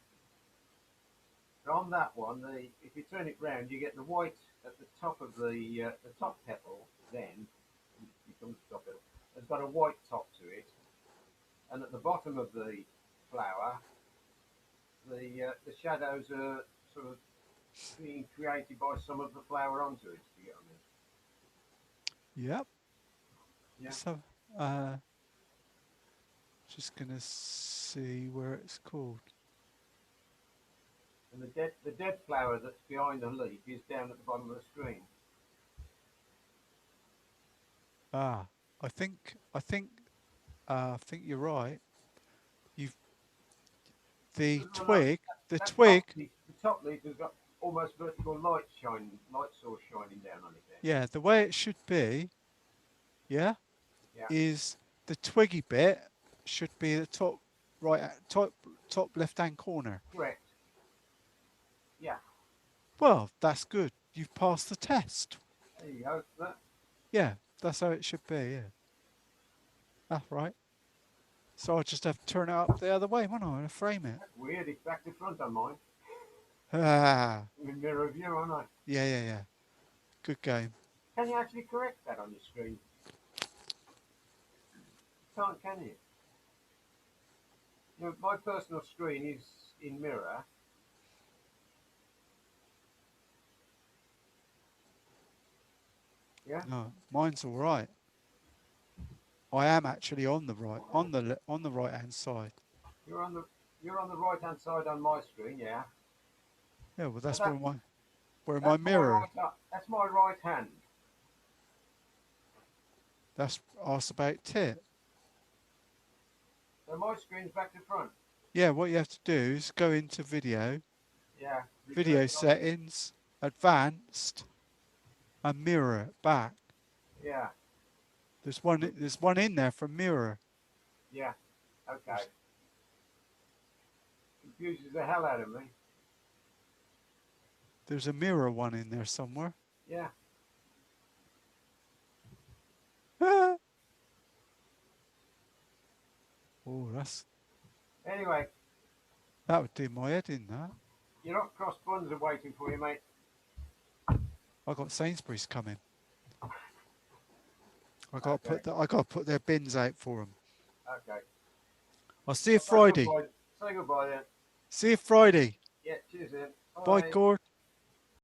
S2: on that one, if you turn it round, you get the white at the top of the top petal. Then it becomes the top petal. It's got a white top to it, and at the bottom of the flower, the shadows are sort of being created by some of the flower onto it. Do you get what I mean?
S9: Yep.
S2: Yeah.
S9: So, just gonna see where it's called.
S2: And the dead flower that's behind the leaf is down at the bottom of the screen.
S9: Ah, I think you're right. You've the
S2: Doesn't look like-
S9: twig, the
S2: that
S9: twig.
S2: the top leaf has got almost vertical light source shining down on it there.
S9: Yeah, the way it should be. Yeah,
S2: Yeah.
S9: is the twiggy bit should be the top right, top left-hand corner.
S2: Correct. Yeah.
S9: Well, that's good. You've passed the test.
S2: There you go. That,
S9: Yeah, that's how it should be. Yeah, that's right. So I just have to turn it up the other way, won't I, and frame it?
S2: that's weird. It's back to front on mine.
S9: Ah,
S2: In mirror view, aren't I?
S9: yeah. Good game.
S2: Can you actually correct that on your screen? Can't, can you? You know, my personal screen is in mirror. Yeah.
S9: No, mine's all right. I am actually on the right, on the right-hand side.
S2: You're on the right hand side on my screen, yeah.
S9: Yeah, well, that's
S2: that-
S9: where
S2: That's
S9: my mirror.
S2: that's my right hand.
S9: That's about it.
S2: So my screen's back to front.
S9: Yeah, what you have to do is go into video,
S2: Yeah.
S9: video
S2: reverse on-
S9: settings, advanced, and mirror it back.
S2: Yeah.
S9: There's one in there for mirror.
S2: Yeah. Okay. Confuses the hell out of me.
S9: There's a mirror one in there somewhere.
S2: Yeah.
S9: Oh,
S2: Anyway,
S9: that would do my head in, that.
S2: your hot cross buns are waiting for you, mate.
S9: I got Sainsbury's coming. I got to put their bins out for them.
S2: Okay.
S9: I'll see you Friday.
S2: Say goodbye then.
S9: See you Friday.
S2: Yeah, cheers then.
S9: Bye, Gord.